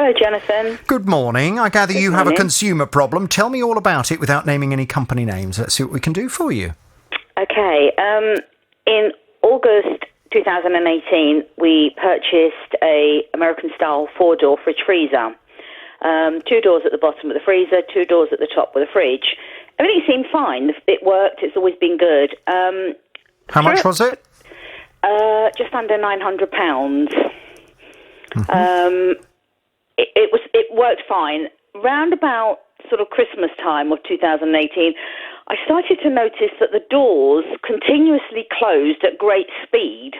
Hello, Jonathan. Good morning. I gather you have a morning. consumer problem. Tell me all about it without naming any company names. Let's see what we can do for you. Okay. In August 2018, we purchased a American-style 4-door fridge freezer. 2 doors at the bottom of the freezer, 2 doors at the top with a fridge. Everything seemed fine. It worked. It's always been good. How much was it? Just under £900. It worked fine. Round about sort of Christmas time of 2018, I started to notice that the doors continuously closed at great speed.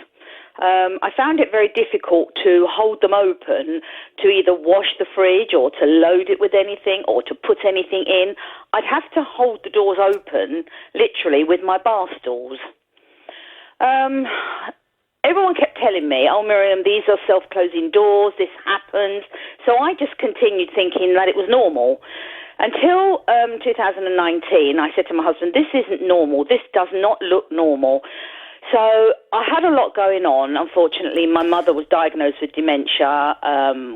I found it very difficult to hold them open, to either wash the fridge or to load it with anything or to put anything in. I'd have to hold the doors open, literally, with my bar stools. Everyone kept telling me, oh, Miriam, these are self-closing doors, this happens. So I just continued thinking that it was normal. Until 2019, I said to my husband, this isn't normal. This does not look normal. So I had a lot going on. Unfortunately, my mother was diagnosed with dementia.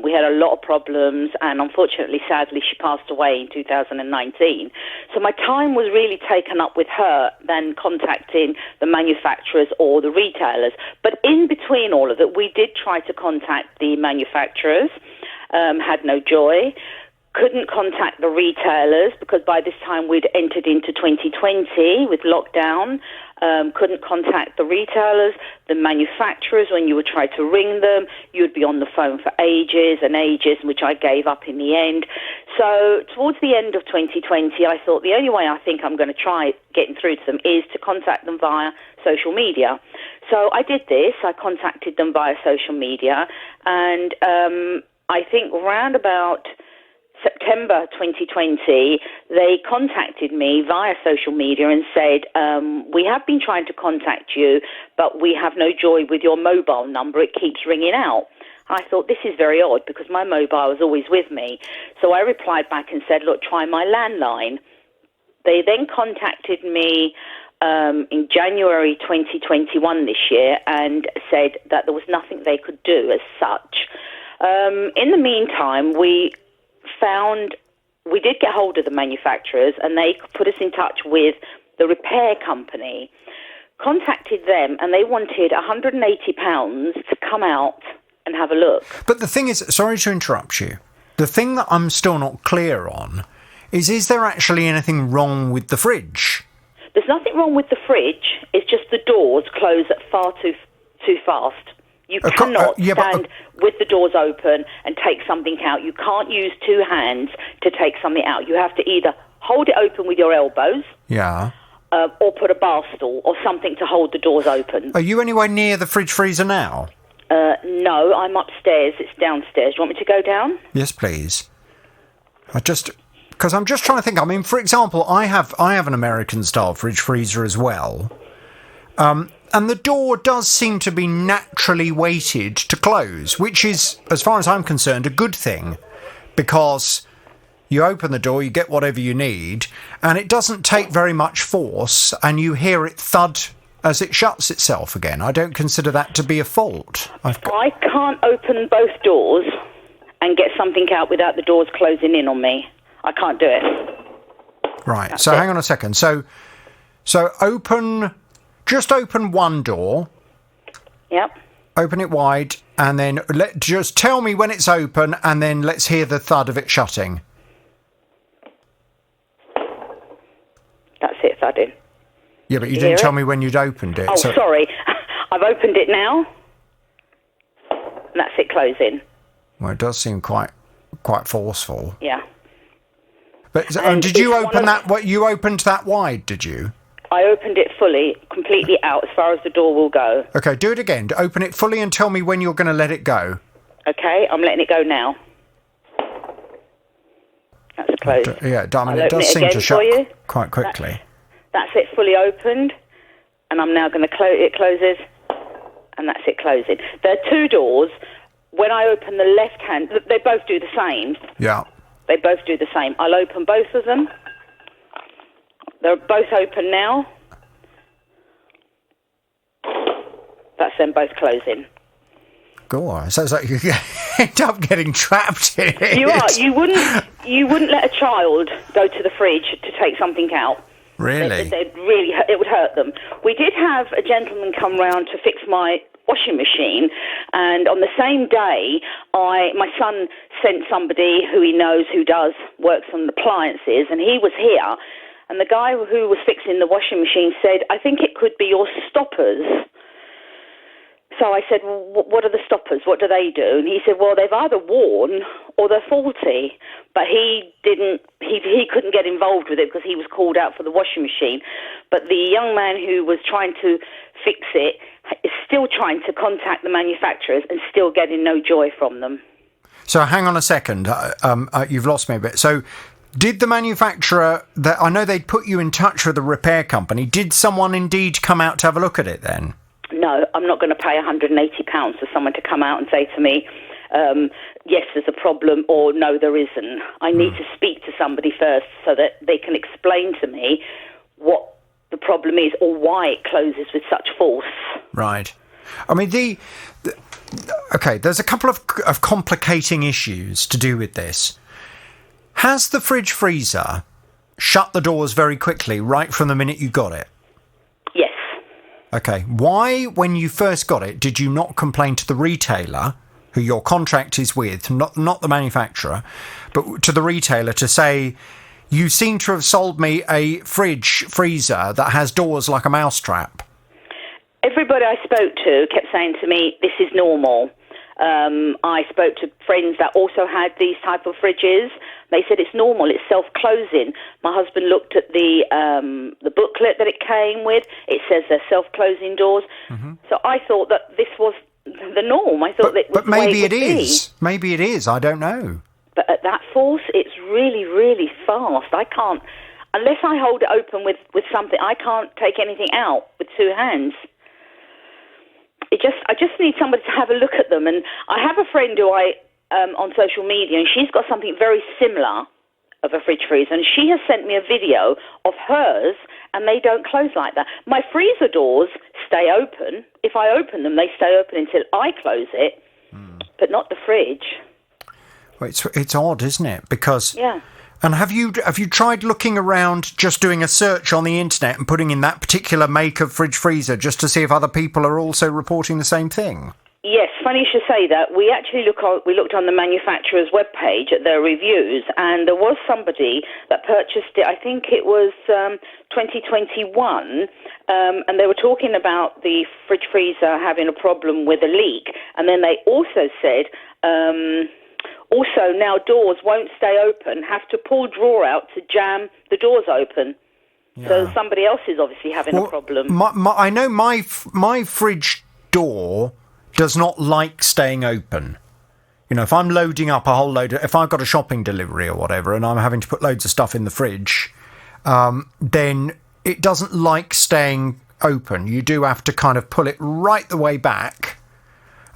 We had a lot of problems, and unfortunately, sadly, she passed away in 2019. So my time was really taken up with her than contacting the manufacturers or the retailers. But in between all of it, we did try to contact the manufacturers, had no joy. Couldn't contact the retailers because by this time we'd entered into 2020 with lockdown. Couldn't contact the retailers, the manufacturers. When you would try to ring them, you'd be on the phone for ages and ages, which I gave up in the end. So towards the end of 2020, I thought the only way I think I'm going to try getting through to them is to contact them via social media. So I did this. I contacted them via social media, and I think round about September 2020, they contacted me via social media and said, we have been trying to contact you, but we have no joy with your mobile number. It keeps ringing out. I thought, this is very odd because my mobile is always with me. So I replied back and said, look, try my landline. They then contacted me in January 2021 this year and said that there was nothing they could do as such. In the meantime, we did get hold of the manufacturers and they put us in touch with the repair company, contacted them, and they wanted £180 to come out and have a look. But the thing is, sorry to interrupt you, the thing that I'm still not clear on is there actually anything wrong with the fridge? There's nothing wrong with the fridge, it's just the doors close far too fast. You cannot stand with the doors open and take something out. You can't use 2 hands to take something out. You have to either hold it open with your elbows, or put a bar stool or something to hold the doors open. Are you anywhere near the fridge freezer now? No, I'm upstairs. It's downstairs. Do you want me to go down? Yes, please. Because I'm just trying to think. I mean, for example, I have an American-style fridge freezer as well. And the door does seem to be naturally weighted to close, which is, as far as I'm concerned, a good thing, because you open the door, you get whatever you need, and it doesn't take very much force, and you hear it thud as it shuts itself again. I don't consider that to be a fault. I can't open both doors and get something out without the doors closing in on me. I can't do it. Right, That's so it. Hang on a second. So just open one door. Yep. Open it wide, and then just tell me when it's open, and then let's hear the thud of it shutting. That's it, thudding. Yeah, but you didn't tell me when you'd opened it. Oh, sorry. I've opened it now, and that's it closing. Well, it does seem quite forceful. Yeah. But did you open that? What you opened that wide? Did you? I opened it fully, completely out, as far as the door will go. Okay, do it again. Open it fully and tell me when you're going to let it go. Okay, I'm letting it go now. That's closed. It does seem to shut quite quickly. That's it fully opened, and I'm now going to close it. Closes, and that's it closing. There are 2 doors. When I open the left hand, they both do the same. Yeah. They both do the same. I'll open both of them. They're both open now. That's them both closing. Go on. Sounds like you end up getting trapped in it. You are. You wouldn't let a child go to the fridge to take something out. Really? It would hurt them. We did have a gentleman come round to fix my washing machine, and on the same day, my son sent somebody who he knows who works on appliances, and he was here, and the guy who was fixing the washing machine said, "I think it could be your stoppers." So I said, "Well, what are the stoppers? What do they do?" And he said, "Well, they've either worn or they're faulty." But he couldn't get involved with it because he was called out for the washing machine. But the young man who was trying to fix it is still trying to contact the manufacturers and still getting no joy from them. So hang on a second. You've lost me a bit. So did the manufacturer, I know they'd put you in touch with a repair company. Did someone indeed come out to have a look at it then? No, I'm not going to pay £180 for someone to come out and say to me, yes, there's a problem, or no, there isn't. I need to speak to somebody first so that they can explain to me what the problem is or why it closes with such force. Right. I mean, okay, there's a couple of complicating issues to do with this. Has the fridge freezer shut the doors very quickly right from the minute you got it? Yes. Okay. Why, when you first got it, did you not complain to the retailer, who your contract is with, not the manufacturer, but to the retailer to say, you seem to have sold me a freezer that has doors like a mousetrap? Everybody I spoke to kept saying to me, this is normal. I spoke to friends that also had these type of fridges. They said it's normal, it's self-closing. My husband looked at the booklet that it came with. It says they're self-closing doors. Mm-hmm. So I thought that this was the norm. I thought that was but maybe it is. Maybe it is. I don't know. But at that force, it's really, really fast. I can't, unless I hold it open with something, I can't take anything out with two hands. I just need somebody to have a look at them. And I have a friend who on social media, and she's got something very similar of a fridge freezer, and she has sent me a video of hers, and they don't close like that. My freezer doors stay open. If I open them, they stay open until I close it, but not the fridge. Well, it's odd, isn't it? Because yeah. And have you tried looking around, just doing a search on the internet and putting in that particular make of fridge freezer just to see if other people are also reporting the same thing? Yes, funny you should say that. We actually looked on the manufacturer's webpage at their reviews, and there was somebody that purchased it. I think it was 2021, and they were talking about the fridge freezer having a problem with a leak, and then they also said. Also, now doors won't stay open, have to pull drawer out to jam the doors open. Yeah. So somebody else is obviously having a problem. I know my fridge door does not like staying open. You know, if I'm loading up a whole load, if I've got a shopping delivery or whatever, and I'm having to put loads of stuff in the fridge, then it doesn't like staying open. You do have to kind of pull it right the way back.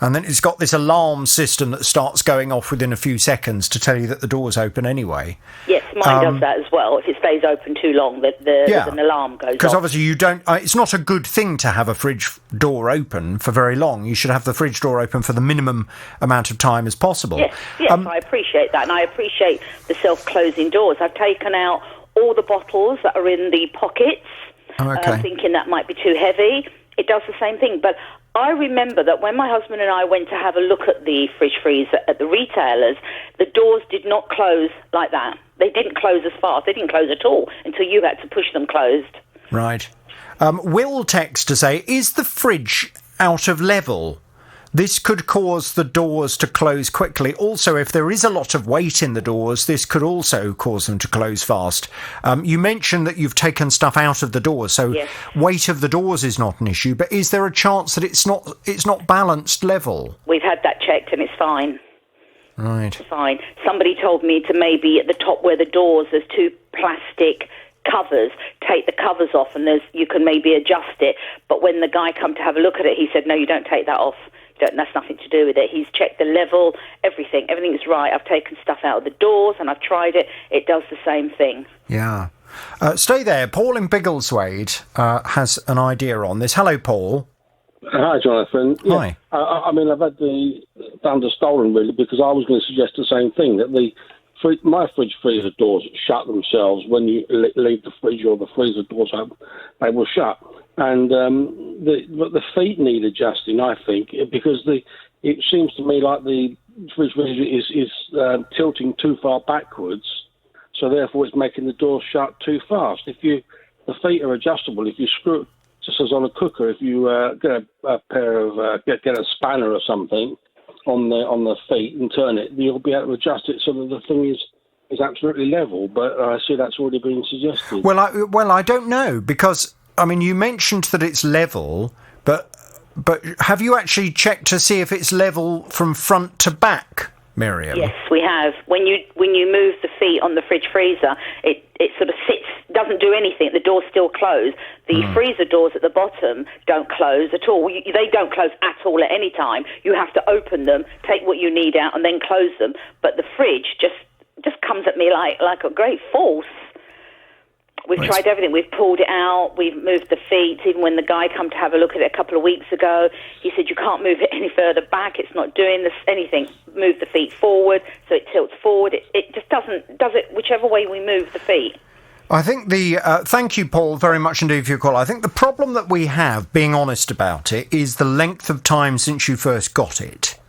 And then it's got this alarm system that starts going off within a few seconds to tell you that the door's open anyway. Yes, mine does that as well. If it stays open too long, there's an alarm goes off. Because obviously you don't... it's not a good thing to have a fridge door open for very long. You should have the fridge door open for the minimum amount of time as possible. Yes, I appreciate that. And I appreciate the self-closing doors. I've taken out all the bottles that are in the pockets, thinking that might be too heavy. It does the same thing, but... I remember that when my husband and I went to have a look at the fridge freezer at the retailers, the doors did not close like that. They didn't close as fast. They didn't close at all until you had to push them closed. Right. Will texts to say, is the fridge out of level? This could cause the doors to close quickly. Also, if there is a lot of weight in the doors, this could also cause them to close fast. You mentioned that you've taken stuff out of the doors, so yes. Weight of the doors is not an issue, but is there a chance that it's not balanced level? We've had that checked and it's fine. Right. It's fine. Somebody told me to maybe at the top where the doors, there's two plastic covers, take the covers off and you can maybe adjust it. But when the guy come to have a look at it, he said, no, you don't take that off. That's nothing to do with it. He's checked the level, everything. Everything's right. I've taken stuff out of the doors and I've tried it. It does the same thing. Yeah. Stay there. Paul in Biggleswade has an idea on this. Hello, Paul. Hi, Jonathan. Hi. I mean, I've had the thunder stolen, really, because I was going to suggest the same thing, that my fridge freezer doors shut themselves when you leave the fridge or the freezer doors open. They will shut. And the feet need adjusting, I think, because it seems to me like the fridge freezer is tilting too far backwards, so therefore it's making the door shut too fast. The feet are adjustable. If you screw, just as on a cooker, if you get a pair of get a spanner or something on the feet and turn it, you'll be able to adjust it so that the thing is absolutely level. But I see that's already been suggested. Well, I don't know, because I mean, you mentioned that it's level, but have you actually checked to see if it's level from front to back, Miriam? Yes, we have. When you move the feet on the fridge freezer, it sort of sits, doesn't do anything. The door's still closed. The freezer doors at the bottom don't close at all. They don't close at all at any time. You have to open them, take what you need out, and then close them. But the fridge just comes at me like a great force. We've tried everything. We've pulled it out. We've moved the feet. Even when the guy came to have a look at it a couple of weeks ago, he said, you can't move it any further back. It's not doing anything. Move the feet forward so it tilts forward. It just does it whichever way we move the feet. I think thank you, Paul, very much indeed for your call. I think the problem that we have, being honest about it, is the length of time since you first got it.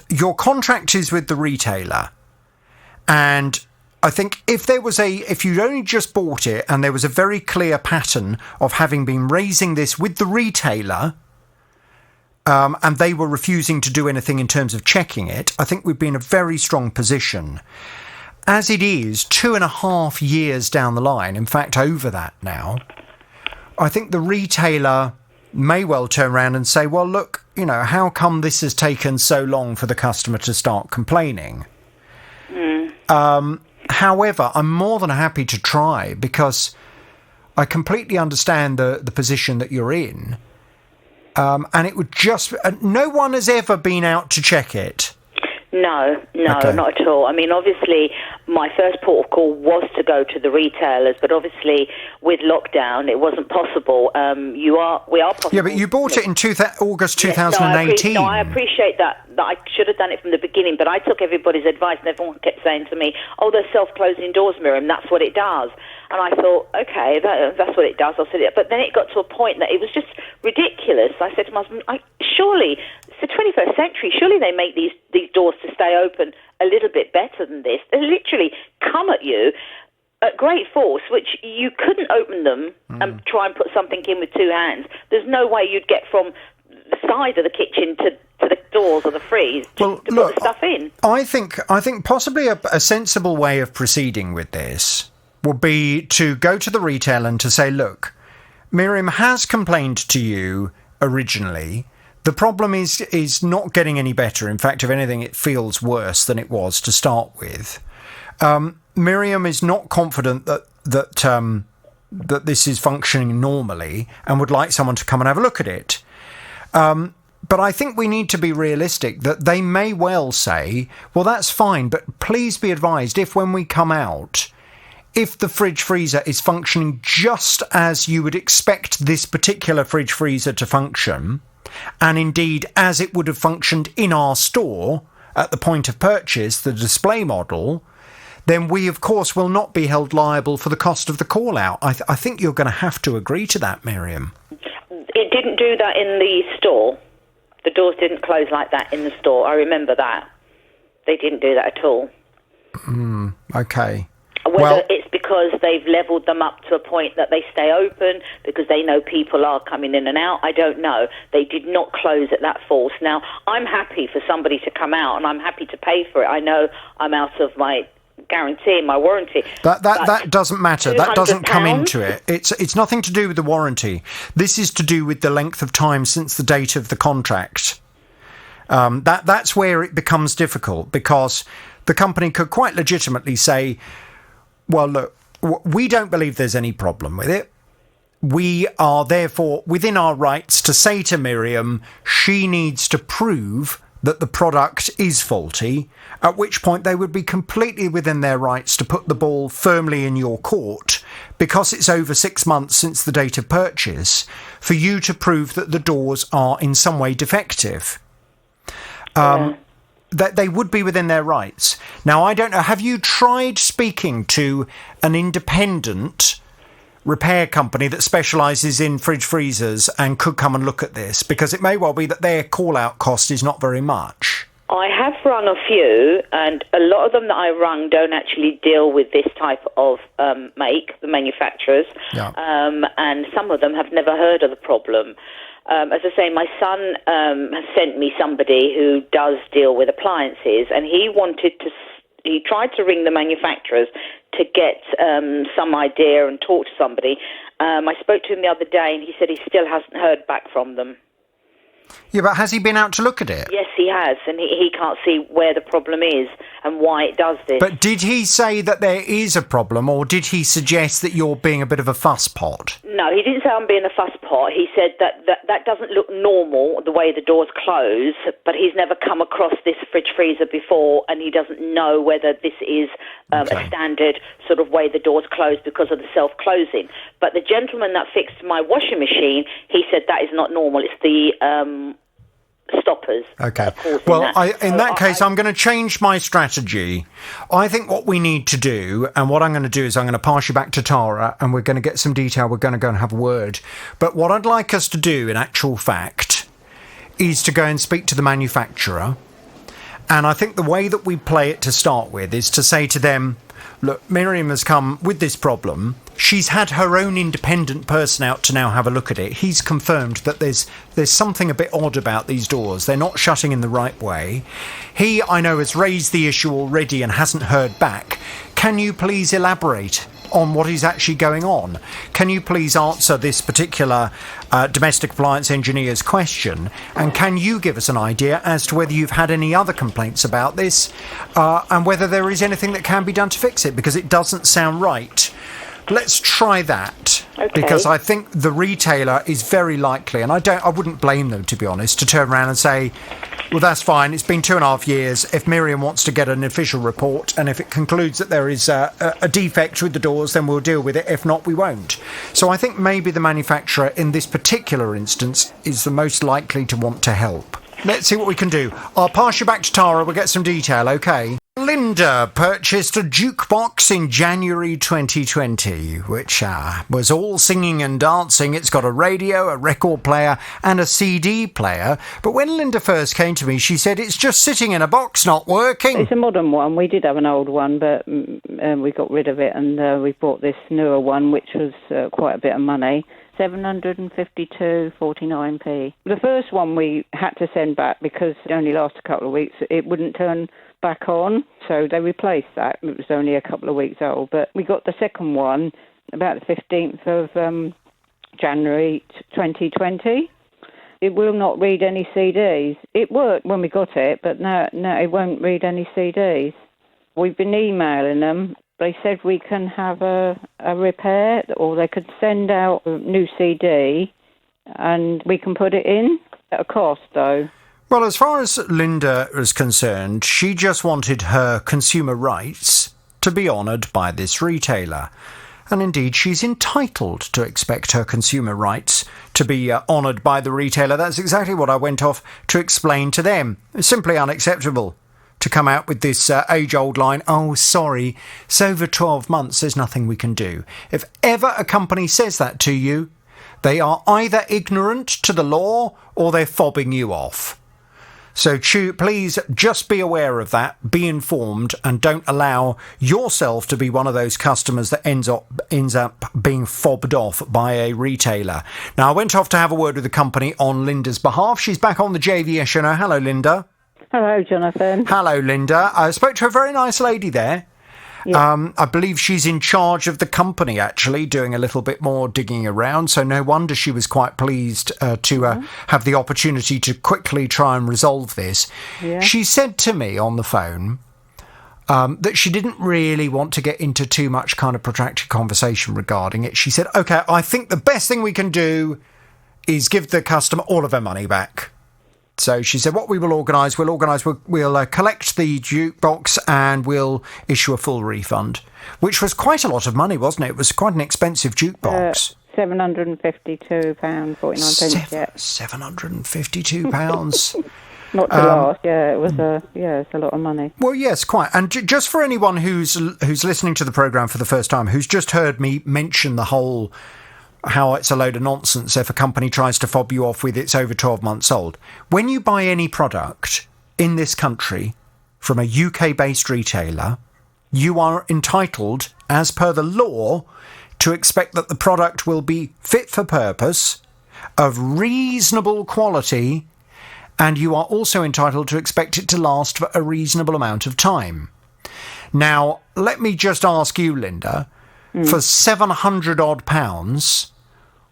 Your contract is with the retailer, and I think if you'd only just bought it and there was a very clear pattern of having been raising this with the retailer, and they were refusing to do anything in terms of checking it, I think we'd be in a very strong position. As it is, 2.5 years down the line, in fact, over that now, I think the retailer may well turn around and say, well, look, how come this has taken so long for the customer to start complaining? However, I'm more than happy to try, because I completely understand the position that you're in. And it would just... no one has ever been out to check it. No, Okay. not at all. I mean, obviously, my first port of call was to go to the retailers, but obviously, with lockdown, it wasn't possible. We are possible. Yeah, but you bought it in August 2018. No, I appreciate that I should have done it from the beginning, but I took everybody's advice, and everyone kept saying to me, oh, they're self-closing doors, Miriam, that's what it does. And I thought, okay, that's what it does, I'll sit it. But then it got to a point that it was just ridiculous. I said to my husband, surely, it's the 21st century, surely they make these doors to stay open a little bit better than this. They literally come at you at great force, which you couldn't open them and try and put something in with two hands. There's no way you'd get from the side of the kitchen to the doors or the fridge to put the stuff in. I think possibly a sensible way of proceeding with this would be to go to the retailer and to say, look, Miriam has complained to you originally. The problem is not getting any better. In fact, if anything, it feels worse than it was to start with. Miriam is not confident that this is functioning normally and would like someone to come and have a look at it. But I think we need to be realistic that they may well say, well, that's fine, but please be advised, if when we come out, if the fridge freezer is functioning just as you would expect this particular fridge freezer to function, and indeed as it would have functioned in our store at the point of purchase, the display model, then we, of course, will not be held liable for the cost of the call-out. I think you're going to have to agree to that, Miriam. It didn't do that in the store. The doors didn't close like that in the store. I remember that. They didn't do that at all. Okay. Whether it's because they've levelled them up to a point that they stay open because they know people are coming in and out, I don't know. They did not close at that force. Now, I'm happy for somebody to come out, and I'm happy to pay for it. I know I'm out of my guarantee, my warranty. That doesn't matter. That doesn't come into it. It's nothing to do with the warranty. This is to do with the length of time since the date of the contract. That's where it becomes difficult, because the company could quite legitimately say, well, look, we don't believe there's any problem with it. We are therefore within our rights to say to Miriam, she needs to prove that the product is faulty, at which point they would be completely within their rights to put the ball firmly in your court because it's over 6 months since the date of purchase, for you to prove that the doors are in some way defective. That they would be within their rights. Now, I don't know, have you tried speaking to an independent repair company that specialises in fridge freezers and could come and look at this? Because it may well be that their call-out cost is not very much. I have rung a few, and a lot of them that I rung don't actually deal with this type of make, the manufacturers, and some of them have never heard of the problem. As I say, my son has sent me somebody who does deal with appliances, and he tried to ring the manufacturers to get some idea and talk to somebody. I spoke to him the other day, and he said he still hasn't heard back from them. Yeah, but has he been out to look at it? Yes, he has, and he can't see where the problem is and why it does this. But did he say that there is a problem, or did he suggest that you're being a bit of a fusspot? No, he didn't say I'm being a fusspot. He said that doesn't look normal, the way the doors close, but he's never come across this fridge freezer before, and he doesn't know whether this is a standard sort of way the doors close because of the self-closing. But the gentleman that fixed my washing machine, he said that is not normal. It's the stoppers. Okay. Well, in that case, I'm going to change my strategy. I think what we need to do, and what I'm going to do is I'm going to pass you back to Tara, and we're going to get some detail. We're going to go and have a word. But what I'd like us to do, in actual fact, is to go and speak to the manufacturer. And I think the way that we play it to start with is to say to them, look, Miriam has come with this problem. She's had her own independent person out to now have a look at it. He's confirmed that there's something a bit odd about these doors. They're not shutting in the right way. He, I know, has raised the issue already and hasn't heard back. Can you please elaborate on what is actually going on? Can you please answer this particular domestic appliance engineer's question? And can you give us an idea as to whether you've had any other complaints about this and whether there is anything that can be done to fix it? Because it doesn't sound right. Let's try that. Okay. Because I think the retailer is very likely, and I wouldn't blame them, to be honest, to turn around and say, well, that's fine. It's been 2.5 years. If Miriam wants to get an official report, and if it concludes that there is a defect with the doors, then we'll deal with it. If not, we won't. So I think maybe the manufacturer in this particular instance is the most likely to want to help. Let's see what we can do. I'll pass you back to Tara. We'll get some detail, okay? Linda purchased a jukebox in January 2020, which was all singing and dancing. It's got a radio, a record player, and a CD player. But when Linda first came to me, she said it's just sitting in a box, not working. It's a modern one. We did have an old one, but we got rid of it, and we bought this newer one, which was quite a bit of money. 752.49p. The first one we had to send back because it only lasted a couple of weeks. It wouldn't turn back on, so they replaced that. It was only a couple of weeks old. But we got the second one about the 15th of January 2020. It will not read any CDs. It worked when we got it, but no, it won't read any CDs. We've been emailing them. They said we can have a repair, or they could send out a new CD and we can put it in at a cost, though. Well, as far as Linda is concerned, she just wanted her consumer rights to be honoured by this retailer. And indeed, she's entitled to expect her consumer rights to be honoured by the retailer. That's exactly what I went off to explain to them. It's simply unacceptable to come out with this age-old line, oh, sorry, it's over 12 months, there's nothing we can do. If ever a company says that to you, they are either ignorant to the law or they're fobbing you off. So please just be aware of that, be informed, and don't allow yourself to be one of those customers that ends up being fobbed off by a retailer. Now, I went off to have a word with the company on Linda's behalf. She's back on the JVS show now. Hello, Linda. Hello, Jonathan. Hello, Linda. I spoke to a very nice lady there. Yeah. I believe she's in charge of the company, actually, doing a little bit more digging around. So no wonder she was quite pleased to have the opportunity to quickly try and resolve this. Yeah. She said to me on the phone that she didn't really want to get into too much kind of protracted conversation regarding it. She said, OK, I think the best thing we can do is give the customer all of her money back. So she said, what we will organise, we'll collect the jukebox and we'll issue a full refund, which was quite a lot of money, wasn't it? It was quite an expensive jukebox. £752.49. Yeah. £752. Not to last, yeah. It was it's a lot of money. Well, yes, quite. And just for anyone who's listening to the programme for the first time, who's just heard me mention the whole how it's a load of nonsense if a company tries to fob you off with it's over 12 months old. When you buy any product in this country from a UK-based retailer, you are entitled, as per the law, to expect that the product will be fit for purpose, of reasonable quality, and you are also entitled to expect it to last for a reasonable amount of time. Now, let me just ask you, Linda, for £700 odd,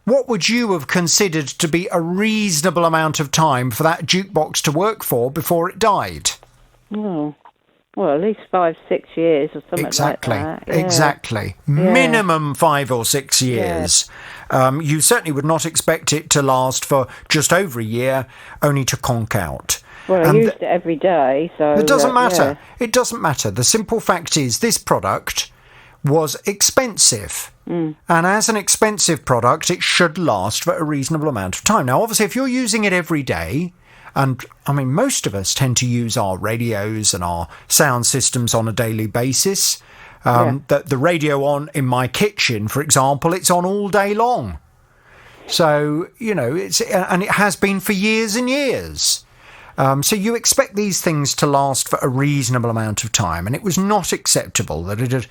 what would you have considered to be a reasonable amount of time for that jukebox to work for before it died? Oh, well, at least 5-6 years or something like that. Yeah. Exactly. Yeah. Minimum 5 or 6 years. Yeah. You certainly would not expect it to last for just over a year, only to conk out. Well, I used it every day, so... It doesn't matter. Yeah. It doesn't matter. The simple fact is this product was expensive. And as an expensive product, it should last for a reasonable amount of time. Now, obviously, if you're using it every day, and, I mean, most of us tend to use our radios and our sound systems on a daily basis. The radio on in my kitchen, for example, it's on all day long. So, it has been for years and years. So you expect these things to last for a reasonable amount of time. And it was not acceptable that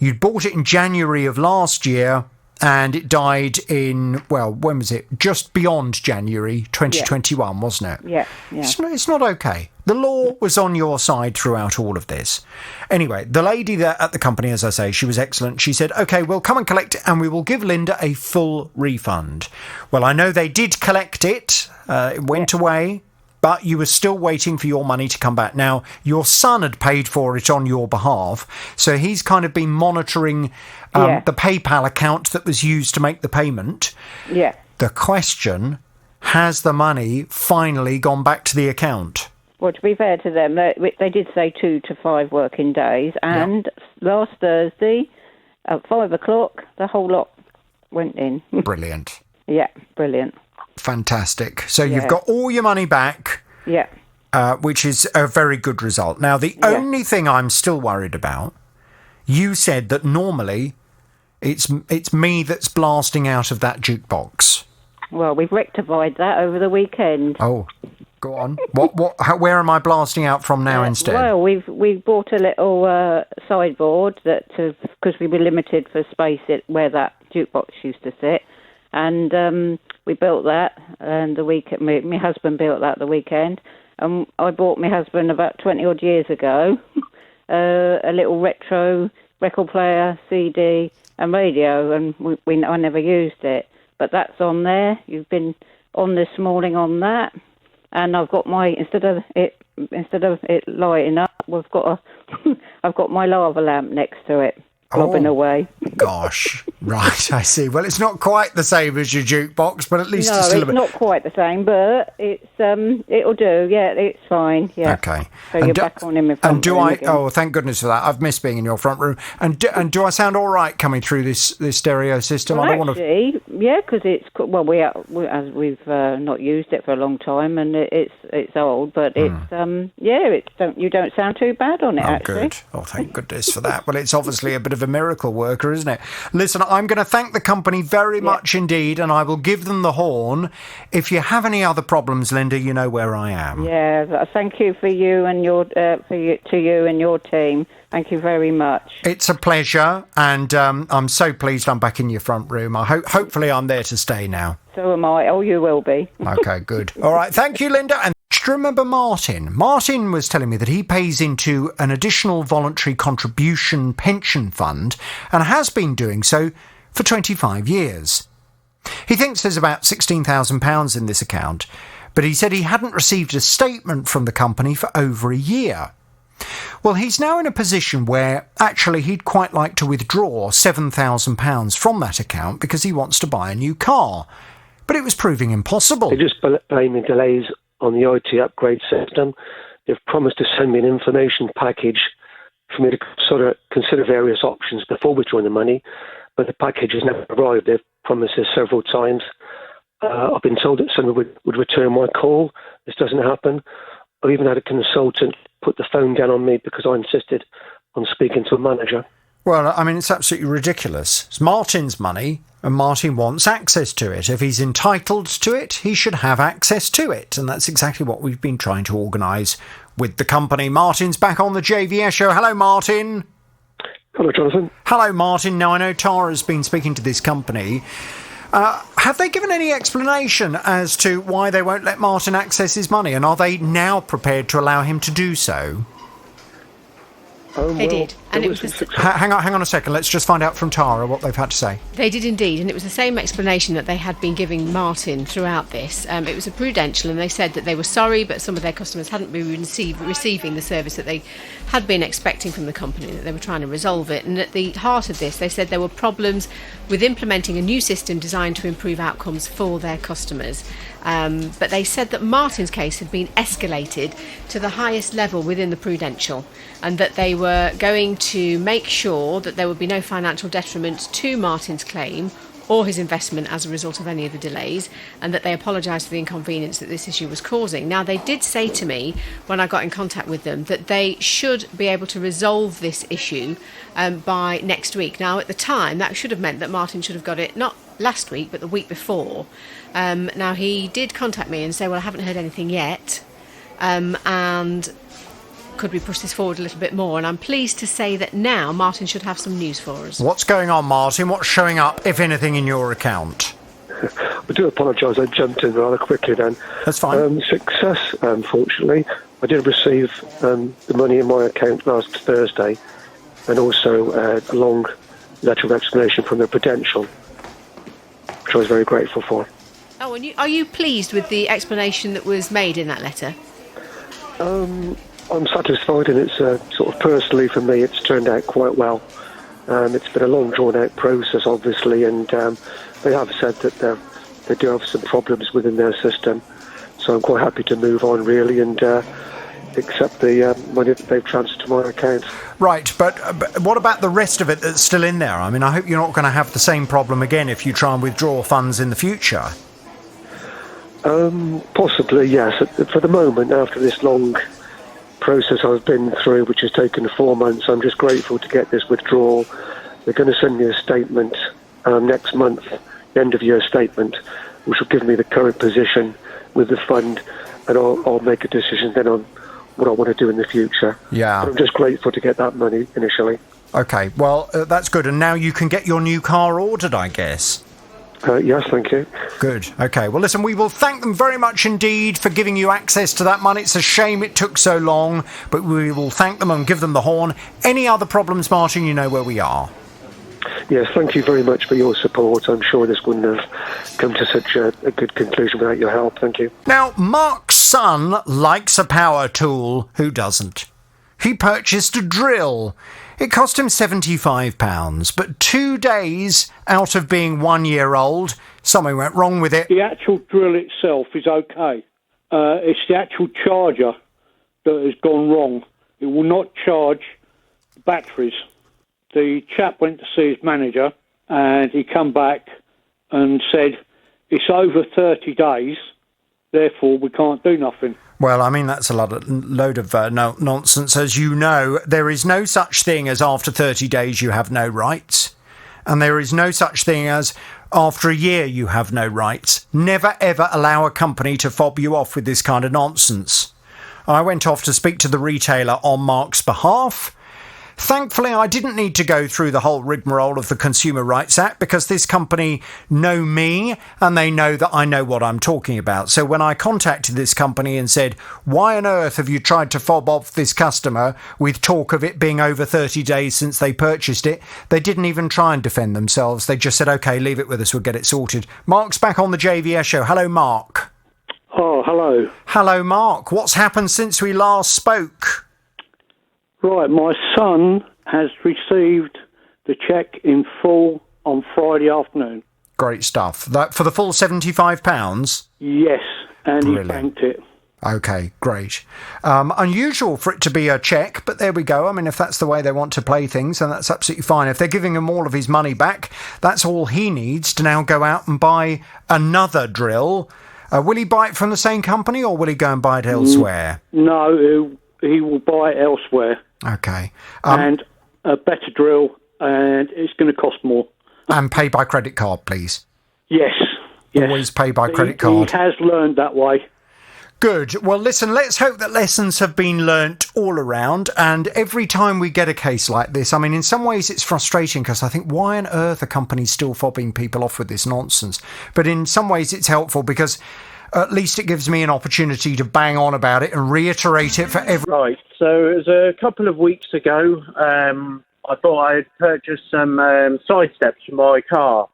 you'd bought it in January of last year and it died in, well, when was it? Just beyond January 2021, wasn't it? Yeah. It's not okay. The law was on your side throughout all of this. Anyway, the lady there at the company, as I say, she was excellent. She said, OK, we'll come and collect it and we will give Linda a full refund. Well, I know they did collect it. It went away. But you were still waiting for your money to come back. Now, your son had paid for it on your behalf, so he's kind of been monitoring the PayPal account that was used to make the payment. Yeah. The question, has the money finally gone back to the account? Well, to be fair to them, they did say 2 to 5 working days, and last Thursday at 5 o'clock, the whole lot went in. Brilliant. Yeah, brilliant. Fantastic. So you've got all your money back. Yeah. Which is a very good result. Now, the only thing I'm still worried about, you said that normally it's me that's blasting out of that jukebox. Well, we've rectified that over the weekend. Oh, go on. Where am I blasting out from now instead? Well, we've bought a little sideboard because we were limited for space where that jukebox used to sit. And we built that, and my husband built that the weekend. And I bought my husband about 20 odd years ago a little retro record player, CD, and radio, and I never used it. But that's on there. You've been on this morning on that, and I've got instead of it lighting up, I've got my lava lamp next to it. Bobbing away. Gosh, right, I see. Well, it's not quite the same as your jukebox, but at least it's still a bit... not quite the same, but it'll do. Yeah, it's fine. Yeah. Okay. So you're back on in my front room again. Oh, thank goodness for that. I've missed being in your front room. And do I sound all right coming through this stereo system? Well, actually, yeah, because it's we've not used it for a long time, and it's old, but you don't sound too bad on it. Actually. Good. Oh, thank goodness for that. Well, it's obviously a bit of a miracle worker, isn't it? Listen, I'm going to thank the company very much indeed, and I will give them the horn. If you have any other problems, Linda, you know where I am. Yeah, thank you for you and your to you and your team. Thank you very much. It's a pleasure, and I'm so pleased I'm back in your front room. Hopefully I'm there to stay now. So am I. Oh, you will be. Okay, good. All right, thank you, Linda. And do you remember Martin? Martin was telling me that he pays into an additional voluntary contribution pension fund and has been doing so for 25 years. He thinks there's about £16,000 in this account, but he said he hadn't received a statement from the company for over a year. Well, he's now in a position where actually he'd quite like to withdraw £7,000 from that account because he wants to buy a new car. But it was proving impossible. They're just blaming delays on the IT upgrade system. They've promised to send me an information package for me to sort of consider various options before withdrawing the money, but the package has never arrived. They've promised this several times. I've been told that someone would return my call. This doesn't happen. I've even had a consultant put the phone down on me because I insisted on speaking to a manager. Well, I mean, it's absolutely ridiculous. It's Martin's money, and Martin wants access to it. If he's entitled to it, he should have access to it. And that's exactly what we've been trying to organise with the company. Martin's back on the JVS show. Hello, Martin. Hello, Jonathan. Hello, Martin. Now, I know Tara's been speaking to this company. Have they given any explanation as to why they won't let Martin access his money? And are they now prepared to allow him to do so? They did. And it was Hang on a second. Let's just find out from Tara what they've had to say. They did indeed, and it was the same explanation that they had been giving Martin throughout this. It was a prudential, and they said that they were sorry, but some of their customers hadn't been receiving the service that they had been expecting from the company, that they were trying to resolve it. And at the heart of this, they said there were problems with implementing a new system designed to improve outcomes for their customers. But they said that Martin's case had been escalated to the highest level within the prudential, and that they were going to make sure that there would be no financial detriment to Martin's claim or his investment as a result of any of the delays, and that they apologised for the inconvenience that this issue was causing. Now, they did say to me when I got in contact with them that they should be able to resolve this issue by next week. Now, at the time, that should have meant that Martin should have got it not last week but the week before. Now, he did contact me and say, well, I haven't heard anything yet, and could we push this forward a little bit more? And I'm pleased to say that now Martin should have some news for us. What's going on, Martin? What's showing up, if anything, in your account? I do apologise, I jumped in rather quickly then. That's fine. Success, unfortunately. I did receive the money in my account last Thursday, and also a long letter of explanation from the Prudential, which I was very grateful for. Oh, and are you pleased with the explanation that was made in that letter? I'm satisfied, and it's sort of personally for me, it's turned out quite well. It's been a long, drawn-out process, obviously, and they have said that they do have some problems within their system. So I'm quite happy to move on, really, and accept the money that they've transferred to my account. Right, but what about the rest of it that's still in there? I mean, I hope you're not going to have the same problem again if you try and withdraw funds in the future. Possibly, yes. For the moment, after this long process I've been through, which has taken 4 months, I'm just grateful to get this withdrawal. They're going to send me a statement next month, the end of year statement, which will give me the current position with the fund, and I'll make a decision then on what I want to do in the future. Yeah. But I'm just grateful to get that money initially. Okay, well, that's good. And now you can get your new car ordered, I guess. Yes, thank you. Good. Okay. Well, listen, we will thank them very much indeed for giving you access to that money. It's a shame it took so long, but we will thank them and give them the horn. Any other problems, Martin, you know where we are. Yes, thank you very much for your support. I'm sure this wouldn't have come to such a good conclusion without your help. Thank you. Now, Mark's son likes a power tool. Who doesn't? He purchased a drill. It cost him £75, but 2 days out of being 1 year old, something went wrong with it. The actual drill itself is okay. It's the actual charger that has gone wrong. It will not charge batteries. The chap went to see his manager, and he come back and said, it's over 30 days, therefore we can't do nothing. Well, I mean, that's a load of nonsense. As you know, there is no such thing as after 30 days you have no rights. And there is no such thing as after a year you have no rights. Never, ever allow a company to fob you off with this kind of nonsense. I went off to speak to the retailer on Mark's behalf. Thankfully, I didn't need to go through the whole rigmarole of the Consumer Rights Act because this company know me and they know that I know what I'm talking about. So when I contacted this company and said, why on earth have you tried to fob off this customer with talk of it being over 30 days since they purchased it, they didn't even try and defend themselves. They just said, OK, leave it with us, we'll get it sorted. Mark's back on the JVS show. Hello, Mark. Oh, hello. Hello, Mark. What's happened since we last spoke? Right, my son has received the cheque in full on Friday afternoon. Great stuff. That for the full £75? Yes, and Brilliant. he banked it. Okay, great. Unusual for it to be a cheque, but there we go. I mean, if that's the way they want to play things, then that's absolutely fine. If they're giving him all of his money back, that's all he needs to now go out and buy another drill. Will he buy it from the same company, or will he go and buy it elsewhere? No, he will buy it elsewhere. Okay. And a better drill, and it's going to cost more. And pay by credit card, please. Yes. Always pay by credit card. He has learned that way. Good. Well, listen, let's hope that lessons have been learnt all around. And every time we get a case like this, I mean, in some ways it's frustrating because I think, why on earth are companies still fobbing people off with this nonsense? But in some ways it's helpful because at least it gives me an opportunity to bang on about it and reiterate it for every... Right. So it was a couple of weeks ago. I thought I'd purchased some side steps for my car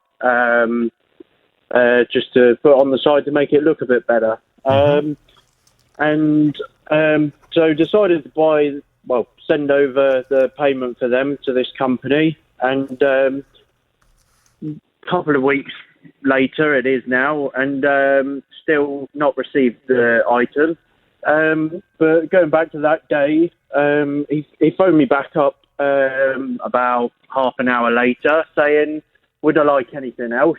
just to put on the side to make it look a bit better. So decided to send over the payment for them to this company, and a couple of weeks later it is now, and still not received the item. But going back to that day, he phoned me back up about half an hour later saying, would I like anything else?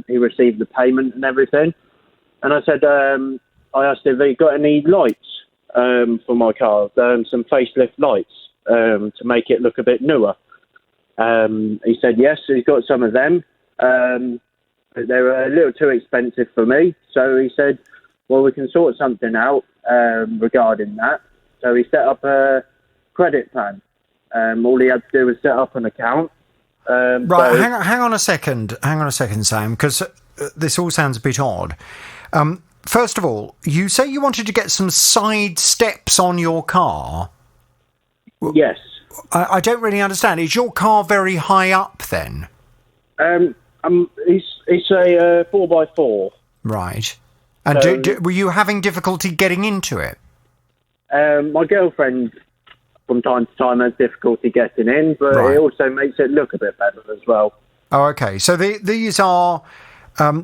He received the payment and everything. And I said, I asked if he got any lights for my car, some facelift lights to make it look a bit newer. He said yes, he's got some of them. But they were a little too expensive for me. So he said, well, we can sort something out regarding that. So he set up a credit plan. All he had to do was set up an account. Right, hang on a second, Sam, because this all sounds a bit odd. First of all, you say you wanted to get some side steps on your car. Yes. I don't really understand. Is your car very high up then? It's a 4x4. Right. And So- were you having difficulty getting into it? My girlfriend, from time to time, has difficulty getting in, but Right. it also makes it look a bit better as well. Oh, okay. So these are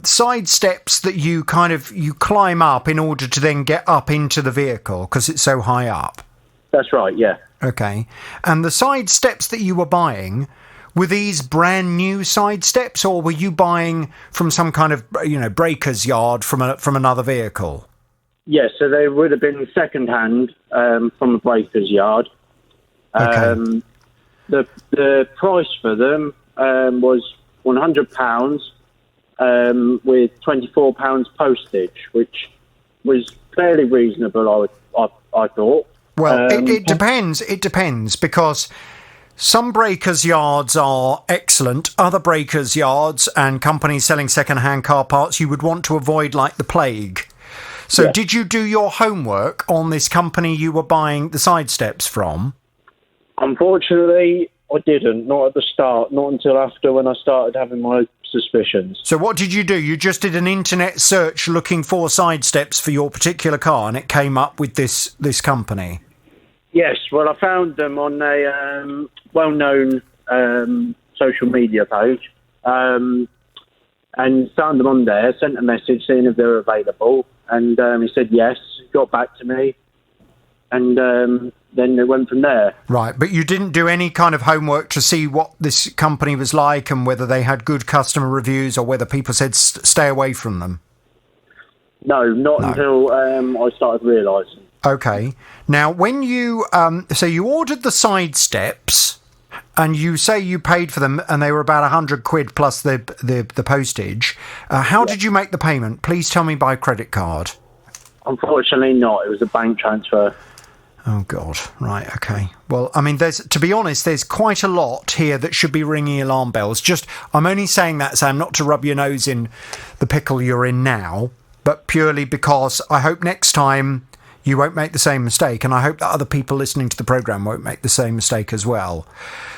side steps that you climb up in order to then get up into the vehicle because it's so high up. That's right, yeah. Okay. And the side steps that you were buying, were these brand new side steps, or were you buying from some kind of, breaker's yard from another vehicle? Yes, so they would have been second-hand from a breaker's yard. Okay. The price for them was £100 with £24 postage, which was fairly reasonable, I thought. Well, it depends. It depends because some breakers' yards are excellent. Other breakers' yards and companies selling second-hand car parts you would want to avoid like the plague. So Yes. Did you do your homework on this company you were buying the side steps from? Unfortunately, I didn't. Not at the start. Not until after when I started having my suspicions. So what did you do? You just did an internet search looking for side steps for your particular car and it came up with this company? Yes, well, I found them on a well-known social media page and found them on there, sent a message saying if they were available, and he said yes, got back to me, and then it went from there. Right, but you didn't do any kind of homework to see what this company was like and whether they had good customer reviews or whether people said stay away from them? No, not until I started realising. Okay. Now, when you so you ordered the side steps, and you say you paid for them, and they were about £100 plus the postage. How did you make the payment? Please tell me by credit card. Unfortunately, not. It was a bank transfer. Oh God! Right. Okay. Well, I mean, to be honest, there's quite a lot here that should be ringing alarm bells. I'm only saying that, Sam, not to rub your nose in the pickle you're in now, but purely because I hope next time you won't make the same mistake, and I hope that other people listening to the programme won't make the same mistake as well.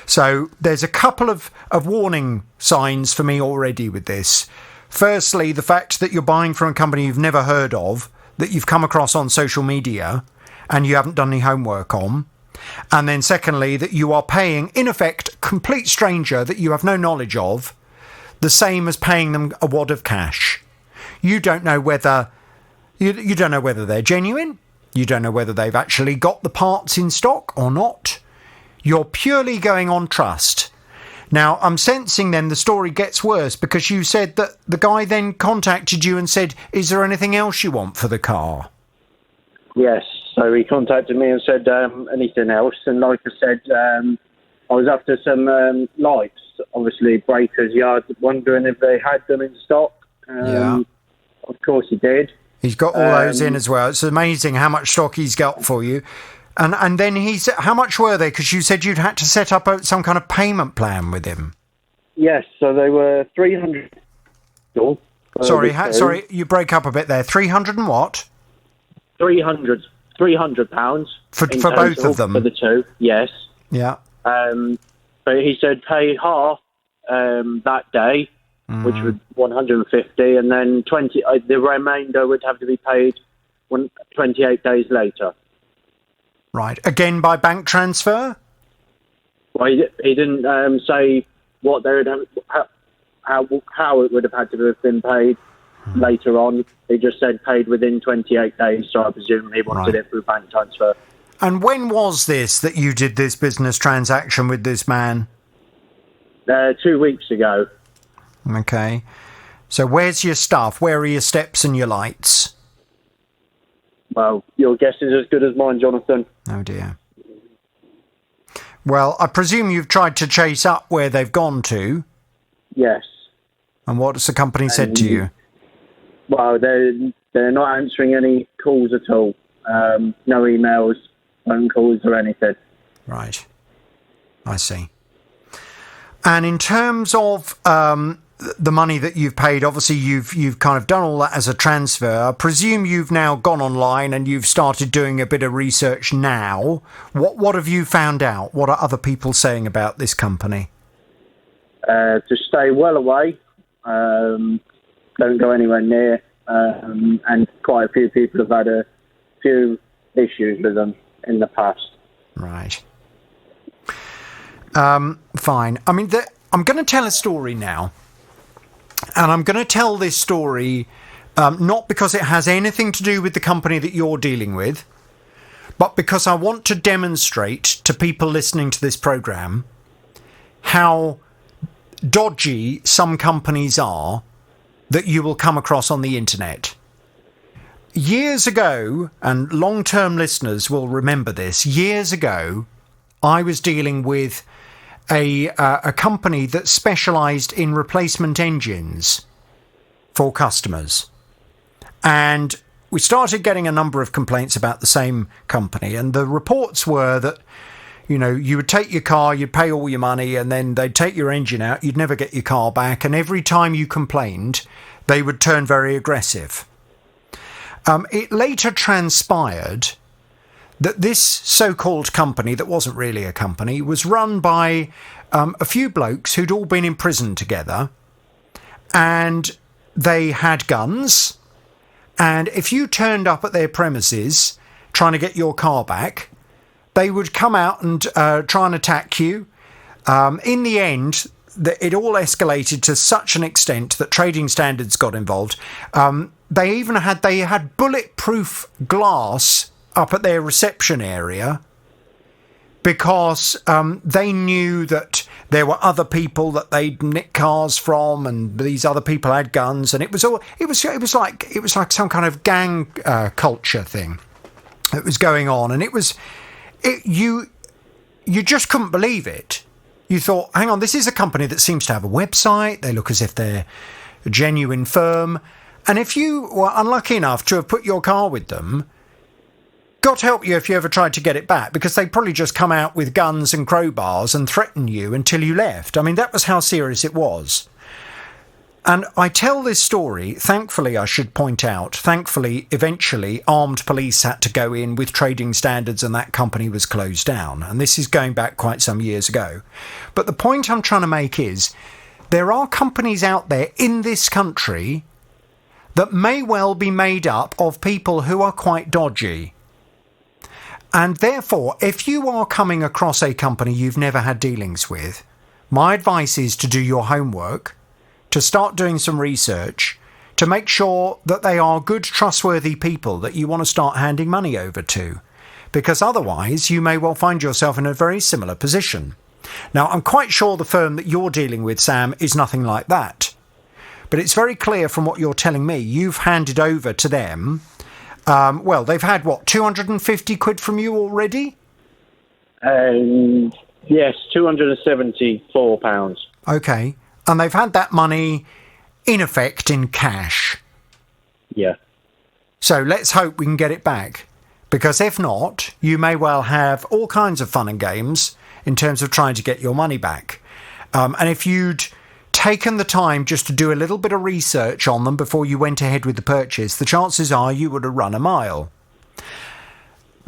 So there's a couple of warning signs for me already with this. Firstly, the fact that you're buying from a company you've never heard of, that you've come across on social media, and you haven't done any homework on. And then secondly, that you are paying, in effect, a complete stranger that you have no knowledge of, the same as paying them a wad of cash. You don't know whether You don't know whether they're genuine. You don't know whether they've actually got the parts in stock or not. You're purely going on trust. Now, I'm sensing then the story gets worse because you said that the guy then contacted you and said, is there anything else you want for the car? Yes. So he contacted me and said, anything else? And like I said, I was after some lights, obviously breakers, yards, wondering if they had them in stock. Yeah. Of course he did. He's got all those in as well. It's amazing how much stock he's got for you. And then how much were they? Because you said you'd had to set up some kind of payment plan with him. Yes, so they were 300. Sorry, you break up a bit there. 300 and what? 300 pounds for both of them. For the two, yes. Yeah. But he said pay half that day, which was 150, and then 20. The remainder would have to be paid 28 days later. Right. Again by bank transfer? Well, he didn't say what they would have, how it would have had to have been paid later on. He just said paid within 28 days, so I presume he wanted it through bank transfer. And when was this that you did this business transaction with this man? 2 weeks ago. Okay. So where's your stuff? Where are your steps and your lights? Well, your guess is as good as mine, Jonathan. Oh, dear. Well, I presume you've tried to chase up where they've gone to. Yes. And what has the company said to you? Well, they're not answering any calls at all. No emails, phone calls or anything. Right. I see. And in terms of the money that you've paid, obviously you've kind of done all that as a transfer. I presume you've now gone online and you've started doing a bit of research now. What have you found out? What are other people saying about this company? To stay well away, don't go anywhere near, and quite a few people have had a few issues with them in the past. Right. Fine. I mean, I'm going to tell a story now. And I'm going to tell this story not because it has anything to do with the company that you're dealing with, but because I want to demonstrate to people listening to this programme how dodgy some companies are that you will come across on the internet. Years ago, and long-term listeners will remember this, years ago, I was dealing with a company that specialised in replacement engines for customers. And we started getting a number of complaints about the same company. And the reports were that, you know, you would take your car, you'd pay all your money, and then they'd take your engine out, you'd never get your car back. And every time you complained, they would turn very aggressive. It later transpired that this so-called company, that wasn't really a company, was run by a few blokes who'd all been in prison together, and they had guns, and if you turned up at their premises trying to get your car back, they would come out and try and attack you. In the end, it all escalated to such an extent that Trading Standards got involved. They had bulletproof glass up at their reception area because they knew that there were other people that they'd nicked cars from, and these other people had guns, and it was like some kind of gang culture thing that was going on, and you just couldn't believe it. You thought, hang on, this is a company that seems to have a website. They look as if they're a genuine firm, and if you were unlucky enough to have put your car with them, God help you if you ever tried to get it back, because they'd probably just come out with guns and crowbars and threaten you until you left. I mean, that was how serious it was. And I tell this story, thankfully, I should point out, thankfully, eventually, armed police had to go in with Trading Standards and that company was closed down. And this is going back quite some years ago. But the point I'm trying to make is there are companies out there in this country that may well be made up of people who are quite dodgy. And therefore, if you are coming across a company you've never had dealings with, my advice is to do your homework, to start doing some research, to make sure that they are good, trustworthy people that you want to start handing money over to. Because otherwise, you may well find yourself in a very similar position. Now, I'm quite sure the firm that you're dealing with, Sam, is nothing like that. But it's very clear from what you're telling me, you've handed over to them. Well, they've had, what, 250 quid from you already? Yes, £274. Okay. And they've had that money, in effect, in cash. Yeah. So let's hope we can get it back. Because if not, you may well have all kinds of fun and games in terms of trying to get your money back. And if you'd taken the time just to do a little bit of research on them before you went ahead with the purchase, the chances are you would have run a mile.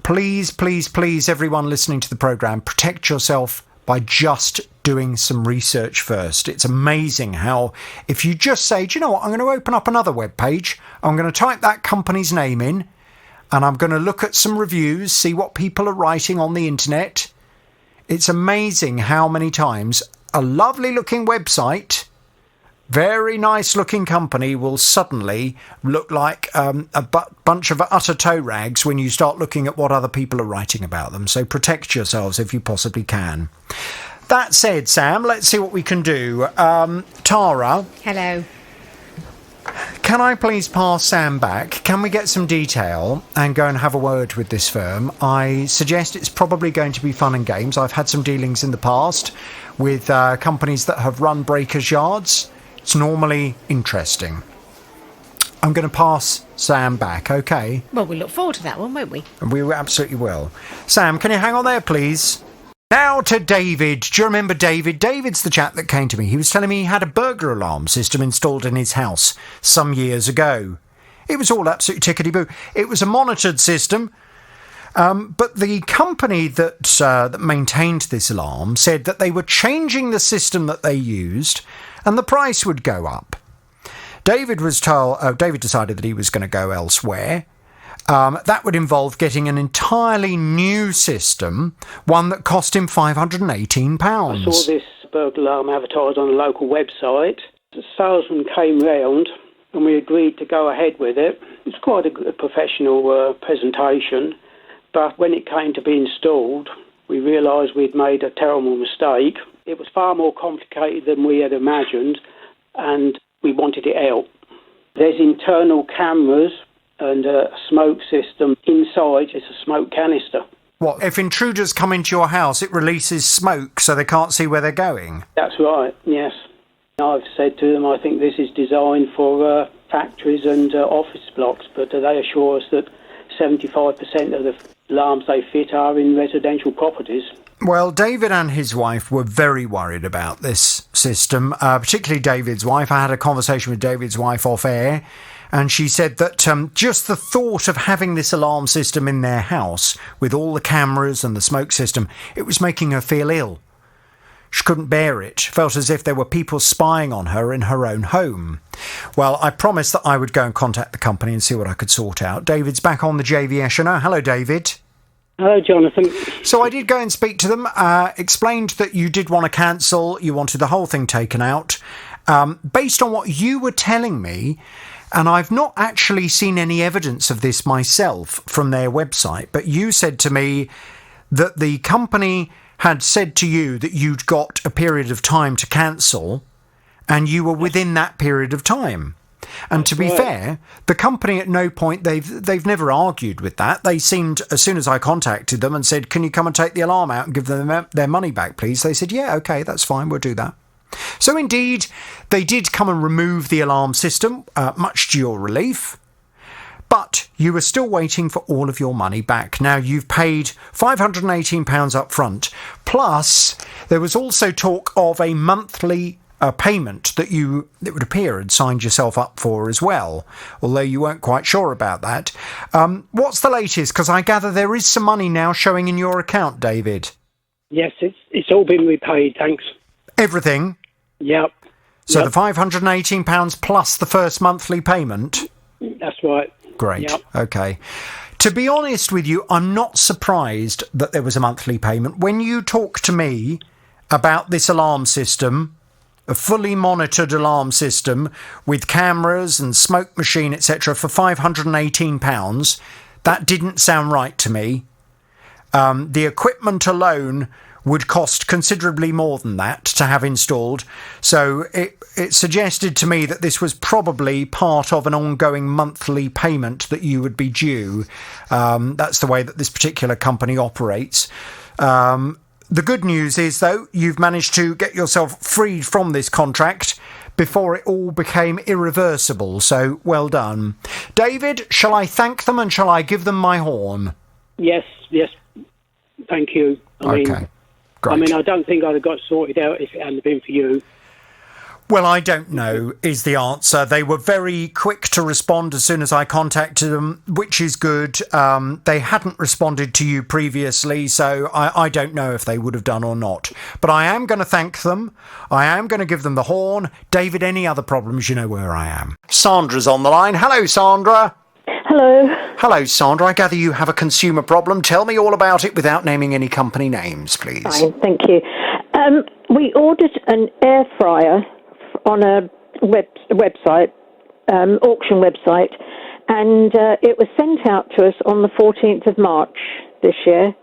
Please, please, please, everyone listening to the programme, protect yourself by just doing some research first. It's amazing how, if you just say, do you know what, I'm going to open up another web page, I'm going to type that company's name in, and I'm going to look at some reviews, see what people are writing on the internet. It's amazing how many times a lovely looking website, very nice looking company will suddenly look like a bunch of utter toe rags when you start looking at what other people are writing about them. So protect yourselves if you possibly can. That said, Sam, let's see what we can do. Tara. Hello. Can I please pass Sam back? Can we get some detail and go and have a word with this firm? I suggest it's probably going to be fun and games. I've had some dealings in the past with companies that have run breakers' yards. It's normally interesting. I'm going to pass Sam back, OK? Well, we look forward to that one, won't we? We absolutely will. Sam, can you hang on there, please? Now to David. Do you remember David? David's the chap that came to me. He was telling me he had a burglar alarm system installed in his house some years ago. It was all absolutely tickety-boo. It was a monitored system, but the company that maintained this alarm said that they were changing the system that they used and the price would go up. David decided that he was going to go elsewhere. That would involve getting an entirely new system, one that cost him £518. I saw this burglar alarm advertised on a local website. The salesman came round and we agreed to go ahead with it. It was quite a professional presentation, but when it came to be installed, we realised we'd made a terrible mistake. It was far more complicated than we had imagined, and we wanted it out. There's internal cameras and a smoke system inside. It's a smoke canister. What, if intruders come into your house, it releases smoke so they can't see where they're going? That's right, yes. I've said to them, I think this is designed for factories and office blocks, but they assure us that 75% of the alarms they fit are in residential properties. Well, David and his wife were very worried about this system, particularly David's wife. I had a conversation with David's wife off air, and she said that just the thought of having this alarm system in their house with all the cameras and the smoke system, it was making her feel ill. She couldn't bear it, felt as if there were people spying on her in her own home. Well, I promised that I would go and contact the company and see what I could sort out. David's back on the JVS. Hello, David. Hello, Jonathan. So I did go and speak to them, explained that you did want to cancel, you wanted the whole thing taken out. Based on what you were telling me, and I've not actually seen any evidence of this myself from their website, but you said to me that the company had said to you that you'd got a period of time to cancel, and you were within that period of time. And to be fair, the company at no point, they've never argued with that. They seemed, as soon as I contacted them and said, can you come and take the alarm out and give them their money back, please? They said, yeah, OK, that's fine, we'll do that. So indeed, they did come and remove the alarm system, much to your relief. But you were still waiting for all of your money back. Now, you've paid £518 up front, plus there was also talk of a monthly payment that it would appear had signed yourself up for as well, although you weren't quite sure about that. What's the latest? Because I gather there is some money now showing in your account, David. Yes, it's all been repaid, thanks. Everything? Yep. So the £518 plus the first monthly payment? That's right. Great. Yep. OK. To be honest with you, I'm not surprised that there was a monthly payment. When you talk to me about this alarm system, a fully monitored alarm system with cameras and smoke machine, etc., for £518. That didn't sound right to me. The equipment alone would cost considerably more than that to have installed. So it suggested to me that this was probably part of an ongoing monthly payment that you would be due. That's the way that this particular company operates. The good news is, though, you've managed to get yourself freed from this contract before it all became irreversible. So well done. David, shall I thank them and shall I give them my horn? Yes. Thank you. Okay. Great. I mean, I don't think I'd have got sorted out if it hadn't been for you. Well, I don't know is the answer. They were very quick to respond as soon as I contacted them, which is good. They hadn't responded to you previously, so I don't know if they would have done or not. But I am going to thank them. I am going to give them the horn. David, any other problems, you know where I am. Sandra's on the line. Hello, Sandra. Hello. Hello, Sandra. I gather you have a consumer problem. Tell me all about it without naming any company names, please. Fine, thank you. We ordered an air fryer on a website, auction website, and it was sent out to us on the 14th of March this year.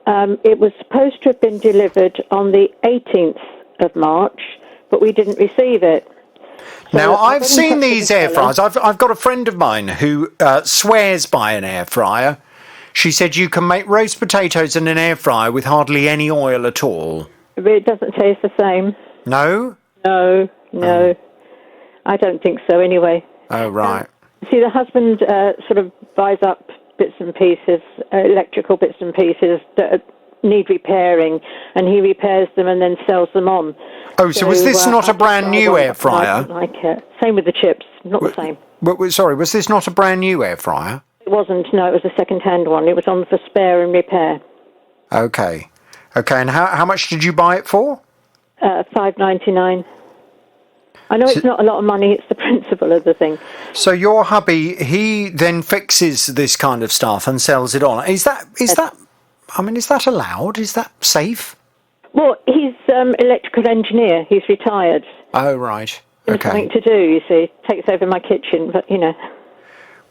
It was supposed to have been delivered on the 18th of March, but we didn't receive it. So now, I've seen these air fryers. I've got a friend of mine who swears by an air fryer. She said you can make roast potatoes in an air fryer with hardly any oil at all. It doesn't taste the same. No? No. I don't think so anyway. Oh, right. See, the husband sort of buys up bits and pieces, electrical bits and pieces that need repairing, and he repairs them and then sells them on. Oh, so was this not a brand new air fryer? I don't like it. Same with the chips, not the same. Sorry, was this not a brand new air fryer? It wasn't, no, it was a second-hand one. It was on for spare and repair. Okay, and how much did you buy it for? $5.99. I know it's not a lot of money, it's the principle of the thing. So your hubby, he then fixes this kind of stuff and sells it on. Is that allowed? Is that safe? Well, he's electrical engineer. He's retired. Oh, right. Okay. Something to do, you see. Takes over my kitchen, but, you know.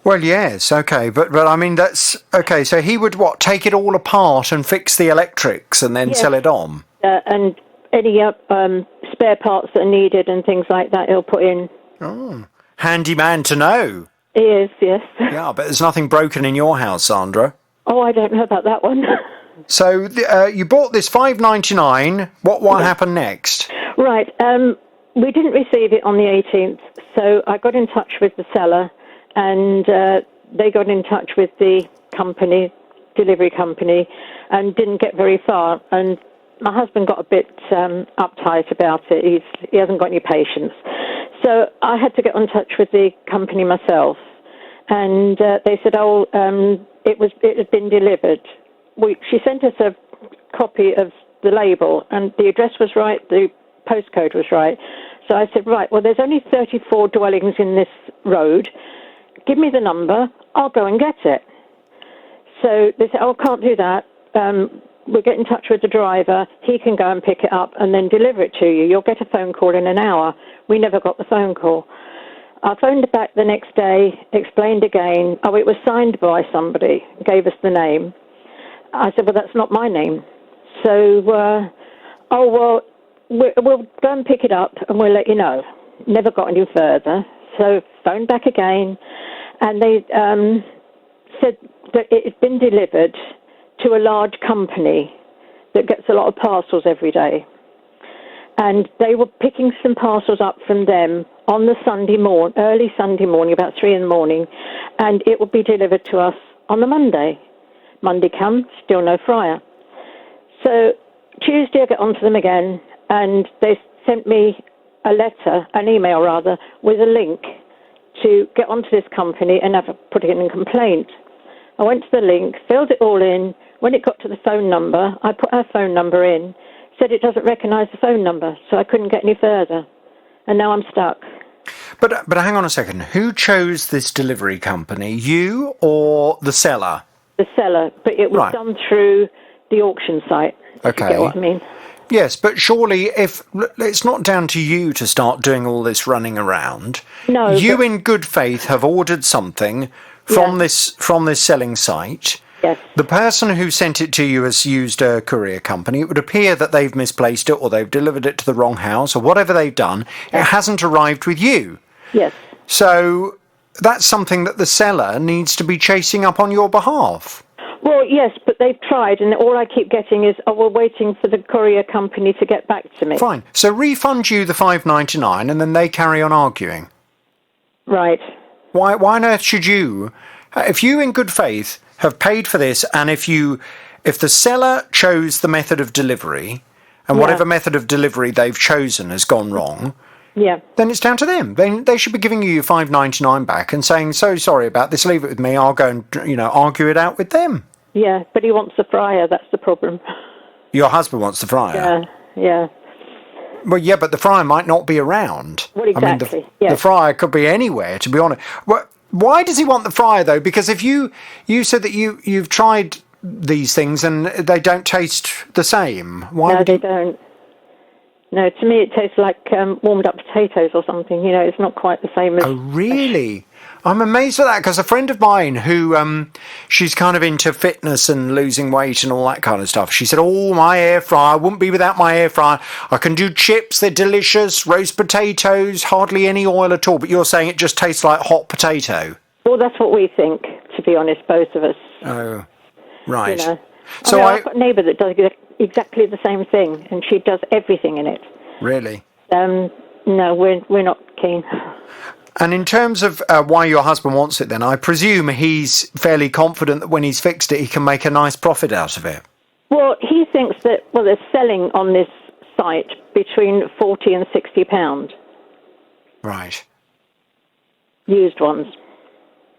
Well, yes, okay. But I mean, that's... Okay, so he would, take it all apart and fix the electrics and then sell it on? And any spare parts that are needed and things like that he'll put in. Oh, handy man to know. He is, yes. Yeah, but there's nothing broken in your house, Sandra. Oh, I don't know about that one. So you bought this $5.99. What happened next? Right. We didn't receive it on the 18th, so I got in touch with the seller, and they got in touch with the delivery company, and didn't get very far. And my husband got a bit uptight about it. He hasn't got any patience. So I had to get in touch with the company myself, and they said, it had been delivered. She sent us a copy of the label, and the address was right, the postcode was right. So I said, right, well, there's only 34 dwellings in this road. Give me the number, I'll go and get it. So they said, can't do that. We'll get in touch with the driver. He can go and pick it up and then deliver it to you. You'll get a phone call in an hour. We never got the phone call. I phoned back the next day, explained again. Oh, it was signed by somebody, gave us the name. I said, well, that's not my name. So, we'll go and pick it up and we'll let you know. Never got any further. So phoned back again, and they said that it had been delivered to a large company that gets a lot of parcels every day. And they were picking some parcels up from them on the early Sunday morning, about 3 a.m, and it would be delivered to us on the Monday. Monday come, still no fryer. So Tuesday I get onto them again, and they sent me an email rather, with a link to get onto this company and put in a complaint. I went to the link, filled it all in. When it got to the phone number, I put our phone number in, said it doesn't recognise the phone number, so I couldn't get any further. And now I'm stuck. But hang on a second. Who chose this delivery company, you or the seller? The seller, but it was done through the auction site. Okay. You get what I mean? Yes, but surely it's not down to you to start doing all this running around. No. You, in good faith, have ordered something from this selling site. Yes. The person who sent it to you has used a courier company. It would appear that they've misplaced it, or they've delivered it to the wrong house, or whatever they've done. It hasn't arrived with you. Yes. So that's something that the seller needs to be chasing up on your behalf. Well, yes, but they've tried, and all I keep getting is, we're waiting for the courier company to get back to me. Fine. So refund you the $5.99, and then they carry on arguing. Right. Why on earth should you, if you in good faith have paid for this, and if the seller chose the method of delivery, and whatever method of delivery they've chosen has gone wrong, then it's down to them. They should be giving you your $5.99 back and saying, so sorry about this, leave it with me, I'll go and argue it out with them. Yeah, but he wants the fryer, that's the problem. Your husband wants the fryer? Yeah. Well, yeah, but the fryer might not be around. Well, exactly. I mean, the fryer could be anywhere, to be honest. Well, why does he want the fryer, though? Because if you said that you've tried these things and they don't taste the same. No, they don't. No, to me it tastes like warmed up potatoes or something. It's not quite the same as... Oh, really? I'm amazed at that, because a friend of mine who, she's kind of into fitness and losing weight and all that kind of stuff, she said, my air fryer, I wouldn't be without my air fryer. I can do chips, they're delicious, roast potatoes, hardly any oil at all. But you're saying it just tastes like hot potato? Well, that's what we think, to be honest, both of us. Oh, right. So I've got a neighbour that does exactly the same thing, and she does everything in it. Really? No, we're not keen. And in terms of why your husband wants it then, I presume he's fairly confident that when he's fixed it, he can make a nice profit out of it. Well, he thinks that, they're selling on this site between £40 and £60. Right. Used ones.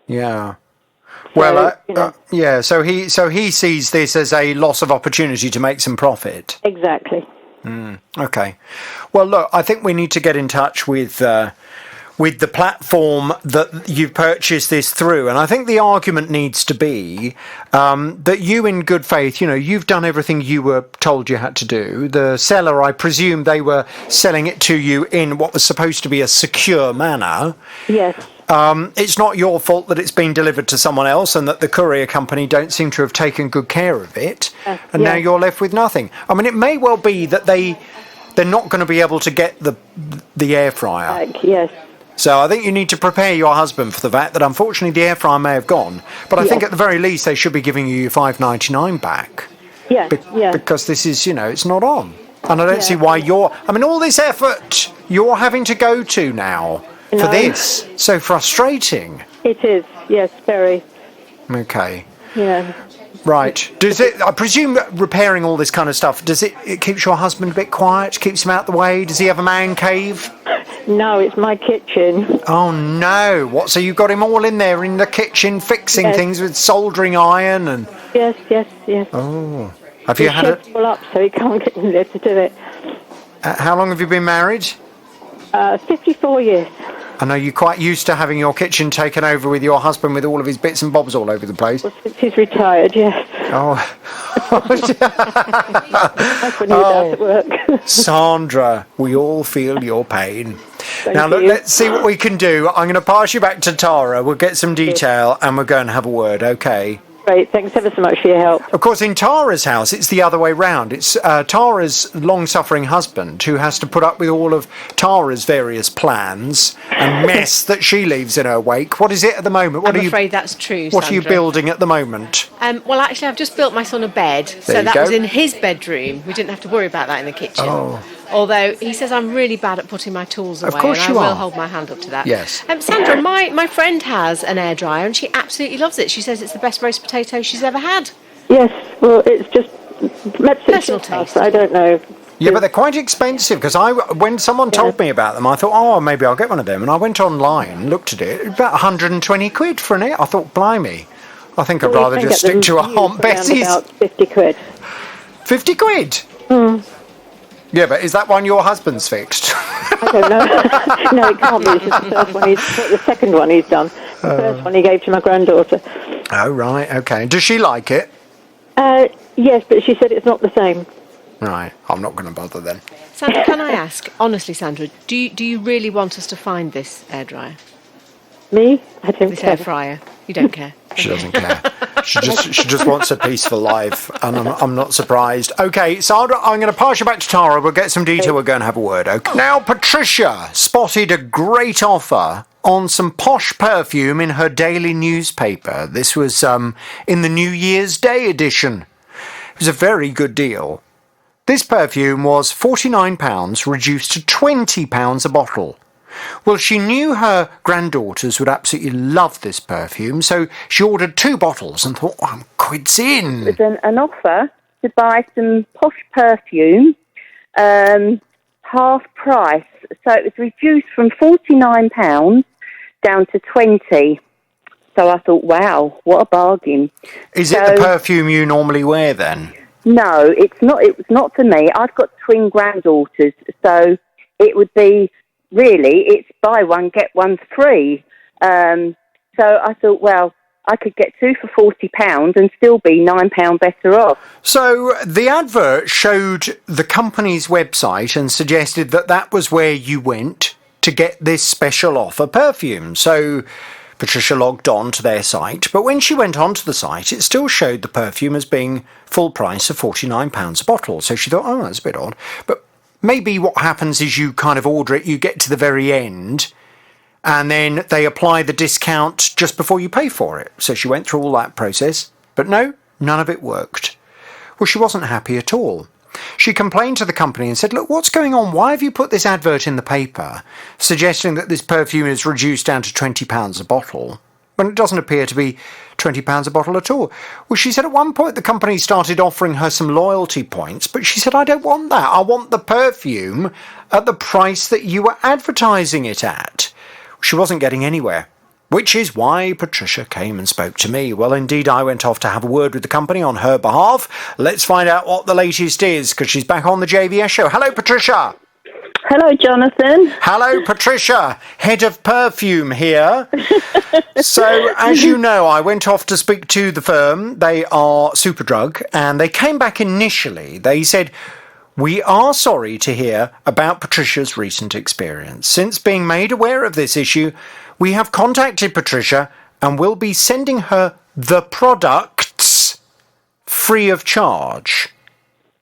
Yeah. So, well, so he sees this as a loss of opportunity to make some profit. Exactly. Okay. Well, look, I think we need to get in touch with the platform that you've purchased this through. And I think the argument needs to be that you, in good faith, you've done everything you were told you had to do. The seller, I presume they were selling it to you in what was supposed to be a secure manner. Yes. It's not your fault that it's been delivered to someone else and that the courier company don't seem to have taken good care of it. And now you're left with nothing. I mean, it may well be that they're not going to be able to get the air fryer. Yes. So I think you need to prepare your husband for the fact that unfortunately the air fryer may have gone. But I think at the very least they should be giving you your $5.99 back. Yeah, Because this is, it's not on. And I don't see why all this effort you're having to go to now for this. So frustrating. It is, yes, very. Okay. Yeah. Right. Does it? I presume repairing all this kind of stuff. Does it keeps your husband a bit quiet? Keeps him out the way? Does he have a man cave? No, it's my kitchen. Oh no! What? So you've got him all in there in the kitchen fixing things with soldering iron and. Yes. Oh. Have you had it? All up, so he can't get in there to do it. How long have you been married? 54 years. I know you're quite used to having your kitchen taken over with your husband with all of his bits and bobs all over the place. Well, since he's retired, yes. Oh. That's when he was out at work. Sandra, we all feel your pain. Thank now, look, you. let's see what we can do. I'm going to pass you back to Tara. We'll get some detail and we'll go and have a word, okay? Great, thanks ever so much for your help. Of course, in Tara's house, it's the other way round. It's Tara's long-suffering husband who has to put up with all of Tara's various plans and mess that she leaves in her wake. What is it at the moment? I'm afraid that's true, What Sandra. are you building at the moment? Well, actually, I've just built my son a bed, so that was in his bedroom. We didn't have to worry about that in the kitchen. Oh. Although he says I'm really bad at putting my tools away, Of course and you I will are. hold my hand up to that. Yes. Sandra, my friend has an air dryer and she absolutely loves it. She says it's the best roast potato she's ever had. Yes, well, it's just Personal taste. I don't know. Yeah, but they're quite expensive because when someone told me about them, I thought, maybe I'll get one of them. And I went online, looked at it, about 120 quid for an air. I thought, blimey, I think I'd rather just stick to a Aunt Bessie's. About 50 quid. 50 quid? Mm. Yeah, but is that one your husband's fixed? I don't know. No, it can't be. It's just the first one the second one he's done. The first one he gave to my granddaughter. Oh, right, okay. Does she like it? Yes, but she said it's not the same. Right, I'm not going to bother then. Sandra, can I ask, honestly, Sandra, do you really want us to find this air dryer? Me? I don't This care. air fryer? You don't care? She doesn't care. She just wants a peaceful life, and I'm not surprised. Okay, Sandra, I'm going to pass you back to Tara. We'll get some detail. We'll go and have a word. Okay. Now, Patricia spotted a great offer on some posh perfume in her daily newspaper. This was in the New Year's Day edition. It was a very good deal. This perfume was £49, reduced to £20 a bottle. Well, she knew her granddaughters would absolutely love this perfume, so she ordered 2 bottles and thought, I'm quids in. It was an offer to buy some posh perfume, half price. So it was reduced from £49 down to £20. So I thought, wow, what a bargain. Is it the perfume you normally wear then? No, it's not. It was not for me. I've got twin granddaughters, so it would be, really, it's buy one, get one free. So I thought, well, I could get 2 for £40 and still be £9 better off. So the advert showed the company's website and suggested that that was where you went to get this special offer perfume. So Patricia logged on to their site, but when she went onto the site, it still showed the perfume as being full price of £49 a bottle. So she thought, oh, that's a bit odd. But maybe what happens is you kind of order it, you get to the very end, and then they apply the discount just before you pay for it. So she went through all that process, but no, none of it worked. Well, she wasn't happy at all. She complained to the company and said, look, what's going on? Why have you put this advert in the paper suggesting that this perfume is reduced down to £20 a bottle when it doesn't appear to be £20 a bottle at all? Well, she said at one point the company started offering her some loyalty points, but she said, I don't want that. I want the perfume at the price that you were advertising it at. She wasn't getting anywhere, which is why Patricia came and spoke to me. Well, indeed, I went off to have a word with the company on her behalf. Let's find out what the latest is, because she's back on the JVS show. Hello, Patricia. Hello, Jonathan. Hello, Patricia. Head of perfume here. So, as you know, I went off to speak to the firm. They are Superdrug, and they came back initially. They said, we are sorry to hear about Patricia's recent experience. Since being made aware of this issue, we have contacted Patricia and will be sending her the products free of charge.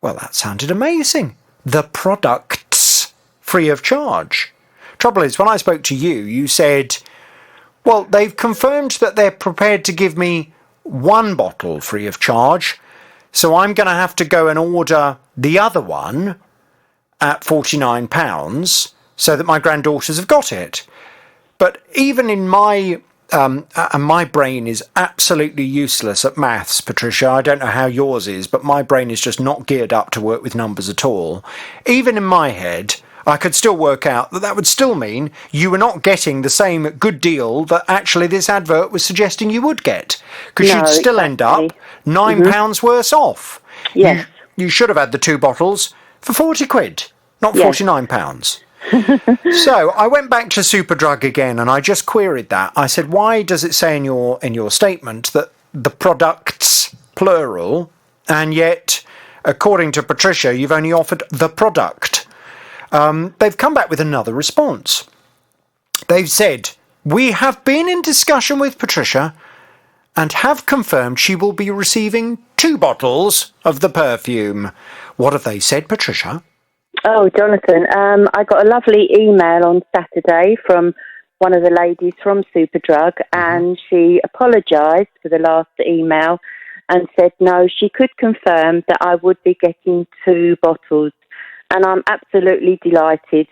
Well, that sounded amazing. The products free of charge. Trouble is, when I spoke to you, you said, well, they've confirmed that they're prepared to give me 1 bottle free of charge, so I'm going to have to go and order the other one at £49 so that my granddaughters have got it. But even in my brain is absolutely useless at maths, Patricia. I don't know how yours is, but my brain is just not geared up to work with numbers at all. Even in my head, I could still work out that would still mean you were not getting the same good deal that actually this advert was suggesting you would get. Because you'd still end up £9 worse off. Yes. You should have had the 2 bottles for 40 quid, not £49. So I went back to Superdrug again and I just queried that. I said, why does it say in your statement that the products, plural, and yet, according to Patricia, you've only offered the product? They've come back with another response. They've said, we have been in discussion with Patricia and have confirmed she will be receiving 2 bottles of the perfume. What have they said, Patricia? Oh, Jonathan, I got a lovely email on Saturday from one of the ladies from Superdrug, and she apologised for the last email and said, no, she could confirm that I would be getting 2 bottles. And I'm absolutely delighted.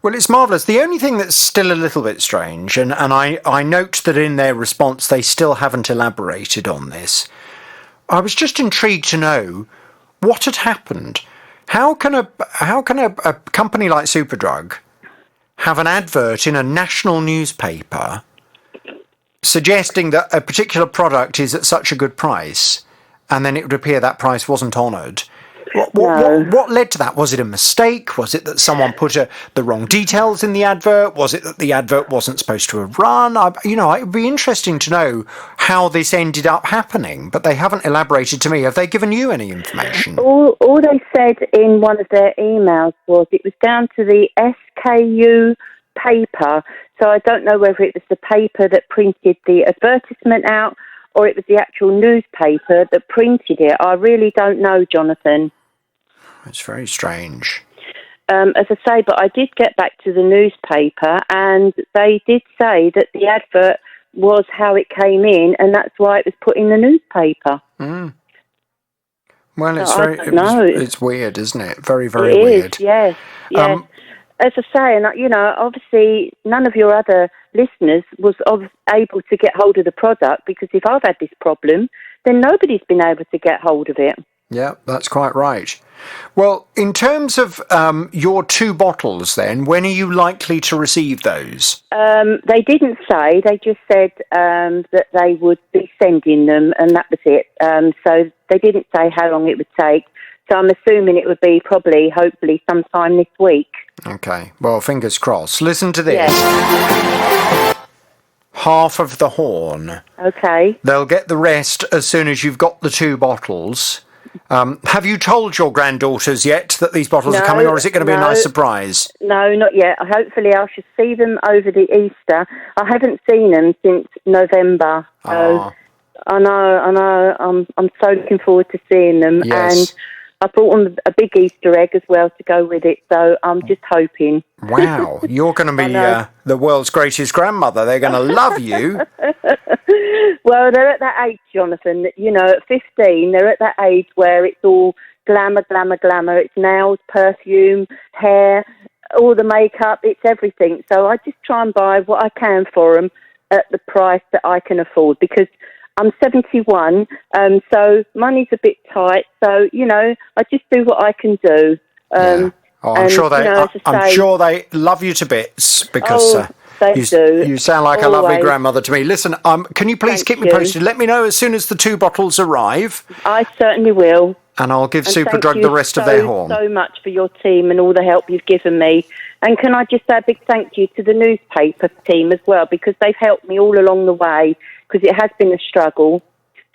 Well, it's marvellous. The only thing that's still a little bit strange, and I note that in their response they still haven't elaborated on this. I was just intrigued to know what had happened. How can a company like Superdrug have an advert in a national newspaper suggesting that a particular product is at such a good price, and then it would appear that price wasn't honoured, What led to that? Was it a mistake? Was it that someone put the wrong details in the advert? Was it that the advert wasn't supposed to have run? It would be interesting to know how this ended up happening, but they haven't elaborated to me. Have they given you any information? All they said in one of their emails was it was down to the SKU paper. So I don't know whether it was the paper that printed the advertisement out or it was the actual newspaper that printed it. I really don't know, Jonathan. It's very strange. As I say, but I did get back to the newspaper and they did say that the advert was how it came in and that's why it was put in the newspaper. Mm. Well, it's weird, isn't it? Very, very weird. Yes. As I say, and obviously none of your other listeners was able to get hold of the product because if I've had this problem, then nobody's been able to get hold of it. Yeah, that's quite right. Well, in terms of your 2 bottles then, when are you likely to receive those? They didn't say. They just said that they would be sending them and that was it. So they didn't say how long it would take. So I'm assuming it would be hopefully sometime this week. Okay. Well, fingers crossed. Listen to this. Yeah. Half of the horn. Okay. They'll get the rest as soon as you've got the 2 bottles. Have you told your granddaughters yet that these bottles are coming, or is it going to be a nice surprise? No, not yet. Hopefully I should see them over the Easter. I haven't seen them since November. So I know. I'm so looking forward to seeing them. Yes. And I brought them a big Easter egg as well to go with it, so I'm just hoping. Wow, you're going to be the world's greatest grandmother. They're going to love you. Well, they're at that age, Jonathan, at 15, they're at that age where it's all glamour. It's nails, perfume, hair, all the makeup, it's everything. So I just try and buy what I can for them at the price that I can afford because I'm 71, so money's a bit tight. So, I just do what I can do. I'm sure they love you to bits because you sound like a lovely grandmother to me. Listen, can you please keep me posted? Let me know as soon as the 2 bottles arrive. I certainly will. And I'll give Superdrug the rest of their horn. Thank you so much for your team and all the help you've given me. And can I just say a big thank you to the newspaper team as well because they've helped me all along the way because it has been a struggle.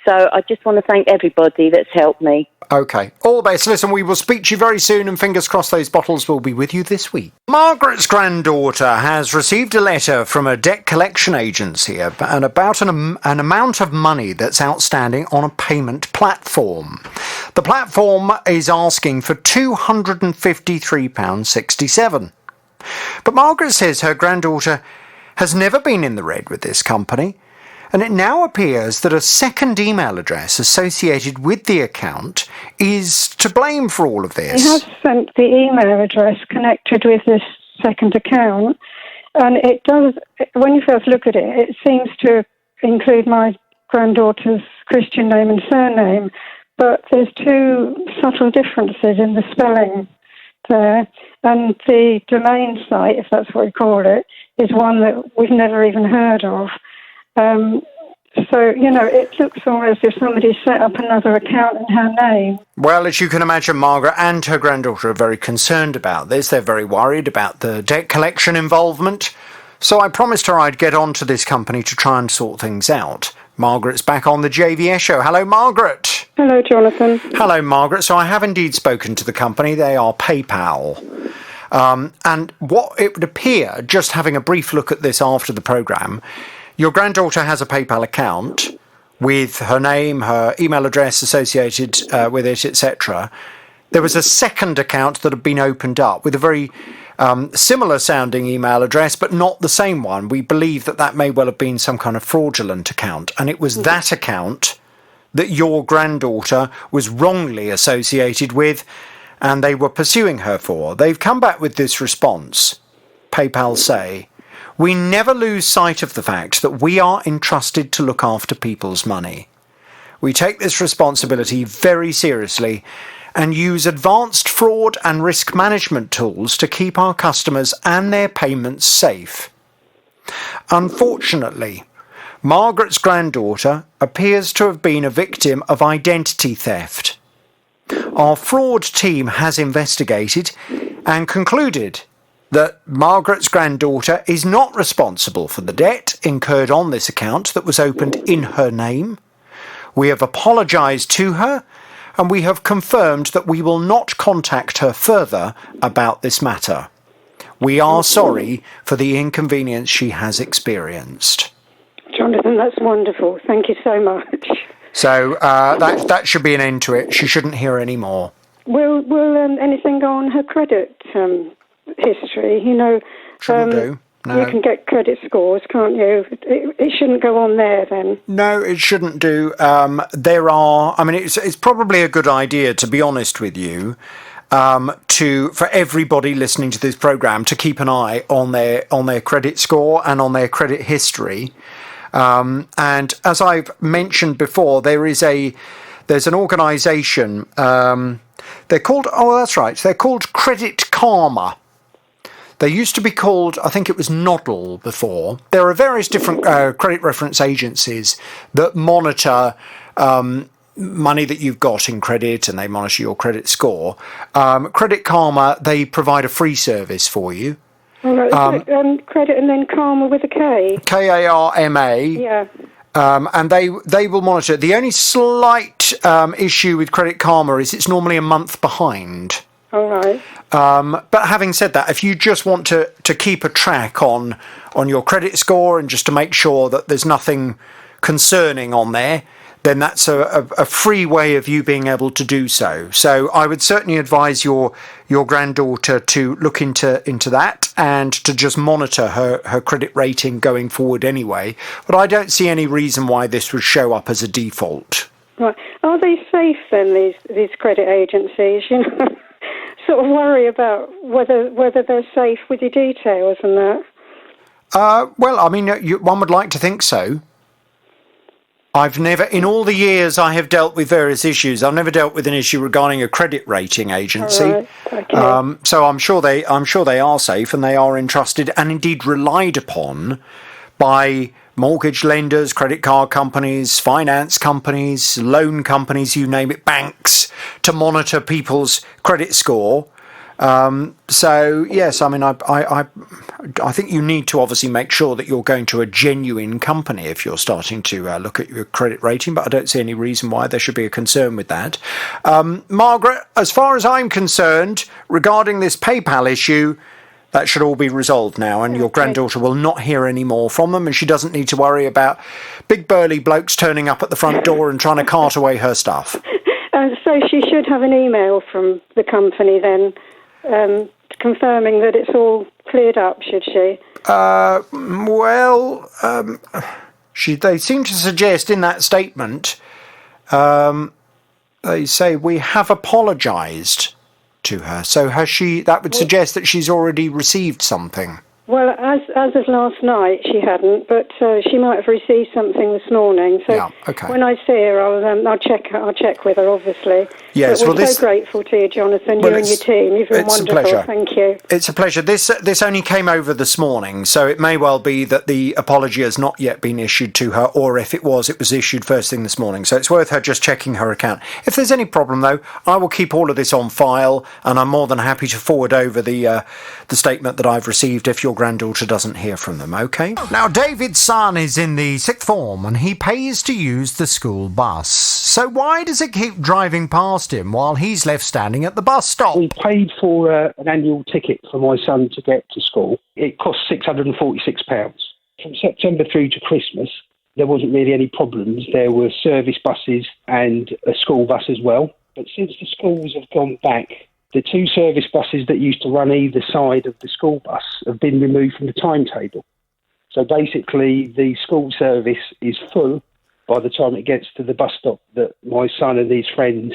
So I just want to thank everybody that's helped me. Okay. All the best. Listen, we will speak to you very soon and fingers crossed those bottles will be with you this week. Margaret's granddaughter has received a letter from a debt collection agency and about an amount of money that's outstanding on a payment platform. The platform is asking for £253.67. But Margaret says her granddaughter has never been in the red with this company. And it now appears that a second email address associated with the account is to blame for all of this. I have sent the email address connected with this second account, and it does, when you first look at it, it seems to include my granddaughter's Christian name and surname, but there's 2 subtle differences in the spelling there, and the domain site, if that's what you call it, is one that we've never even heard of. So, it looks almost as if somebody set up another account in her name. Well, as you can imagine, Margaret and her granddaughter are very concerned about this. They're very worried about the debt collection involvement. So I promised her I'd get on to this company to try and sort things out. Margaret's back on the JVS show. Hello, Margaret. Hello, Jonathan. Hello, Margaret. So I have indeed spoken to the company. They are PayPal. And what it would appear, just having a brief look at this after the programme, your granddaughter has a PayPal account with her name, her email address associated with it, etc. There was a second account that had been opened up with a very similar sounding email address, but not the same one. We believe that may well have been some kind of fraudulent account. And it was that account that your granddaughter was wrongly associated with, and they were pursuing her for. They've come back with this response. PayPal say, "We never lose sight of the fact that we are entrusted to look after people's money. We take this responsibility very seriously and use advanced fraud and risk management tools to keep our customers and their payments safe." Unfortunately, Margaret's granddaughter appears to have been a victim of identity theft. Our fraud team has investigated and concluded that Margaret's granddaughter is not responsible for the debt incurred on this account that was opened in her name. We have apologised to her, and we have confirmed that we will not contact her further about this matter. We are sorry for the inconvenience she has experienced. Jonathan, that's wonderful. Thank you so much. So that should be an end to it. She shouldn't hear any more. Will anything go on her credit history? Shouldn't do. No. You can get credit scores, can't you? It shouldn't go on there then. No, it shouldn't do. It's probably a good idea, to be honest with you, for everybody listening to this programme to keep an eye on their credit score and on their credit history. And as I've mentioned before, there's an organisation. They're called Credit Karma. They used to be called, I think it was Noddle before. There are various different credit reference agencies that monitor money that you've got in credit, and they monitor your credit score. Credit Karma, they provide a free service for you. All right, credit and then Karma with a K. Karma. Yeah. And they will monitor. The only slight issue with Credit Karma is it's normally a month behind. All right. But having said that, if you just want to keep a track on your credit score and just to make sure that there's nothing concerning on there, then that's a free way of you being able to do so. So I would certainly advise your granddaughter to look into that and to just monitor her credit rating going forward anyway. But I don't see any reason why this would show up as a default. Right. Are they safe then, these credit agencies? Sort of worry about whether they're safe with your details and that. One would like to think so. I've never, in all the years I have dealt with various issues, I've never dealt with an issue regarding a credit rating agency. All right. Okay. So I'm sure they are safe, and they are entrusted and indeed relied upon by mortgage lenders, credit card companies, finance companies, loan companies, you name it, banks, to monitor people's credit score. So yes, I think you need to obviously make sure that you're going to a genuine company if you're starting to look at your credit rating, but I don't see any reason why there should be a concern with that. Margaret, as far as I'm concerned, regarding this PayPal issue, that should all be resolved now, and your granddaughter will not hear any more from them, and she doesn't need to worry about big burly blokes turning up at the front door and trying to cart away her stuff. So she should have an email from the company then, confirming that it's all cleared up, should she? They seem to suggest in that statement, they say, we have apologised to her. So has she? That would suggest that she's already received something. Well, as of last night, she hadn't, but she might have received something this morning. So yeah, okay. When I see her, I'll check with her, obviously. Yes, but we're so grateful to you, Jonathan, you and your team. You've been wonderful. It's a pleasure. Thank you. It's a pleasure. This only came over this morning, so it may well be that the apology has not yet been issued to her, or if it was issued first thing this morning. So it's worth her just checking her account. If there's any problem, though, I will keep all of this on file, and I'm more than happy to forward over the statement that I've received if your granddaughter doesn't hear from them, okay? Now, David's son is in the 6th form and he pays to use the school bus. So why does it keep driving past him while he's left standing at the bus stop? We paid for an annual ticket for my son to get to school. It cost £646. From September through to Christmas, there wasn't really any problems. There were service buses and a school bus as well. But since the schools have gone back, the 2 service buses that used to run either side of the school bus have been removed from the timetable. So basically, the school service is full by the time it gets to the bus stop that my son and his friends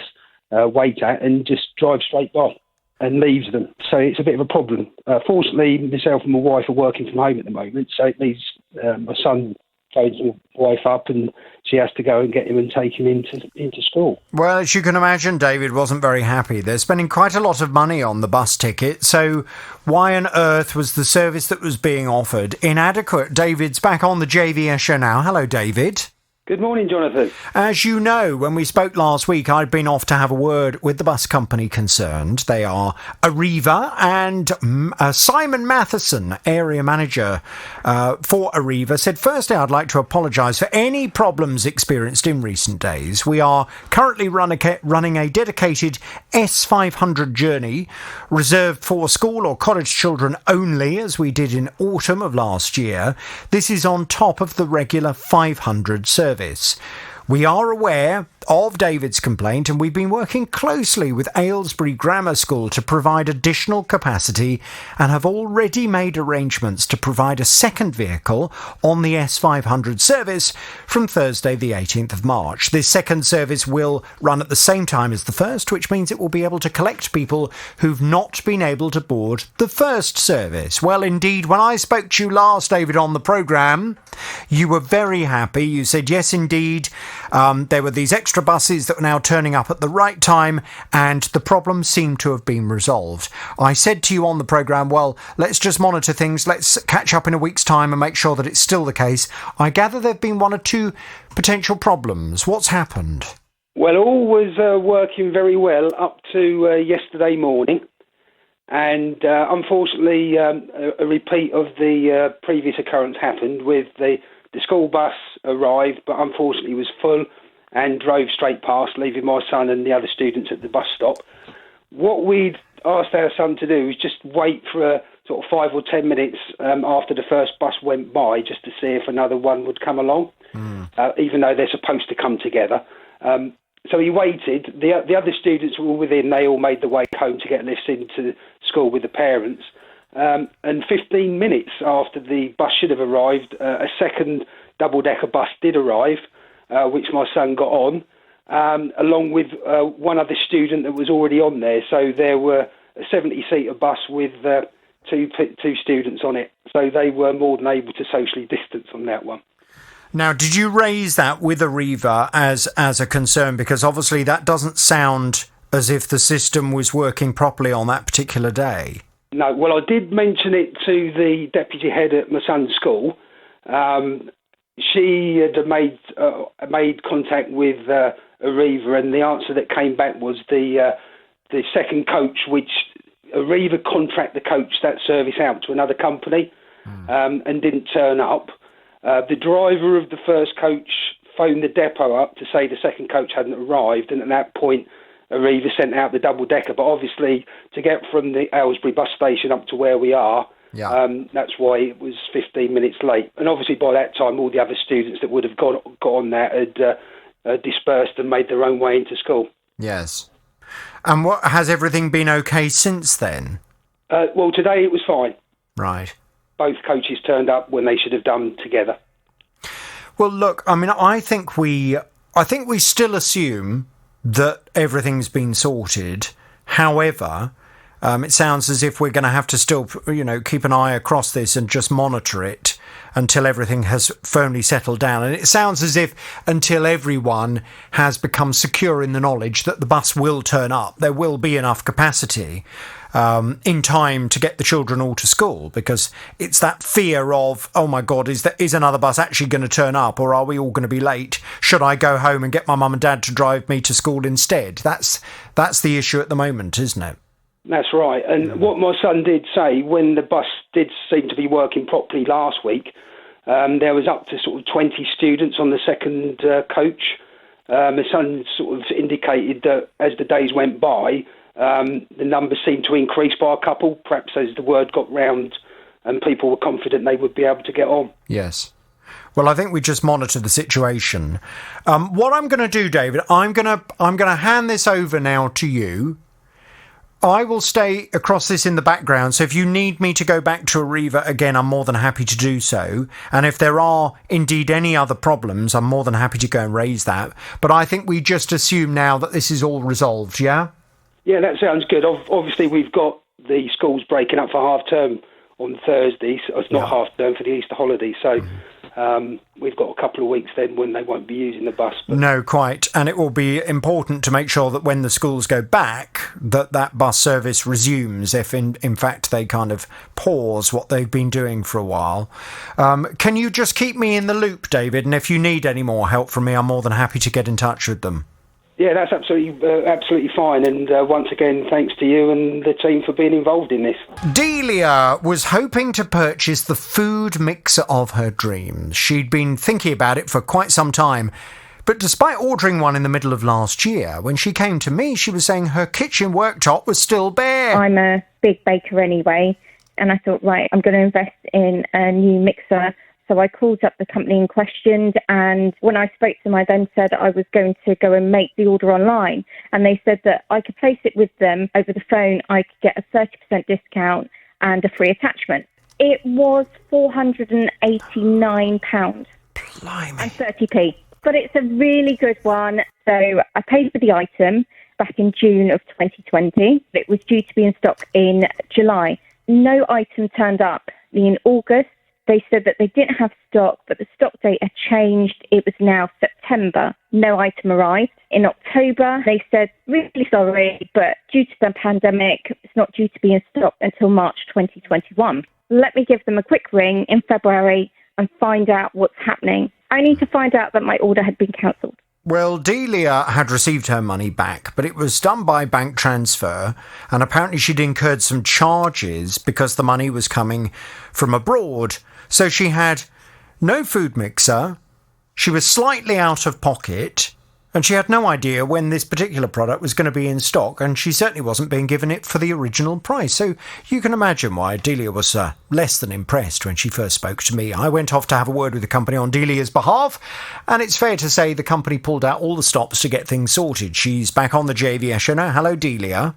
wait at, and just drives straight by and leaves them. So it's a bit of a problem. Fortunately, myself and my wife are working from home at the moment, so it means my son phones my wife up and she has to go and get him and take him into school. Well, as you can imagine, David wasn't very happy. They're spending quite a lot of money on the bus ticket, so why on earth was the service that was being offered inadequate? David's back on the JVS show now. Hello, David. Good morning, Jonathan. As you know, when we spoke last week, I'd been off to have a word with the bus company concerned. They are Arriva, and Simon Matheson, area manager for Arriva, said, firstly, I'd like to apologise for any problems experienced in recent days. We are currently running a dedicated S500 journey reserved for school or college children only, as we did in autumn of last year. This is on top of the regular 500 service. We are aware of David's complaint, and we've been working closely with Aylesbury Grammar School to provide additional capacity and have already made arrangements to provide a second vehicle on the S500 service from Thursday the 18th of March. This second service will run at the same time as the first, which means it will be able to collect people who've not been able to board the first service. Well, indeed, when I spoke to you last, David, on the programme, you were very happy. You said, yes, indeed, there were these extra buses that were now turning up at the right time, and the problem seemed to have been resolved. I said to you on the programme, well, let's just monitor things, let's catch up in a week's time and make sure that it's still the case. I gather there have been one or two potential problems. What's happened? Well, all was working very well up to yesterday morning, and unfortunately a repeat of the previous occurrence happened with the school bus arrived, but unfortunately was full and drove straight past, leaving my son and the other students at the bus stop. What we'd asked our son to do was just wait for sort of 5 or 10 minutes after the first bus went by, just to see if another one would come along, even though they're supposed to come together. So he waited. The other students were within. They all made the way home to get lifts into school with the parents. And 15 minutes after the bus should have arrived, a second double-decker bus did arrive, which my son got on, along with one other student that was already on there. So there were a 70-seater bus with two students on it. So they were more than able to socially distance on that one. Now, did you raise that with Arriva as a concern? Because obviously that doesn't sound as if the system was working properly on that particular day. No, well, I did mention it to the deputy head at my son's school. She had made contact with Arriva, and the answer that came back was the second coach, which Arriva contract the coach that service out to another company, and didn't turn up. The driver of the first coach phoned the depot up to say the second coach hadn't arrived, and at that point Arriva sent out the double-decker. But obviously, to get from the Aylesbury bus station up to where we are, that's why it was 15 minutes late. And obviously by that time, all the other students that would have got on that had dispersed and made their own way into school. Yes. And what has everything been okay since then? Well, today it was fine. Right. Both coaches turned up when they should have done together. Well, look, I mean, I think we still assume that everything's been sorted. However, it sounds as if we're going to have to still, keep an eye across this and just monitor it until everything has firmly settled down. And it sounds as if until everyone has become secure in the knowledge that the bus will turn up, there will be enough capacity in time to get the children all to school, because it's that fear of, oh my God, is another bus actually going to turn up, or are we all going to be late? Should I go home and get my mum and dad to drive me to school instead? That's the issue at the moment, isn't it? That's right. And what my son did say, when the bus did seem to be working properly last week, there was up to sort of 20 students on the second coach. My son sort of indicated that as the days went by, the numbers seemed to increase by a couple, perhaps as the word got round and people were confident they would be able to get on. Yes. Well, I think we just monitor the situation. What I'm going to do, David, I'm going to hand this over now to you. I will stay across this in the background, so if you need me to go back to Arriva again, I'm more than happy to do so. And if there are indeed any other problems, I'm more than happy to go and raise that. But I think we just assume now that this is all resolved, yeah? Yeah, that sounds good. Obviously, we've got the schools breaking up for half-term on Thursday. So it's not half-term for the Easter holiday. So we've got a couple of weeks then when they won't be using the bus. But no, quite. And it will be important to make sure that when the schools go back, that bus service resumes, if in fact they kind of pause what they've been doing for a while. Can you just keep me in the loop, David? And if you need any more help from me, I'm more than happy to get in touch with them. Yeah, that's absolutely fine. And once again, thanks to you and the team for being involved in this. Delia was hoping to purchase the food mixer of her dreams. She'd been thinking about it for quite some time. But despite ordering one in the middle of last year, when she came to me, she was saying her kitchen worktop was still bare. I'm a big baker anyway, and I thought, right, I'm going to invest in a new mixer. So I called up the company in question, and when I spoke to them, I then said I was going to go and make the order online. And they said that I could place it with them over the phone. I could get a 30% discount and a free attachment. It was £489 and 30p. But it's a really good one. So I paid for the item back in June of 2020. It was due to be in stock in July. No item turned up in August. They said that they didn't have stock, but the stock date had changed. It was now September. No item arrived. In October, they said, really sorry, but due to the pandemic, it's not due to be in stock until March 2021. Let me give them a quick ring in February and find out what's happening. I need to find out that my order had been cancelled. Well, Delia had received her money back, but it was done by bank transfer, and apparently she'd incurred some charges because the money was coming from abroad. So she had no food mixer, she was slightly out of pocket, and she had no idea when this particular product was going to be in stock, and she certainly wasn't being given it for the original price. So you can imagine why Delia was less than impressed when she first spoke to me. I went off to have a word with the company on Delia's behalf, and it's fair to say the company pulled out all the stops to get things sorted. She's back on the JVS show now. Hello, Delia.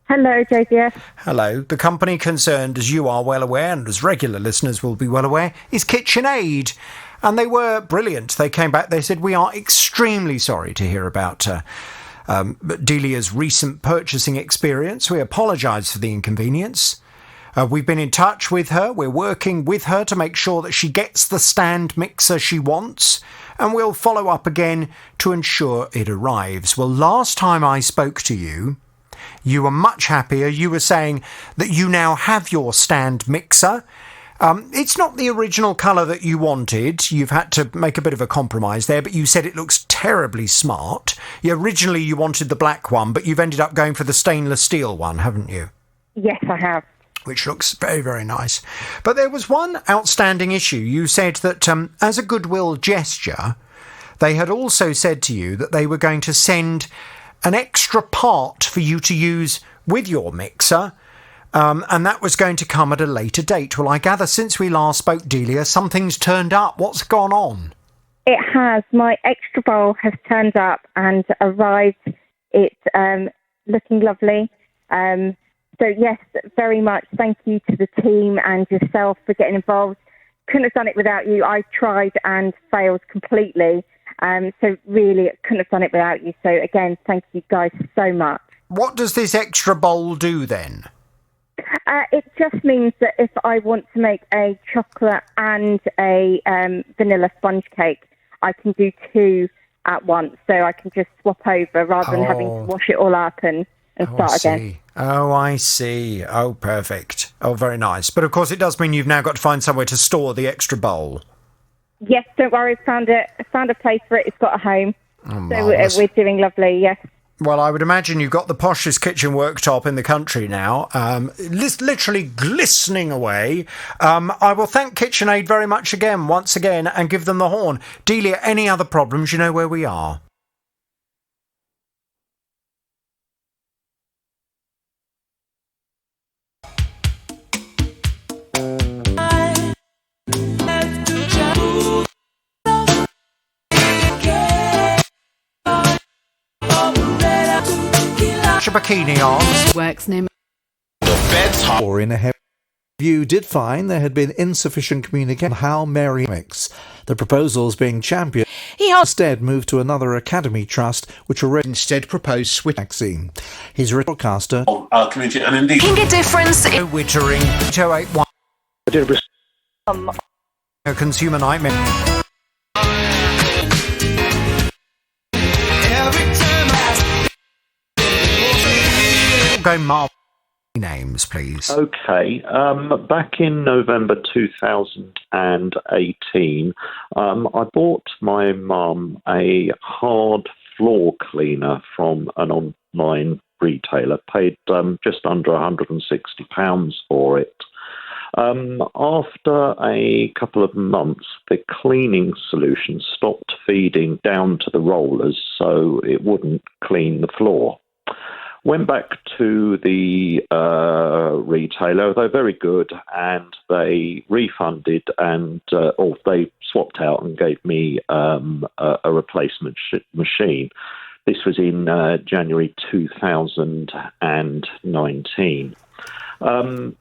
Hello, JVS. Hello. The company concerned, as you are well aware, and as regular listeners will be well aware, is KitchenAid. And they were brilliant. They came back, they said, we are extremely sorry to hear about Delia's recent purchasing experience. We apologise for the inconvenience. We've been in touch with her. We're working with her to make sure that she gets the stand mixer she wants. And we'll follow up again to ensure it arrives. Well, last time I spoke to you, you were much happier. You were saying that you now have your stand mixer. It's not the original colour that you wanted. You've had to make a bit of a compromise there, but you said it looks terribly smart. Originally you wanted the black one, but you've ended up going for the stainless steel one, haven't you? Yes, I have. Which looks very, very nice. But there was one outstanding issue. You said that as a goodwill gesture, they had also said to you that they were going to send an extra part for you to use with your mixer, and that was going to come at a later date. Well, I gather since we last spoke, Delia, something's turned up. What's gone on? It has. My extra bowl has turned up and arrived. It's looking lovely. So, yes, very much thank you to the team and yourself for getting involved. Couldn't have done it without you. I tried and failed completely. So, really, couldn't have done it without you. So, again, thank you guys so much. What does this extra bowl do then? It just means that if I want to make a chocolate and a vanilla sponge cake, I can do two at once. So I can just swap over rather than having to wash it all up and start again. Oh, I see. Oh, perfect. Oh, very nice. But of course, it does mean you've now got to find somewhere to store the extra bowl. Yes, don't worry. I found a place for it. It's got a home. Oh, so we're doing lovely, yes. Well, I would imagine you've got the poshest kitchen worktop in the country now, literally glistening away. I will thank KitchenAid very much once again, and give them the horn. Delia, any other problems, you know where we are. Bikini on. Works no. Or in a heavy review did find there had been insufficient communication on how Mary mix. The proposals being championed. He instead moved to another academy trust, which already instead proposed switch vaccine. His broadcaster our community and indeed King a difference. Wittering 281. A consumer nightmare. Go Marvel names, please. Okay. Back in November 2018, I bought my mum a hard floor cleaner from an online retailer, paid just under £160 for it. After a couple of months, the cleaning solution stopped feeding down to the rollers, so it wouldn't clean the floor. Went back to the retailer. They're very good, and they refunded or they swapped out and gave me a replacement machine. This was in January 2019.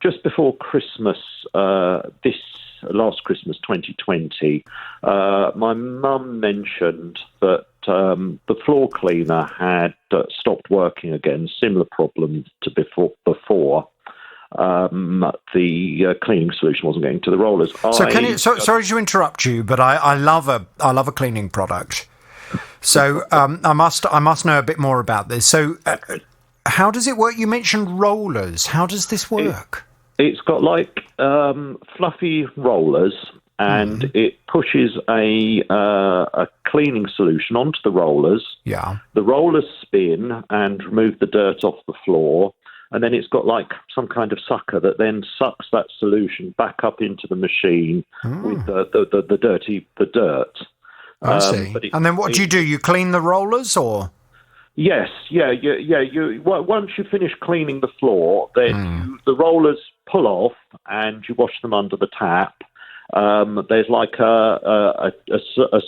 Just before Christmas, this last Christmas 2020, my mum mentioned that the floor cleaner had stopped working again, similar problem to before. The cleaning solution wasn't getting to the rollers. Sorry to interrupt you, but I love a cleaning product. So I must know a bit more about this. So how does it work? You mentioned rollers. How does this work? It's got like fluffy rollers, and it pushes a cleaning solution onto the rollers. Yeah. The rollers spin and remove the dirt off the floor, and then it's got like some kind of sucker that then sucks that solution back up into the machine with the dirt. I see. And then what do? You clean the rollers, or? Yes, yeah. Once you finish cleaning the floor, then the rollers pull off and you wash them under the tap. There's like a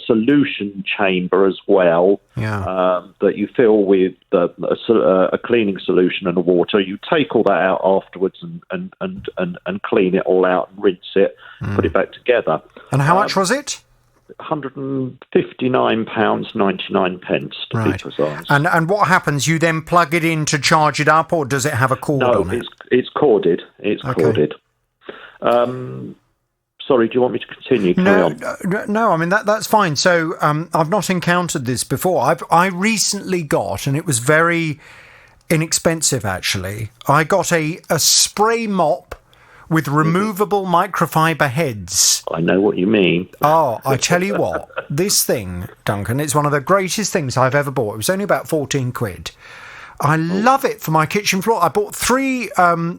solution chamber as well that you fill with a cleaning solution and a water. You take all that out afterwards and clean it all out and rinse it, put it back together. And how much was it? £159.99 to be precise. And what happens? You then plug it in to charge it up, or does it have a cord on it? It's corded. It's corded. Sorry, do you want me to continue? No. I mean that's fine. So I've not encountered this before. I recently got, and it was very inexpensive actually. I got a spray mop with removable microfiber heads. I know what you mean. Oh, I tell you what, this thing, Duncan, it's one of the greatest things I've ever bought. It was only about 14 quid. I love it for my kitchen floor. I bought 3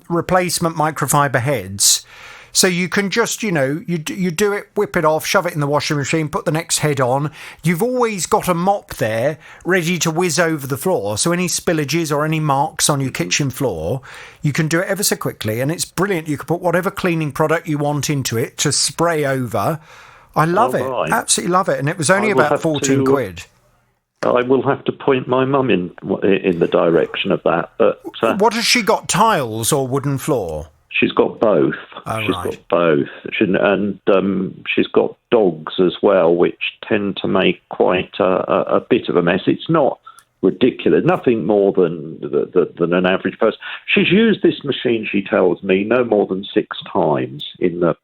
replacement microfiber heads. So you can just, you do it, whip it off, shove it in the washing machine, put the next head on. You've always got a mop there ready to whiz over the floor. So any spillages or any marks on your kitchen floor, you can do it ever so quickly. And it's brilliant. You can put whatever cleaning product you want into it to spray over. I love it. Right. Absolutely love it. And it was only about 14 quid. I will have to point my mum in the direction of that. But what has she got, tiles or wooden floor? She's got both. Got both. She's got dogs as well, which tend to make quite a bit of a mess. It's not ridiculous, nothing more than an average person. She's used this machine, she tells me, no more than 6 times in the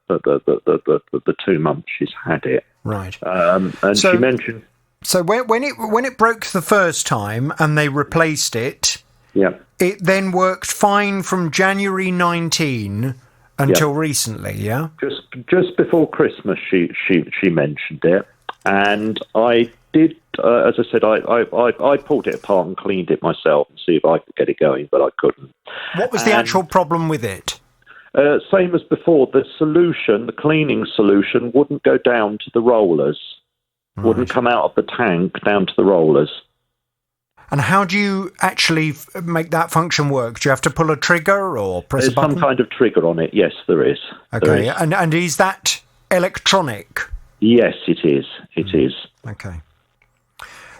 2 months she's had it. Right. And she mentioned. So when it broke the first time and they replaced it. Yeah. It then worked fine from January 19 until recently, yeah? Just before Christmas, she mentioned it, and I did, as I said, I pulled it apart and cleaned it myself and see if I could get it going, but I couldn't. What was the actual problem with it? Same as before, the cleaning solution wouldn't go down to the rollers, wouldn't come out of the tank down to the rollers. And how do you actually make that function work? Do you have to pull a trigger or press a button? There's some kind of trigger on it. Yes, there is. Okay, there is. And is that electronic? Yes, it is. It is. Okay.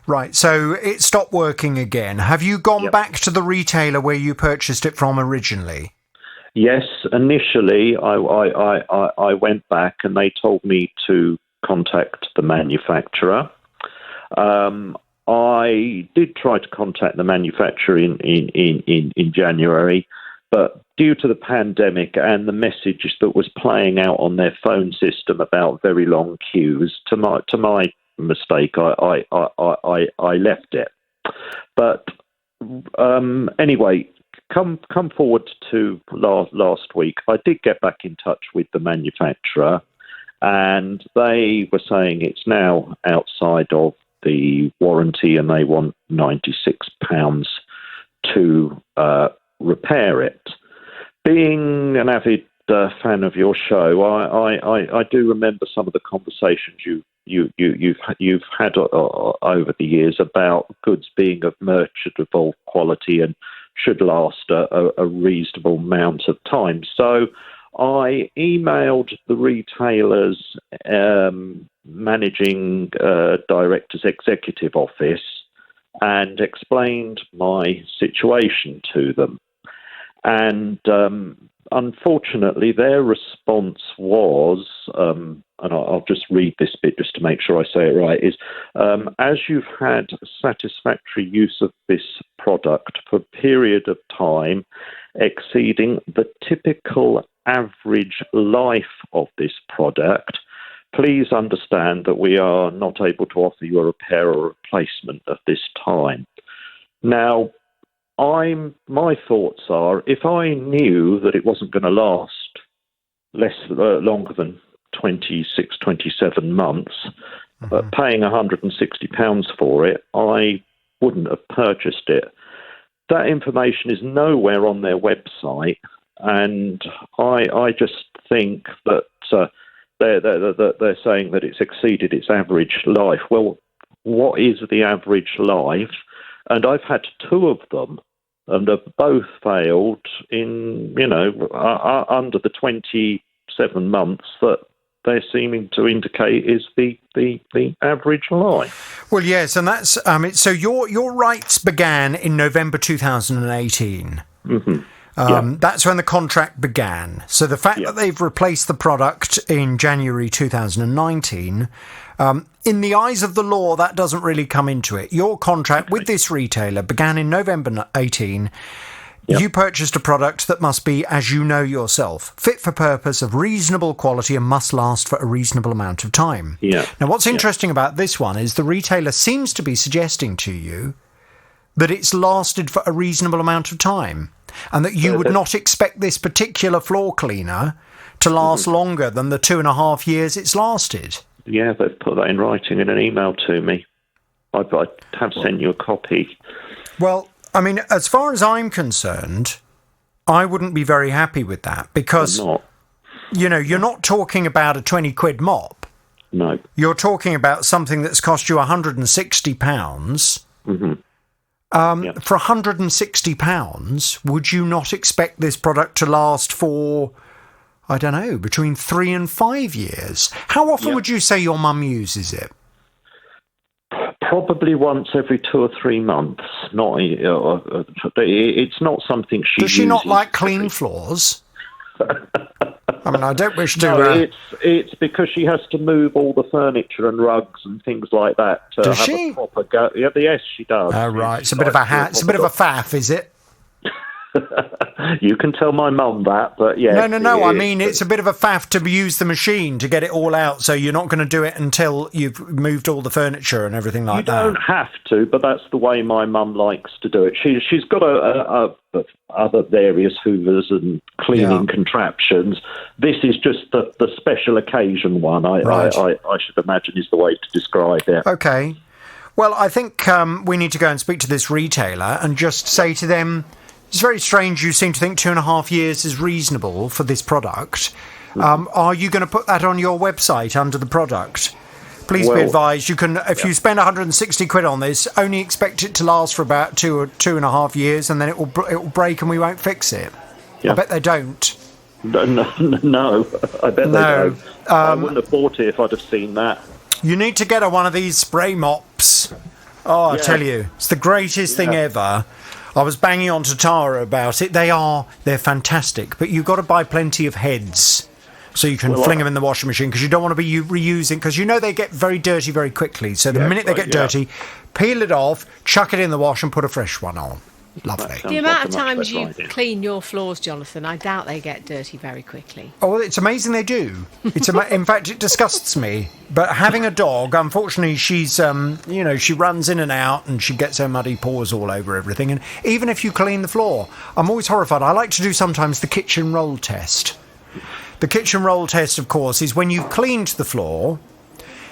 Right, so it stopped working again. Have you gone back to the retailer where you purchased it from originally? Yes, initially I went back and they told me to contact the manufacturer. I did try to contact the manufacturer in January. But due to the pandemic and the message that was playing out on their phone system about very long queues, to my mistake, I left it. But anyway, come forward to last week, I did get back in touch with the manufacturer, and they were saying it's now outside of the warranty, and they want £96 to repair it. Being an avid fan of your show, I do remember some of the conversations you've had over the years about goods being of merchantable quality and should last a reasonable amount of time. So I emailed the retailer's managing director's executive office and explained my situation to them. And unfortunately, their response was, and I'll just read this bit just to make sure I say it right, is, as you've had satisfactory use of this product for a period of time exceeding the typical average life of this product, please understand that we are not able to offer you a repair or replacement at this time. Now, my thoughts are, if I knew that it wasn't going to last longer than 26, 27 months, but paying £160 for it, I wouldn't have purchased it. That information is nowhere on their website, and I just think that they're saying that it's exceeded its average life. Well, what is the average life? And I've had two of them, and they've both failed in, under the 27 months that they're seeming to indicate is the average life. Well, yes, and that's so your rights began in November 2018. Mm-hmm. That's when the contract began. So the fact that they've replaced the product in January 2019, in the eyes of the law, that doesn't really come into it. Your contract with this retailer began in November 18. You purchased a product that must be, as you know yourself, fit for purpose, of reasonable quality, and must last for a reasonable amount of time. Now, what's interesting about this one is the retailer seems to be suggesting to you that it's lasted for a reasonable amount of time, and that you would not expect this particular floor cleaner to last longer than the 2.5 years it's lasted. Yeah, they've put that in writing in an email to me. I have sent you a copy. Well, I mean, as far as I'm concerned, I wouldn't be very happy with that, because, you're not talking about a 20 quid mop. No. You're talking about something that's cost you £160. Mm-hmm. For £160, would you not expect this product to last for, I don't know, between 3 and 5 years? How often would you say your mum uses it? Probably once every 2 or 3 months. Not, it's not something she Does she uses. not like clean floors? I mean, I don't wish to... No, it's because she has to move all the furniture and rugs and things like that. Does she? A proper go. Yeah, yes, she does. Oh, right. It's a bit of a it's a bit of a faff, is it? You can tell my mum that, but yeah. No. I mean, it's a bit of a faff to use the machine to get it all out, so you're not going to do it until you've moved all the furniture and everything like that. You don't have to, but that's the way my mum likes to do it. She's got other various hoovers and cleaning contraptions. This is just the special occasion one, I should imagine is the way to describe it. Okay. Well, I think we need to go and speak to this retailer and just say to them, it's very strange you seem to think 2.5 years is reasonable for this product. Are you going to put that on your website under the product? Please be advised, you can, if you spend 160 quid on this, only expect it to last for about 2 or 2.5 years, and then it will break and we won't fix it. I bet they don't. No, I bet they don't. I wouldn't have bought it if I'd have seen that. You need to get her one of these spray mops. Oh, I tell you, it's the greatest thing ever. I was banging on to Tara about it. They're fantastic, but you've got to buy plenty of heads so you can fling them in the washing machine, because you don't want to be reusing, because they get very dirty very quickly. So the minute they get dirty, peel it off, chuck it in the wash and put a fresh one on. Lovely. The amount of times you clean your floors, Jonathan, I doubt they get dirty very quickly. Oh, well, it's amazing they do. In fact, it disgusts me. But having a dog, unfortunately, she's, she runs in and out and she gets her muddy paws all over everything. And even if you clean the floor, I'm always horrified. I like to do sometimes the kitchen roll test. The kitchen roll test, of course, is when you've cleaned the floor,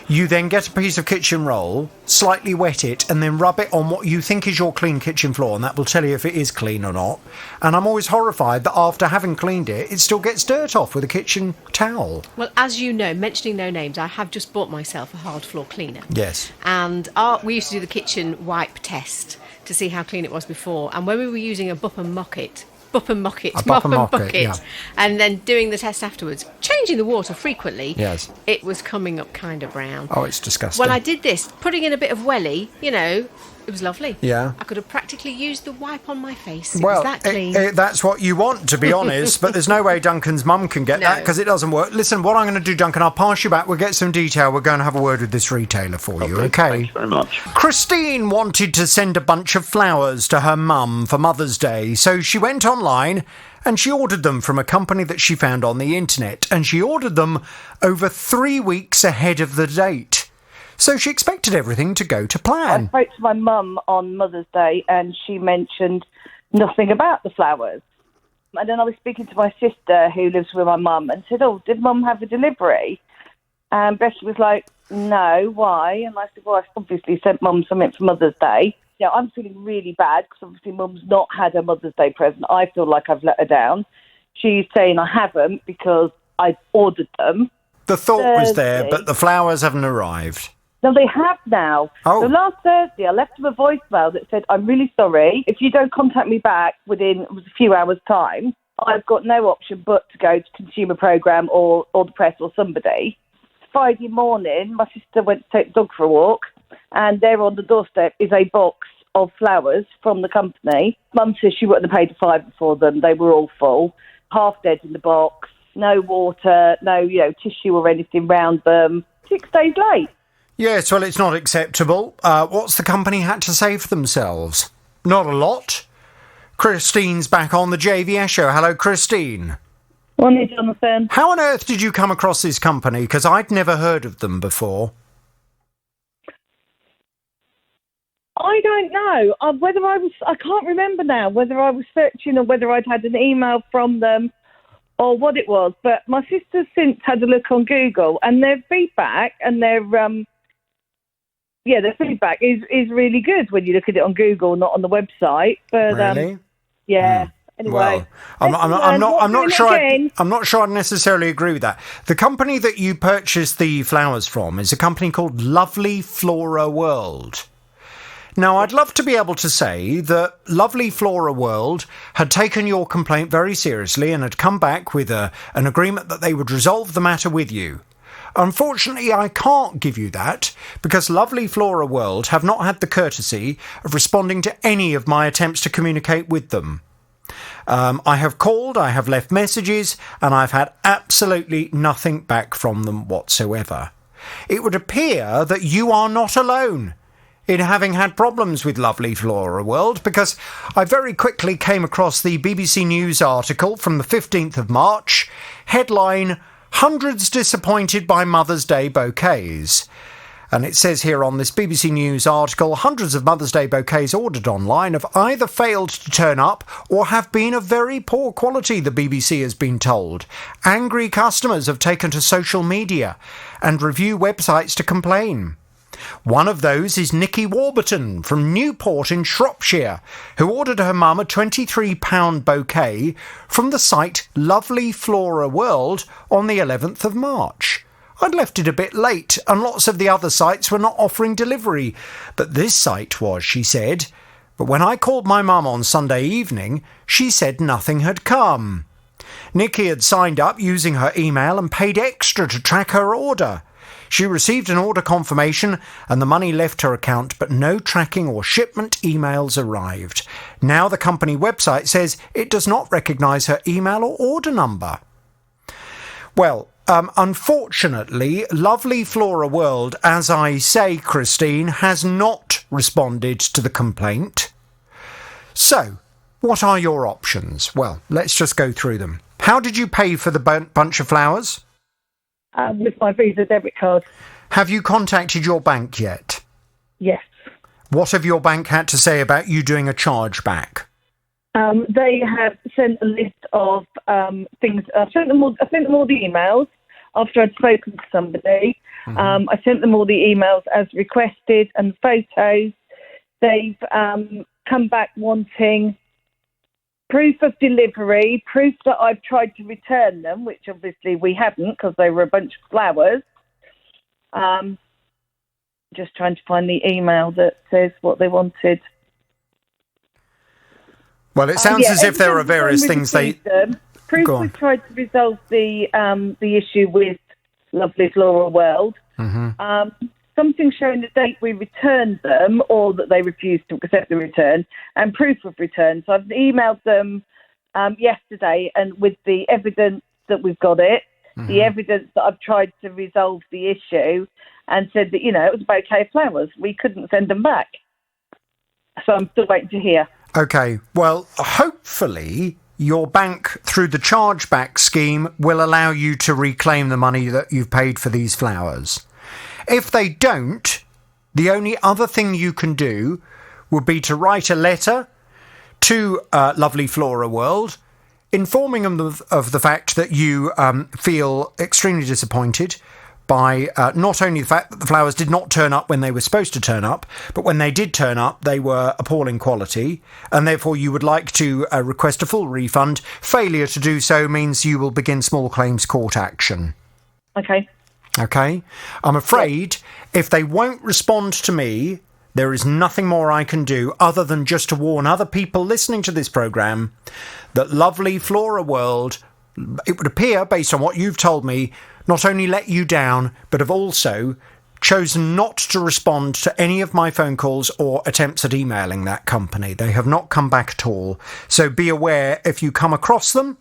you then get a piece of kitchen roll, slightly wet it, and then rub it on what you think is your clean kitchen floor, and that will tell you if it is clean or not. And I'm always horrified that after having cleaned it, it still gets dirt off with a kitchen towel. Well, as you know, mentioning no names, I have just bought myself a hard floor cleaner. Yes. And we used to do the kitchen wipe test to see how clean it was before. And when we were using a Bup and Bucket, yeah. And then doing the test afterwards, changing the water frequently, yes, it was coming up kind of brown. Oh, it's disgusting. When I did this, putting in a bit of welly, it was lovely. Yeah. I could have practically used the wipe on my face. It was that clean. That's what you want, to be honest, but there's no way Duncan's mum can get that because it doesn't work. Listen, what I'm going to do, Duncan, I'll pass you back. We'll get some detail. We're going to have a word with this retailer for you, okay? Thanks very much. Christine wanted to send a bunch of flowers to her mum for Mother's Day, so she went online and she ordered them from a company that she found on the internet, and she ordered them over 3 weeks ahead of the date. So she expected everything to go to plan. I spoke to my mum on Mother's Day and she mentioned nothing about the flowers. And then I was speaking to my sister who lives with my mum and said, oh, did mum have a delivery? And Becky was like, no, why? And I said, well, I've obviously sent mum something for Mother's Day. I'm feeling really bad because obviously mum's not had a Mother's Day present. I feel like I've let her down. She's saying I haven't because I ordered them. The thought was there, but the flowers haven't arrived. No, they have now. Oh. So last Thursday, I left them a voicemail that said, I'm really sorry. If you don't contact me back within a few hours' time, I've got no option but to go to Consumer Programme or the press or somebody. Friday morning, my sister went to take the dog for a walk, and there on the doorstep is a box of flowers from the company. Mum says she wouldn't have paid a £5 for them. They were all full, half dead in the box, no water, no tissue or anything round them. 6 days late. Yes, well, it's not acceptable. What's the company had to say for themselves? Not a lot. Christine's back on the JVS show. Hello, Christine. Morning, Jonathan. How on earth did you come across this company? Because I'd never heard of them before. I don't know. I can't remember now whether I was searching or whether I'd had an email from them or what it was. But my sister's since had a look on Google, and their feedback and their feedback is really good when you look at it on Google, not on the website. But really? Yeah. Anyway, well, I'm not sure. I'm not sure I necessarily agree with that. The company that you purchased the flowers from is a company called Lovely Flora World. Now, I'd love to be able to say that Lovely Flora World had taken your complaint very seriously and had come back with an agreement that they would resolve the matter with you. Unfortunately, I can't give you that because Lovely Flora World have not had the courtesy of responding to any of my attempts to communicate with them. I have called, I have left messages, and I've had absolutely nothing back from them whatsoever. It would appear that you are not alone in having had problems with Lovely Flora World, because I very quickly came across the BBC News article from the 15th of March, headline, Hundreds Disappointed by Mother's Day Bouquets. And it says here on this BBC News article, hundreds of Mother's Day bouquets ordered online have either failed to turn up or have been of very poor quality, the BBC has been told. Angry customers have taken to social media and review websites to complain. One of those is Nikki Warburton from Newport in Shropshire, who ordered her mum a £23 bouquet from the site Lovely Flora World on the 11th of March. I'd left it a bit late, and lots of the other sites were not offering delivery, but this site was, she said. But when I called my mum on Sunday evening, she said nothing had come. Nikki had signed up using her email and paid extra to track her order. She received an order confirmation and the money left her account, but no tracking or shipment emails arrived. Now the company website says it does not recognise her email or order number. Well, unfortunately, Lovely Flora World, as I say, Christine, has not responded to the complaint. So, what are your options? Well, let's just go through them. How did you pay for the bunch of flowers? With my Visa debit card. Have you contacted your bank yet? Yes. What have your bank had to say about you doing a chargeback? They have sent a list of things. I sent them all the emails after I'd spoken to somebody. Mm-hmm. I sent them all the emails as requested and photos. They've come back wanting proof of delivery, proof that I've tried to return them, which obviously we hadn't because they were a bunch of flowers. Just trying to find the email that says what they wanted. Well, it sounds as if there are various things Proof we've tried to resolve the issue with Lovely Floral World. Mm-hmm. Something showing the date we returned them or that they refused to accept the return and proof of return. So I've emailed them yesterday and with the evidence that we've got it, mm-hmm. the evidence that I've tried to resolve the issue and said that, it was a bouquet of flowers. We couldn't send them back. So I'm still waiting to hear. OK, well, hopefully your bank, through the chargeback scheme, will allow you to reclaim the money that you've paid for these flowers. If they don't, the only other thing you can do would be to write a letter to Lovely Flora World, informing them of the fact that you feel extremely disappointed by not only the fact that the flowers did not turn up when they were supposed to turn up, but when they did turn up, they were appalling quality, and therefore you would like to request a full refund. Failure to do so means you will begin small claims court action. OK? I'm afraid if they won't respond to me, there is nothing more I can do other than just to warn other people listening to this programme that Lovely Flora World, it would appear, based on what you've told me, not only let you down, but have also chosen not to respond to any of my phone calls or attempts at emailing that company. They have not come back at all. So be aware if you come across them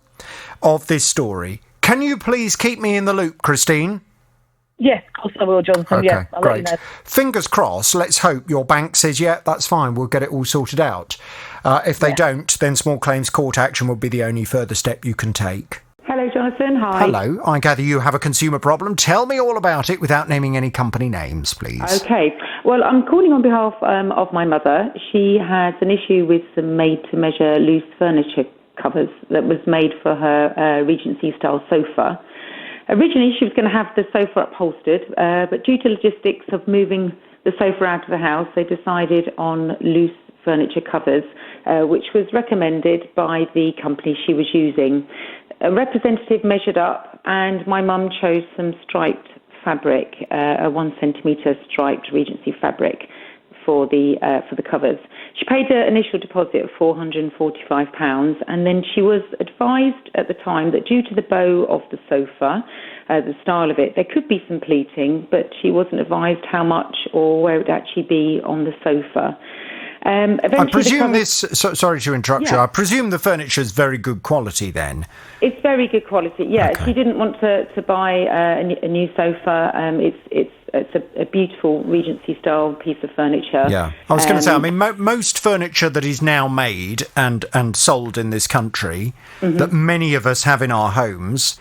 of this story. Can you please keep me in the loop, Christine? Yes, of course I will, Jonathan. Okay, yeah, I'll great. let you know. Fingers crossed. Let's hope your bank says, yeah, that's fine. We'll get it all sorted out. If they don't, then small claims court action will be the only further step you can take. Hello, Jonathan. Hi. Hello. I gather you have a consumer problem. Tell me all about it without naming any company names, please. Okay. Well, I'm calling on behalf of my mother. She has an issue with some made-to-measure loose furniture covers that was made for her Regency-style sofa. Originally, she was going to have the sofa upholstered, but due to logistics of moving the sofa out of the house, they decided on loose furniture covers, which was recommended by the company she was using. A representative measured up, and my mum chose some striped fabric, a 1 centimetre striped Regency fabric for the covers. She paid an initial deposit of £445, and then she was advised at the time that due to the bow of the sofa, the style of it, there could be some pleating, but she wasn't advised how much or where it would actually be on the sofa. I presume sorry to interrupt you, I presume the furniture is very good quality then? It's very good quality, yeah. Okay. She didn't want to buy a new sofa. It's a beautiful Regency-style piece of furniture. Yeah, I was going to say, I mean, most furniture that is now made and sold in this country, mm-hmm. that many of us have in our homes,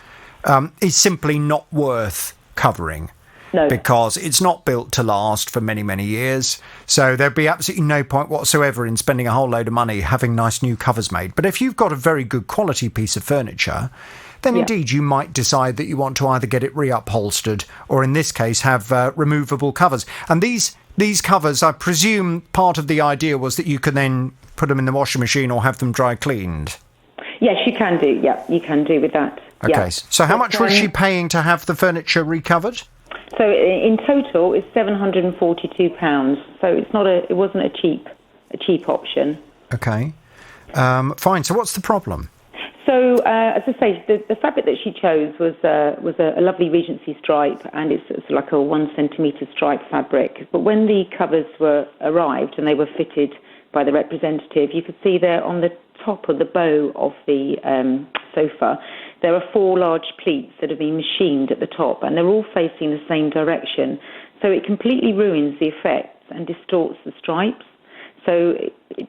is simply not worth covering. No. Because it's not built to last for many, many years. So there'd be absolutely no point whatsoever in spending a whole load of money having nice new covers made. But if you've got a very good quality piece of furniture, then indeed you might decide that you want to either get it reupholstered or in this case have removable covers. And these covers, I presume part of the idea was that you can then put them in the washing machine or have them dry cleaned. Yes, you can do. Yeah, you can do with that. Okay, yeah. So how much was she paying to have the furniture recovered? So in total, it's £742. So it wasn't a cheap option. Okay, fine. So what's the problem? So as I say, the fabric that she chose was a lovely Regency stripe, and it's like a 1 centimetre stripe fabric. But when the covers arrived and they were fitted by the representative, you could see there on the top of the bow of the sofa, there are 4 large pleats that have been machined at the top, and they're all facing the same direction. So it completely ruins the effects and distorts the stripes. So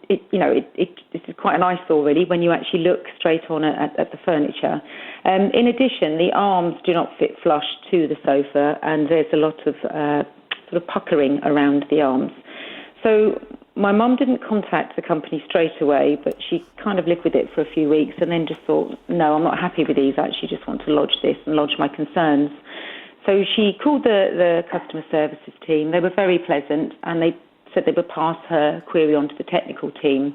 it's quite an eyesore, really, when you actually look straight on at the furniture. In addition, the arms do not fit flush to the sofa, and there's a lot of sort of puckering around the arms. So my mum didn't contact the company straight away, but she kind of lived with it for a few weeks and then just thought, no, I'm not happy with these. I actually just want to lodge this and lodge my concerns. So she called the customer services team. They were very pleasant, and they said they would pass her query on to the technical team.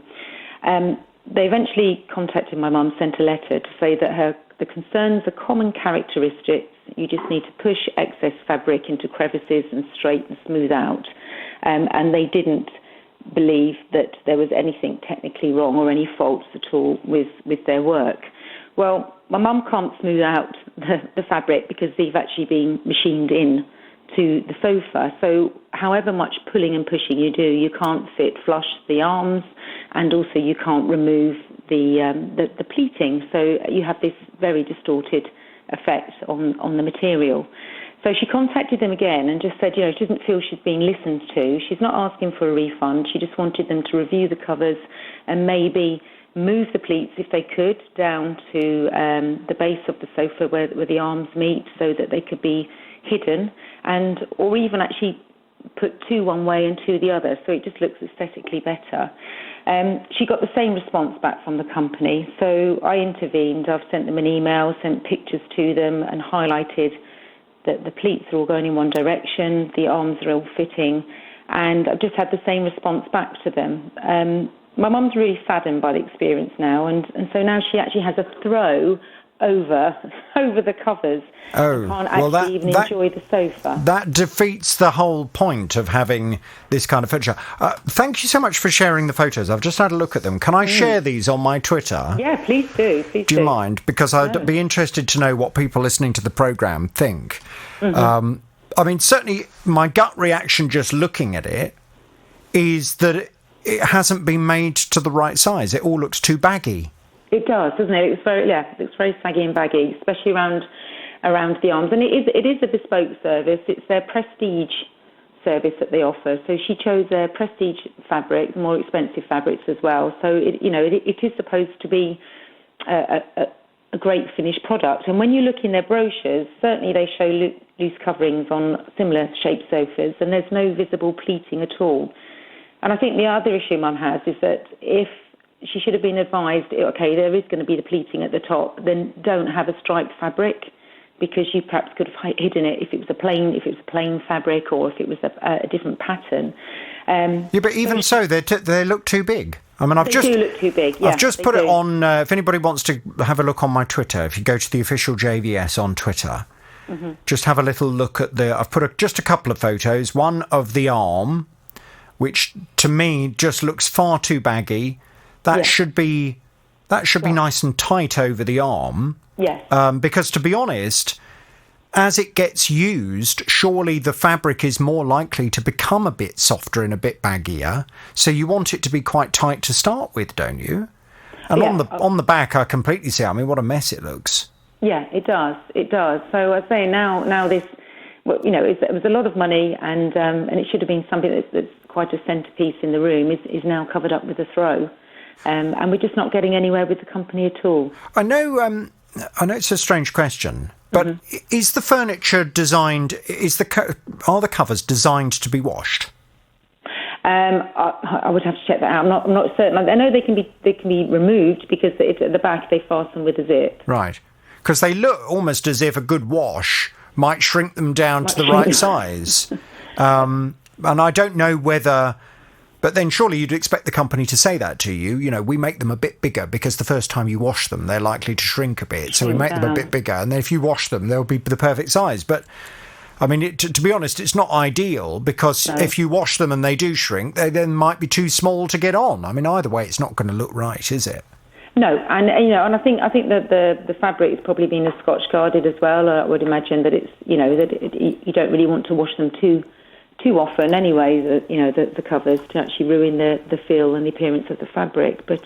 They eventually contacted my mum, sent a letter to say that the concerns are common characteristics. You just need to push excess fabric into crevices and straight and smooth out. And they didn't believe that there was anything technically wrong or any faults at all with their work. Well, my mum can't smooth out the fabric because they've actually been machined in to the sofa. So however much pulling and pushing you do, you can't fit flush the arms, and also you can't remove the pleating. So you have this very distorted effect on the material. So she contacted them again and just said, she doesn't feel she's being listened to. She's not asking for a refund. She just wanted them to review the covers and maybe move the pleats, if they could, down to the base of the sofa where the arms meet, so that they could be hidden, or even actually put two one way and two the other, so it just looks aesthetically better. She got the same response back from the company, so I intervened. I've sent them an email, sent pictures to them, and highlighted that the pleats are all going in one direction, the arms are all fitting, and I've just had the same response back to them. My mum's really saddened by the experience now, and so now she actually has a throw over the covers. Oh, can't actually even enjoy the sofa. That defeats the whole point of having this kind of furniture. Thank you so much for sharing the photos. I've just had a look at them. Can I share these on my Twitter? Yeah, please do. Do you mind? Because I'd be interested to know what people listening to the programme think. Mm-hmm. I mean, certainly my gut reaction just looking at it is that it hasn't been made to the right size. It all looks too baggy. It does, doesn't it? It's very saggy and baggy, especially around the arms. And it is a bespoke service. It's their prestige service that they offer. So she chose their prestige fabric, more expensive fabrics as well. So it is supposed to be a great finished product. And when you look in their brochures, certainly they show loose coverings on similar shaped sofas, and there's no visible pleating at all. And I think the other issue Mum has is that if she should have been advised, okay, there is going to be the pleating at the top, then don't have a striped fabric, because you perhaps could have hidden it if it was a plain fabric, or if it was a different pattern. But even so, they look too big. I mean, They do look too big. Yeah, I've just put it on. If anybody wants to have a look on my Twitter, if you go to the official JVS on Twitter, just have a little look at I've put just a couple of photos. One of the arm, which to me just looks far too baggy. That should be nice and tight over the arm. Yes. Because to be honest, as it gets used, surely the fabric is more likely to become a bit softer and a bit baggier. So you want it to be quite tight to start with, don't you? And on the back, I completely see. I mean, what a mess it looks. Yeah, it does. It does. So I say now this, it was a lot of money, and it should have been something that's quite a centrepiece in the room. Is now covered up with a throw. And we're just not getting anywhere with the company at all. I know it's a strange question, but is the furniture designed? Are the covers designed to be washed? I would have to check that out. I'm not certain. I know they can be removed, because at the back they fasten with a zip. Right, because they look almost as if a good wash might shrink them down to the right size. And I don't know whether. But then surely you'd expect the company to say that to you. We make them a bit bigger because the first time you wash them, they're likely to shrink a bit. So we make them a bit bigger. And then if you wash them, they'll be the perfect size. But, I mean, to be honest, it's not ideal, because if you wash them and they do shrink, they then might be too small to get on. I mean, either way, it's not going to look right, is it? No, and and I think that the fabric has probably been Scotch guarded as well. I would imagine that it's you don't really want to wash them too often anyway, the covers, to actually ruin the feel and the appearance of the fabric. But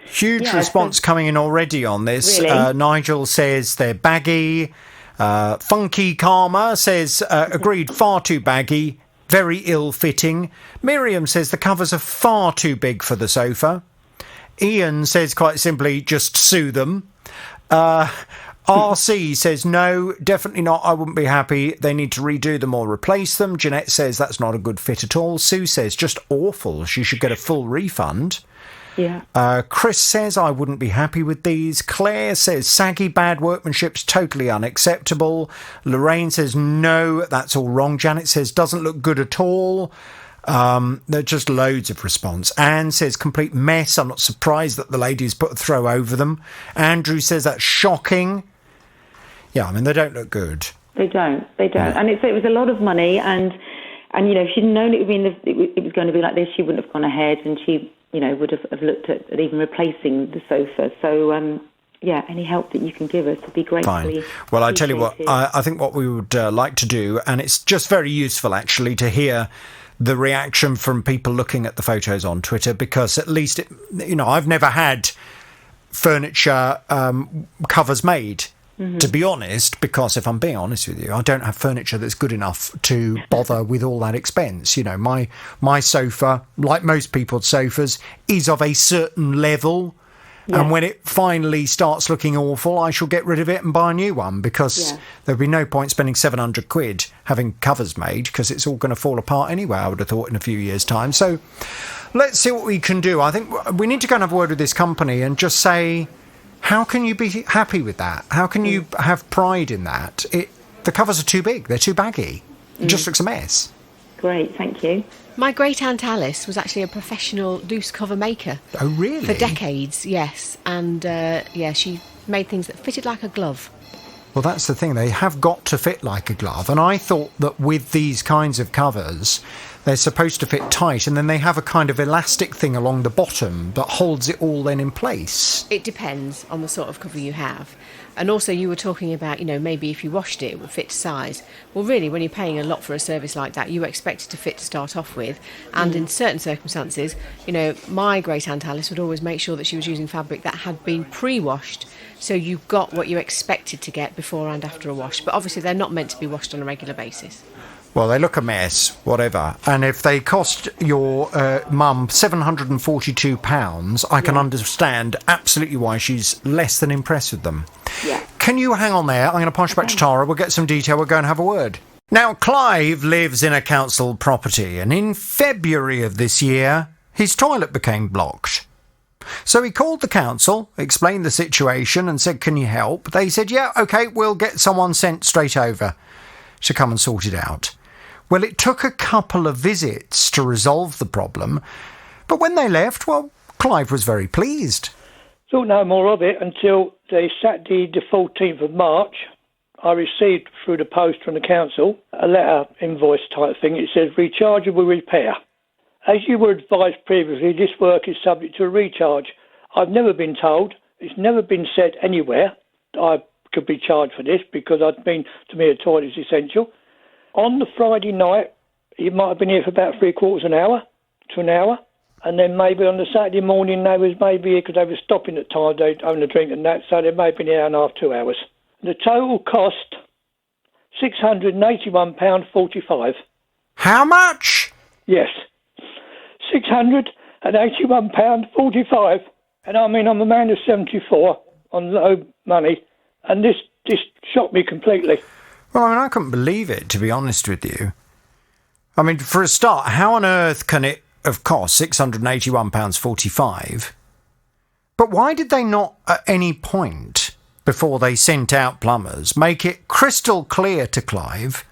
huge response coming in already on this. Really? Nigel says they're baggy. Funky Karma says agreed, far too baggy. very ill-fitting. Miriam says the covers are far too big for the sofa. Ian says quite simply, just sue them. RC says, no, definitely not. I wouldn't be happy. They need to redo them or replace them. Jeanette says that's not a good fit at all. Sue says, just awful. She should get a full refund. Yeah. Chris says, I wouldn't be happy with these. Claire says, saggy, bad workmanship's totally unacceptable. Lorraine says, no, that's all wrong. Janet says, doesn't look good at all. There are just loads of response. Anne says, complete mess. I'm not surprised that the ladies put a throw over them. Andrew says, that's shocking. Yeah, I mean, they don't look good. They don't. Yeah. And it was a lot of money, and you know, if she'd known it was going to be like this, she wouldn't have gone ahead, and she, you know, would have looked at even replacing the sofa. So, yeah, any help that you can give us would be gratefully. Fine. Well, I tell you what, I think what we would like to do, and it's just very useful actually to hear the reaction from people looking at the photos on Twitter, because at least, I've never had furniture covers made. Mm-hmm. To be honest, because if I'm being honest with you, I don't have furniture that's good enough to bother with all that expense. You know, my sofa, like most people's sofas, is of a certain level. Yeah. And when it finally starts looking awful, I shall get rid of it and buy a new one, because there'd be no point spending £700 having covers made, because it's all going to fall apart anyway, I would have thought, in a few years' time. So let's see what we can do. I think we need to go and have a word with this company and just say, how can you be happy with that? How can you have pride in that? The covers are too big. They're too baggy. It just looks a mess. Great, thank you. My great-aunt Alice was actually a professional loose cover maker. Oh, really? For decades, yes. And, she made things that fitted like a glove. Well, that's the thing. They have got to fit like a glove. And I thought that with these kinds of covers, they're supposed to fit tight, and then they have a kind of elastic thing along the bottom that holds it all then in place. It depends on the sort of cover you have. And also you were talking about, maybe if you washed it, it would fit to size. Well, really, when you're paying a lot for a service like that, you expect it to fit to start off with. And in certain circumstances, my great-aunt Alice would always make sure that she was using fabric that had been pre-washed, so you got what you expected to get before and after a wash. But obviously they're not meant to be washed on a regular basis. Well, they look a mess, whatever. And if they cost your mum £742, I can understand absolutely why she's less than impressed with them. Yeah. Can you hang on there? I'm going to pass you back to Tara. We'll get some detail. We'll go and have a word. Now, Clive lives in a council property, and in February of this year, his toilet became blocked. So he called the council, explained the situation, and said, can you help? They said, yeah, OK, we'll get someone sent straight over to come and sort it out. Well, it took a couple of visits to resolve the problem, but when they left, well, Clive was very pleased. Thought no more of it until the Saturday the 14th of March. I received through the post from the council a letter, invoice type thing. It says rechargeable repair. As you were advised previously, this work is subject to a recharge. I've never been told, it's never been said anywhere that I could be charged for this, because to me a toilet is essential. On the Friday night, you might have been here for about 3/4 an hour to an hour. And then maybe on the Saturday morning, they was maybe here because they were stopping at times, they having a drink and that, so they may have been an hour and a half, 2 hours. The total cost, £681.45. How much? Yes, £681.45. And I mean, I'm a man of 74 on low money, and this shocked me completely. Well, I mean, I couldn't believe it, to be honest with you. I mean, for a start, how on earth can it have cost £681.45? But why did they not, at any point, before they sent out plumbers, make it crystal clear to Clive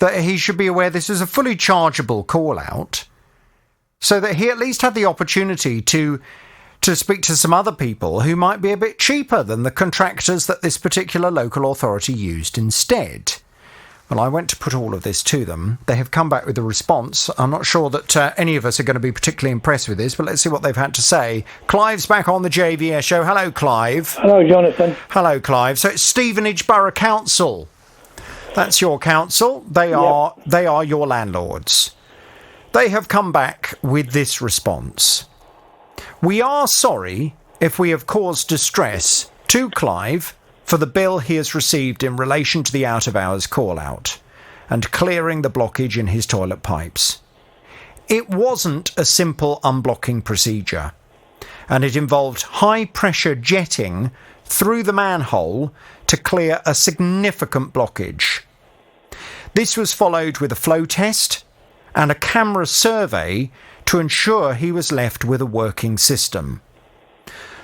that he should be aware this is a fully chargeable call-out, so that he at least had the opportunity to speak to some other people who might be a bit cheaper than the contractors that this particular local authority used instead? Well, I went to put all of this to them. They have come back with a response. I'm not sure that any of us are going to be particularly impressed with this, but let's see what they've had to say. Clive's back on the JVS show. Hello, Clive. Hello, Jonathan. Hello, Clive. So it's Stevenage Borough Council. That's your council. They are your landlords. They have come back with this response. We are sorry if we have caused distress to Clive for the bill he has received in relation to the out-of-hours call-out. and clearing the blockage in his toilet pipes. It wasn't a simple unblocking procedure, and it involved high-pressure jetting through the manhole to clear a significant blockage. This was followed with a flow test and a camera survey to ensure he was left with a working system.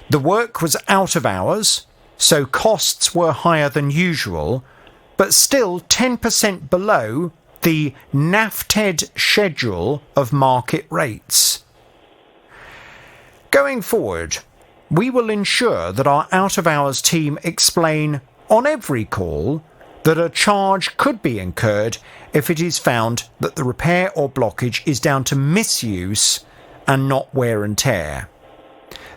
The work was out of hours, so costs were higher than usual, but still 10% below the NAFTED schedule of market rates. Going forward, we will ensure that our out-of-hours team explain on every call that a charge could be incurred if it is found that the repair or blockage is down to misuse and not wear and tear.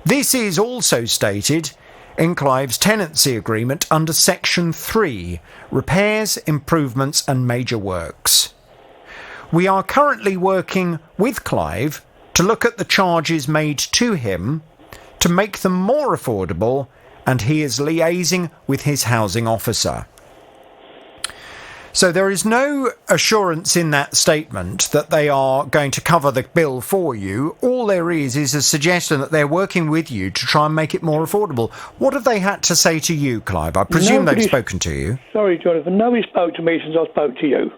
This is also stated in Clive's tenancy agreement under Section 3, Repairs, Improvements and Major Works. We are currently working with Clive to look at the charges made to him to make them more affordable, and he is liaising with his housing officer. So there is no assurance in that statement that they are going to cover the bill for you. All there is a suggestion that they're working with you to try and make it more affordable. What have they had to say to you, Clive? I presume they've spoken to you. Sorry, Jonathan. Nobody spoke to me since I spoke to you.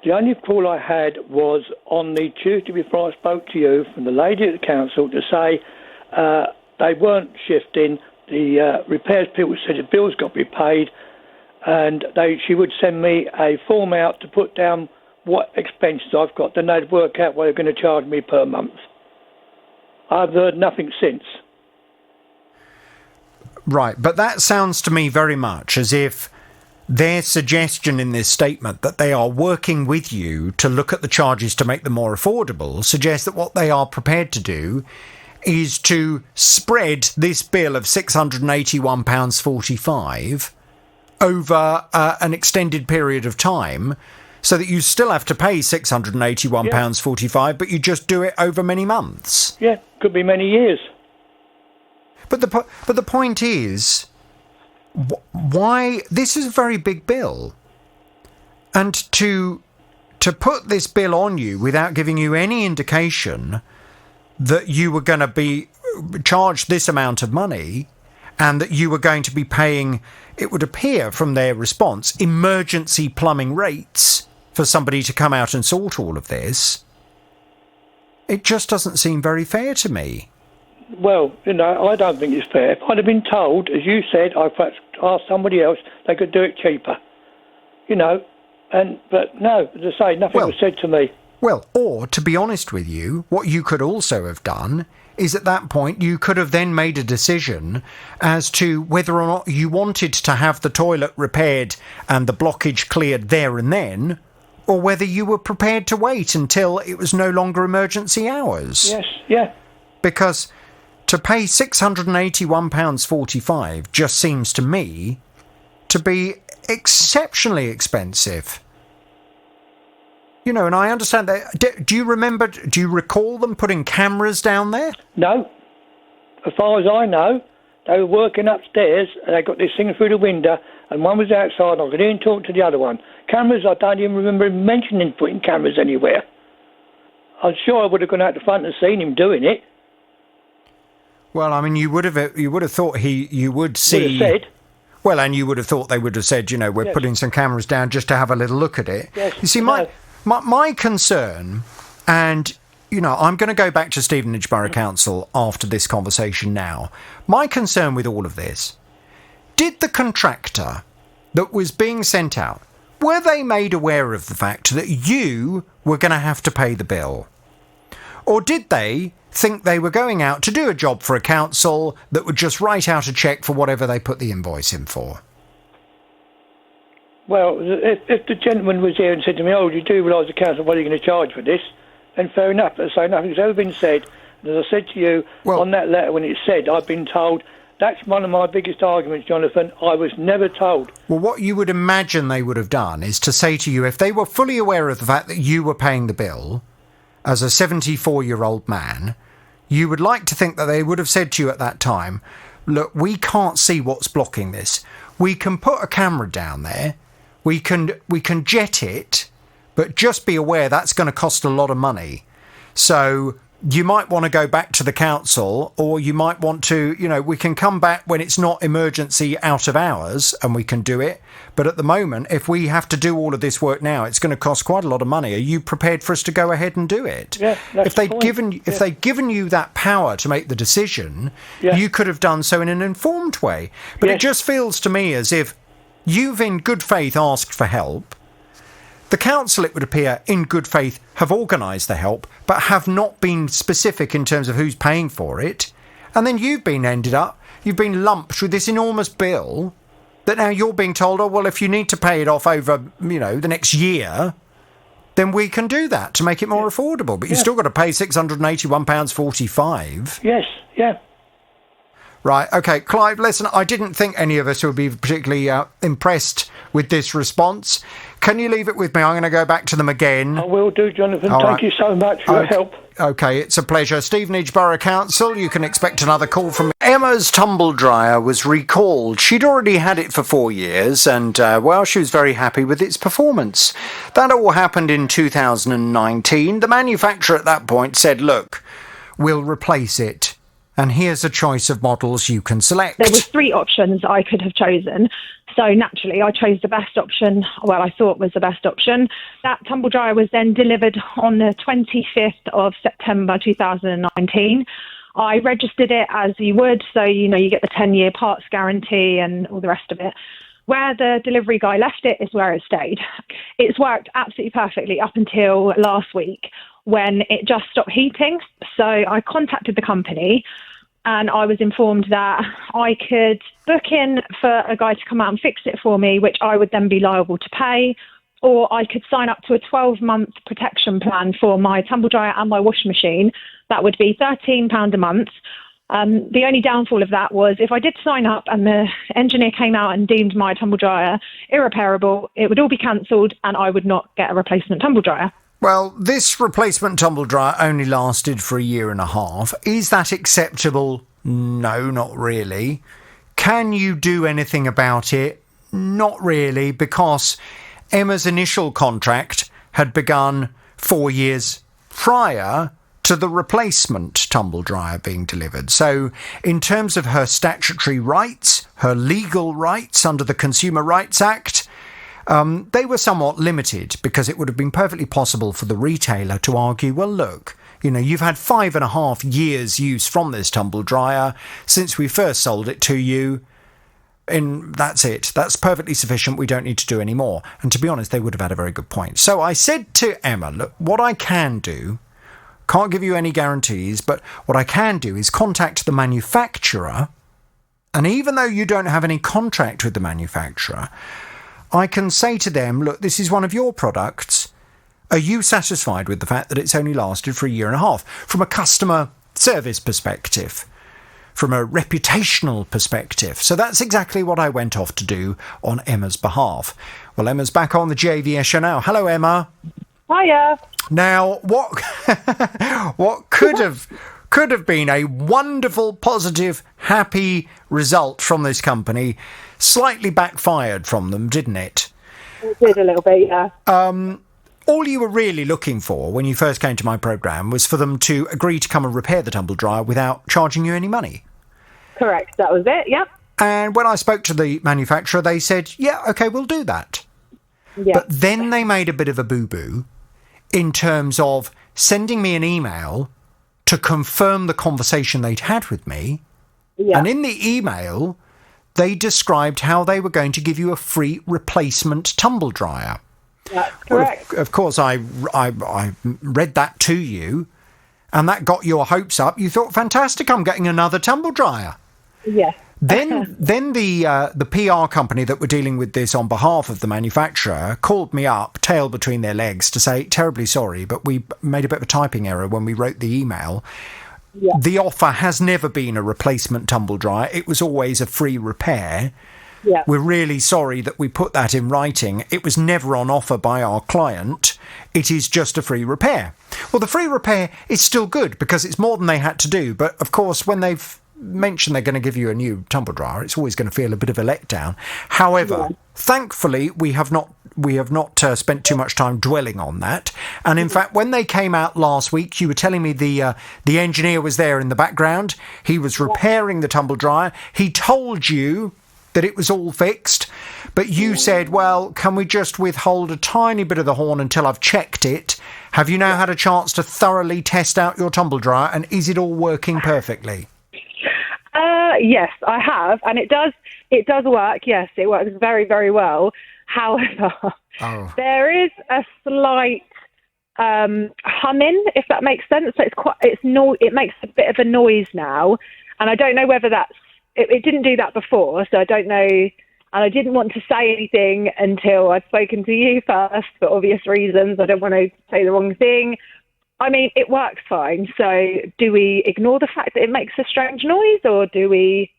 The only call I had was on the Tuesday before I spoke to you from the lady at the council to say they weren't shifting. The repairs people said the bills got to be paid, and she would send me a form out to put down what expenses I've got, then they'd work out what they're going to charge me per month. I've heard nothing since. Right, but that sounds to me very much as if their suggestion in this statement that they are working with you to look at the charges to make them more affordable suggests that what they are prepared to do is to spread this bill of £681.45 over an extended period of time, so that you still have to pay £681.45, but you just do it over many months. Yeah, could be many years. But the point is, why this is a very big bill, and to put this bill on you without giving you any indication that you were going to be charged this amount of money, and that you were going to be paying, it would appear from their response, emergency plumbing rates for somebody to come out and sort all of this, it just doesn't seem very fair to me. Well, I don't think it's fair. If I'd have been told, as you said, I'd perhaps asked somebody else, they could do it cheaper. But no, as I say, nothing was said to me. Well, or, to be honest with you, what you could also have done is at that point you could have then made a decision as to whether or not you wanted to have the toilet repaired and the blockage cleared there and then, or whether you were prepared to wait until it was no longer emergency hours. Yes, yeah. Because to pay £681.45 just seems to me to be exceptionally expensive. And I understand that. Do you recall them putting cameras down there? No. As far as I know, they were working upstairs and they got this thing through the window, and one was outside and I could hear him talk to the other one. Cameras, I don't even remember him mentioning putting cameras anywhere. I'm sure I would have gone out the front and seen him doing it. Well, I mean, you would have thought you would see. Would have said. Well, and you would have thought they would have said, we're putting some cameras down just to have a little look at it. Yes, you see, my concern, and, I'm going to go back to Stevenage Borough Council after this conversation now. My concern with all of this, did the contractor that was being sent out, were they made aware of the fact that you were going to have to pay the bill? Or did they think they were going out to do a job for a council that would just write out a cheque for whatever they put the invoice in for? Well, if the gentleman was here and said to me, you do realise the council, what are you going to charge for this? Then fair enough. So nothing's ever been said. And as I said to you on that letter when it said, I've been told, that's one of my biggest arguments, Jonathan. I was never told. Well, what you would imagine they would have done is to say to you, if they were fully aware of the fact that you were paying the bill, as a 74-year-old man, you would like to think that they would have said to you at that time, look, we can't see what's blocking this. We can put a camera down there. we can jet it, but just be aware that's going to cost a lot of money. So you might want to go back to the council, or you might want to, we can come back when it's not emergency out of hours and we can do it. But at the moment, if we have to do all of this work now, it's going to cost quite a lot of money. Are you prepared for us to go ahead and do it? Yeah, if they'd given you that power to make the decision, you could have done so in an informed way. But it just feels to me as if you've in good faith asked for help. The council, it would appear, in good faith, have organised the help, but have not been specific in terms of who's paying for it. And then you've been lumped with this enormous bill that now you're being told, oh, well, if you need to pay it off over, the next year, then we can do that to make it more affordable. But you've still got to pay £681.45. Yes, yeah. Right, OK. Clive, listen, I didn't think any of us would be particularly impressed with this response. Can you leave it with me? I'm going to go back to them again. I will do, Jonathan. Thank you so much for your help. OK, it's a pleasure. Stevenage Borough Council, you can expect another call from me. Emma's tumble dryer was recalled. She'd already had it for 4 years and, she was very happy with its performance. That all happened in 2019. The manufacturer at that point said, look, we'll replace it. And here's a choice of models you can select. There were 3 options I could have chosen. So naturally, I chose the best option, I thought was the best option. That tumble dryer was then delivered on the 25th of September 2019. I registered it as you would, so, you get the 10-year parts guarantee and all the rest of it. Where the delivery guy left it is where it stayed. It's worked absolutely perfectly up until last week, when it just stopped heating. So I contacted the company and I was informed that I could book in for a guy to come out and fix it for me, which I would then be liable to pay, or I could sign up to a 12-month protection plan for my tumble dryer and my washing machine. That would be £13 a month. The only downfall of that was if I did sign up and the engineer came out and deemed my tumble dryer irreparable, it would all be cancelled and I would not get a replacement tumble dryer. Well, this replacement tumble dryer only lasted for 1.5 years. Is that acceptable? No, not really. Can you do anything about it? Not really, because Emma's initial contract had begun 4 years prior to the replacement tumble dryer being delivered. So in terms of her statutory rights, her legal rights under the Consumer Rights Act, they were somewhat limited, because it would have been perfectly possible for the retailer to argue, well, look, you've had 5.5 years use from this tumble dryer since we first sold it to you, and that's it. That's perfectly sufficient. We don't need to do any more. And to be honest, they would have had a very good point. So I said to Emma, look, what I can do, can't give you any guarantees, but what I can do is contact the manufacturer, and even though you don't have any contract with the manufacturer, I can say to them, look, this is one of your products. Are you satisfied with the fact that it's only lasted for 1.5 years? From a customer service perspective, from a reputational perspective. So that's exactly what I went off to do on Emma's behalf. Well, Emma's back on the JVS show now. Hello, Emma. Hiya. Now, what could have been a wonderful, positive, happy result from this company slightly backfired from them, didn't it? It did a little bit, yeah. All you were really looking for when you first came to my programme was for them to agree to come and repair the tumble dryer without charging you any money. Correct, that was it, yep. And when I spoke to the manufacturer, they said, yeah, OK, we'll do that. Yeah. But then they made a bit of a boo-boo in terms of sending me an email to confirm the conversation they'd had with me. Yeah. And in the email, they described how they were going to give you a free replacement tumble dryer. That's correct. Well, of course, I read that to you, and that got your hopes up. You thought, fantastic, I'm getting another tumble dryer. Yes. Then the PR company that were dealing with this on behalf of the manufacturer called me up, tail between their legs, to say, terribly sorry, but we made a bit of a typing error when we wrote the email. Yeah. The offer has never been a replacement tumble dryer. It was always a free repair. Yeah. We're really sorry that we put that in writing. It was never on offer by our client. It is just a free repair. Well, the free repair is still good because it's more than they had to do. But, of course, when they've mention they're going to give you a new tumble dryer, it's always going to feel a bit of a letdown. However, thankfully, we have not spent too much time dwelling on that. And in fact, when they came out last week, you were telling me the engineer was there in the background. He was repairing the tumble dryer. He told you that it was all fixed, but you said, well, can we just withhold a tiny bit of the horn until I've checked it? Have you now had a chance to thoroughly test out your tumble dryer, and is it all working perfectly? Yes, I have, and it does work. Yes, it works very, very well. However, there is a slight humming, if that makes sense. So it makes a bit of a noise now, and I don't know whether that's it didn't do that before, so I don't know. And I didn't want to say anything until I'd spoken to you first, for obvious reasons. I don't want to say the wrong thing. I mean, it works fine. So do we ignore the fact that it makes a strange noise, or do we...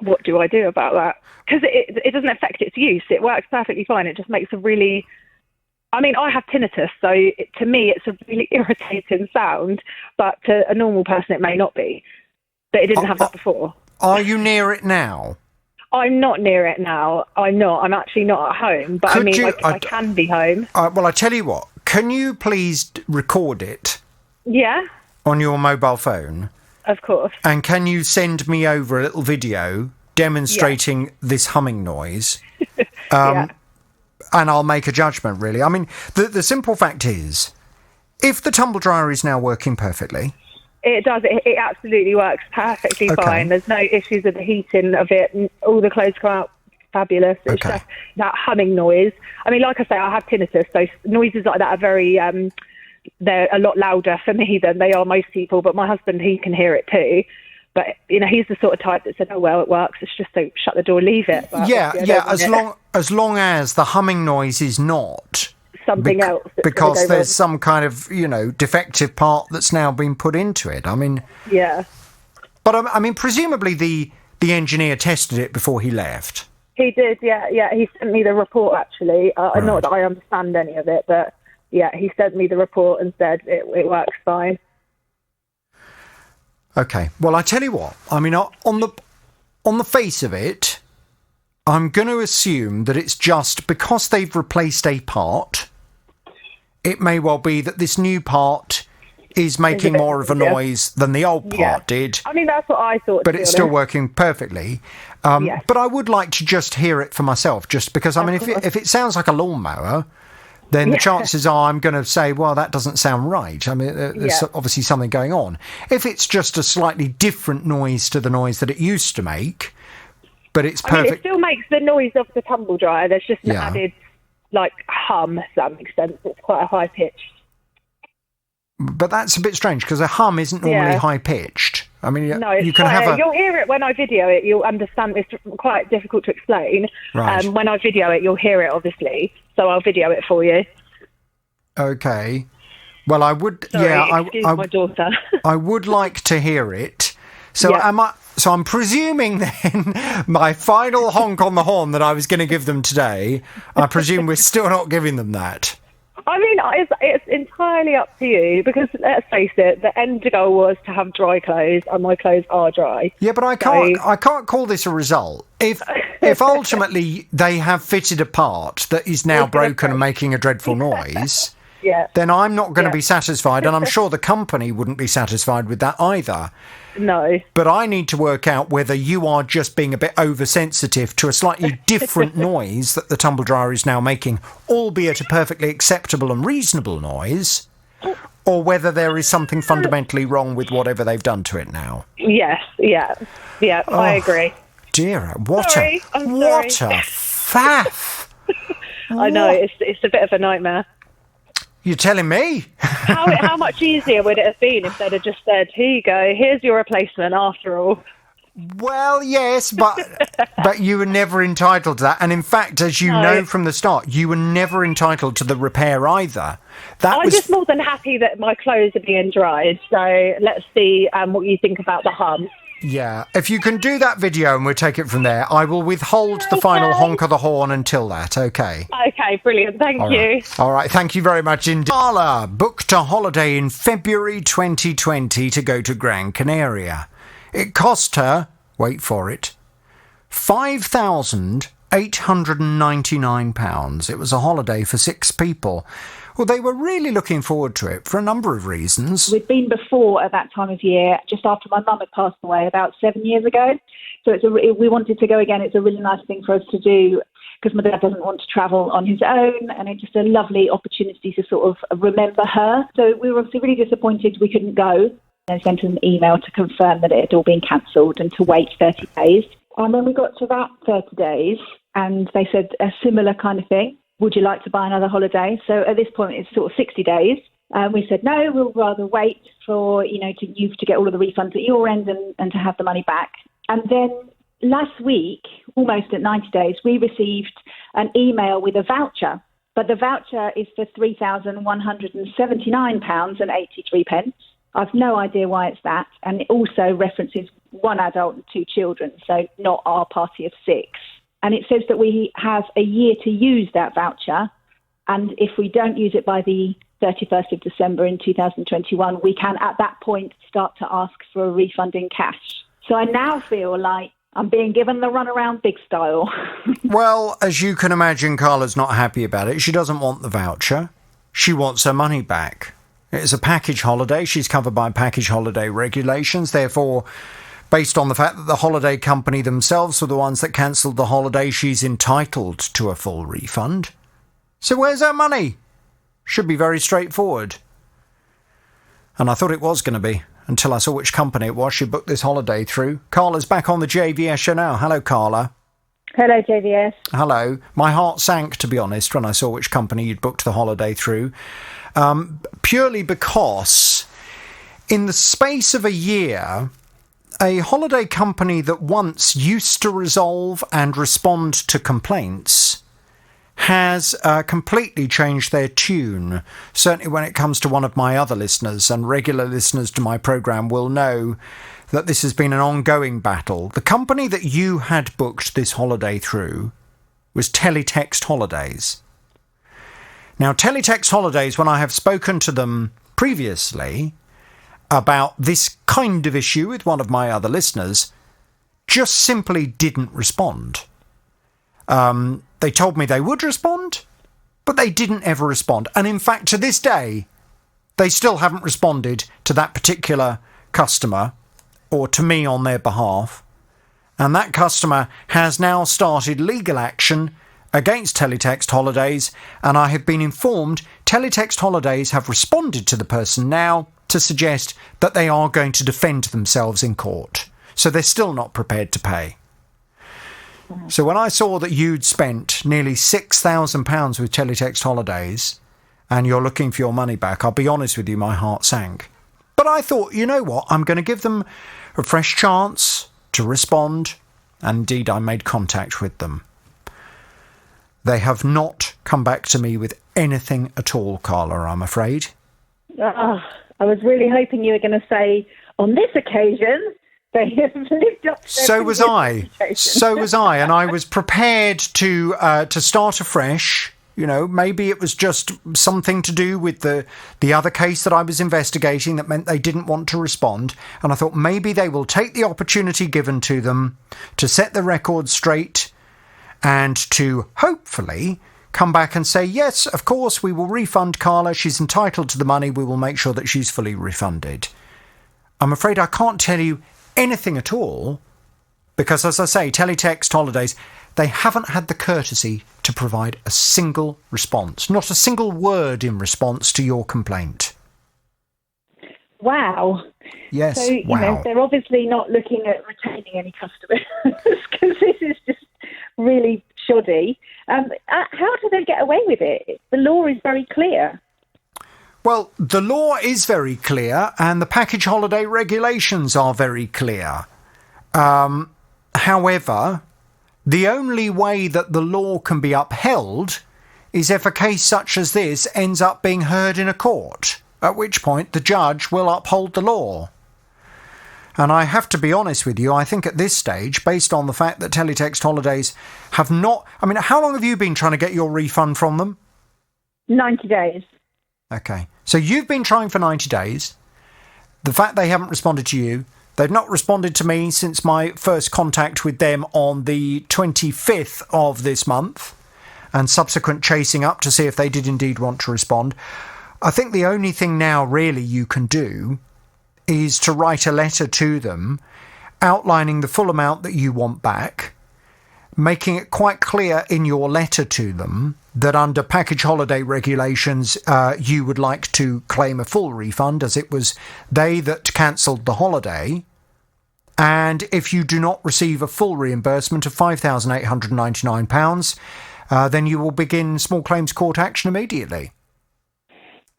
What do I do about that? Because it doesn't affect its use. It works perfectly fine. It just makes a really... I mean, I have tinnitus, so to me it's a really irritating sound, but to a normal person it may not be. But it didn't have that before. Are you near it now? I'm not near it now. I'm not. I'm actually not at home. But I can be home. Well, I tell you what. Can you please record it? Yeah. On your mobile phone? Of course. And can you send me over a little video demonstrating this humming noise? And I'll make a judgment, really. I mean, the simple fact is, if the tumble dryer is now working perfectly... It does. It absolutely works perfectly fine. There's no issues with the heating of it. All the clothes come out fabulous. It's just that humming noise. I mean, like I say, I have tinnitus, so noises like that are very... they're a lot louder for me than they are most people, but my husband, he can hear it too. But, you know, he's the sort of type that said, oh, well, it works. It's just don't shut the door, leave it. But as long as the humming noise is not... something else. Because there's some kind of, defective part that's now been put into it. I mean... Yeah. But, I mean, presumably the engineer tested it before he left. He did, yeah. He sent me the report, actually. Not that I understand any of it, but, yeah, he sent me the report and said it works fine. Okay. Well, I tell you what. I mean, on the face of it, I'm going to assume that it's just because they've replaced a part... It may well be that this new part is making more of a noise than the old part did. I mean, that's what I thought. But it's still working perfectly. But I would like to just hear it for myself, just because, I mean, if it sounds like a lawnmower, then the chances are I'm going to say, well, that doesn't sound right. I mean, there's obviously something going on. If it's just a slightly different noise to the noise that it used to make, but it's perfect. I mean, it still makes the noise of the tumble dryer. There's just an added... hum, if that makes sense. It's quite a high pitch. But that's a bit strange because a hum isn't normally high pitched. I mean, no, you can have you'll hear it when I video it. You'll understand. It's quite difficult to explain. Right. When I video it, you'll hear it, obviously. So I'll video it for you. Okay. Well, I would. Sorry, excuse my daughter. I would like to hear it. So So I'm presuming then my final honk on the horn that I was going to give them today, I presume we're still not giving them that. I mean, it's entirely up to you because, let's face it, the end goal was to have dry clothes, and my clothes are dry. Yeah, but I can't call this a result. If ultimately they have fitted a part that is now broken and making a dreadful noise, then I'm not going to be satisfied, and I'm sure the company wouldn't be satisfied with that either. No. But I need to work out whether you are just being a bit oversensitive to a slightly different noise that the tumble dryer is now making, albeit a perfectly acceptable and reasonable noise, or whether there is something fundamentally wrong with whatever they've done to it now. Yes, I agree. Dear, what a faff. I know, it's a bit of a nightmare. You're telling me? How much easier would it have been if they'd have just said, here you go, here's your replacement after all? Well, yes, but you were never entitled to that. And in fact, as you know from the start, you were never entitled to the repair either. I'm just more than happy that my clothes are being dried. So let's see what you think about the hum. Yeah, if you can do that video and we'll take it from there, I will withhold the final honk of the horn until that, okay? Okay, brilliant, thank you. All right, thank you very much indeed. Carla booked a holiday in February 2020 to go to Gran Canaria. It cost her, wait for it, £5,899. It was a holiday for 6 people. Well, they were really looking forward to it for a number of reasons. We'd been before at that time of year, just after my mum had passed away about 7 years ago. So we wanted to go again. It's a really nice thing for us to do because my dad doesn't want to travel on his own, and it's just a lovely opportunity to sort of remember her. So we were obviously really disappointed we couldn't go. I sent an email to confirm that it had all been cancelled and to wait 30 days. And then we got to about 30 days, and they said a similar kind of thing. Would you like to buy another holiday? So at this point, it's sort of 60 days. We said, no, we'll rather wait for, you to get all of the refunds at your end and to have the money back. And then last week, almost at 90 days, we received an email with a voucher. But the voucher is for £3,179.83. I've no idea why it's that. And it also references 1 adult and 2 children, so not our party of 6. And it says that we have a year to use that voucher. And if we don't use it by the 31st of December in 2021, we can at that point start to ask for a refund in cash. So I now feel like I'm being given the runaround big style. Well, as you can imagine, Carla's not happy about it. She doesn't want the voucher. She wants her money back. It's a package holiday. She's covered by package holiday regulations. Therefore, based on the fact that the holiday company themselves were the ones that cancelled the holiday, she's entitled to a full refund. So where's her money? Should be very straightforward. And I thought it was going to be, until I saw which company it was she booked this holiday through. Carla's back on the JVS show now. Hello, Carla. Hello, JVS. Hello. My heart sank, to be honest, when I saw which company you'd booked the holiday through. Purely because in the space of a year, a holiday company that once used to resolve and respond to complaints has completely changed their tune. Certainly when it comes to one of my other listeners, and regular listeners to my programme will know that this has been an ongoing battle. The company that you had booked this holiday through was Teletext Holidays. Now, Teletext Holidays, when I have spoken to them previously about this kind of issue with one of my other listeners, just simply didn't respond. They told me they would respond, but they didn't ever respond. And in fact, to this day, they still haven't responded to that particular customer or to me on their behalf. And that customer has now started legal action against Teletext Holidays, and I have been informed Teletext Holidays have responded to the person now to suggest that they are going to defend themselves in court. So they're still not prepared to pay. So when I saw that you'd spent nearly £6,000 with Teletext Holidays and you're looking for your money back, I'll be honest with you, my heart sank. But I thought, you know what, I'm going to give them a fresh chance to respond. And indeed, I made contact with them. They have not come back to me with anything at all, Carla, I'm afraid. I was really hoping you were going to say, on this occasion, they have lived up to So was I. So was I. And I was prepared to start afresh. You know, maybe it was just something to do with the other case that I was investigating that meant they didn't want to respond. And I thought maybe they will take the opportunity given to them to set the record straight and to hopefully come back and say, yes, of course, we will refund Carla. She's entitled to the money. We will make sure that she's fully refunded. I'm afraid I can't tell you anything at all because, as I say, Teletext Holidays, they haven't had the courtesy to provide a single response, not a single word in response to your complaint. Wow. Yes, so, wow. They're obviously not looking at retaining any customers because this is just really shoddy. How do they get away with it? The law is very clear. Well, the law is very clear and the package holiday regulations are very clear. However, the only way that the law can be upheld is if a case such as this ends up being heard in a court, at which point the judge will uphold the law. And I have to be honest with you, I think at this stage, based on the fact that Teletext Holidays have not... I mean, how long have you been trying to get your refund from them? 90 days. Okay. So you've been trying for 90 days. The fact they haven't responded to you They've not responded to me since my first contact with them on the 25th of this month and subsequent chasing up to see if they did indeed want to respond. I think the only thing now really you can do is to write a letter to them outlining the full amount that you want back, making it quite clear in your letter to them that under package holiday regulations you would like to claim a full refund, as it was they that cancelled the holiday. And if you do not receive a full reimbursement of £5,899, then you will begin small claims court action immediately.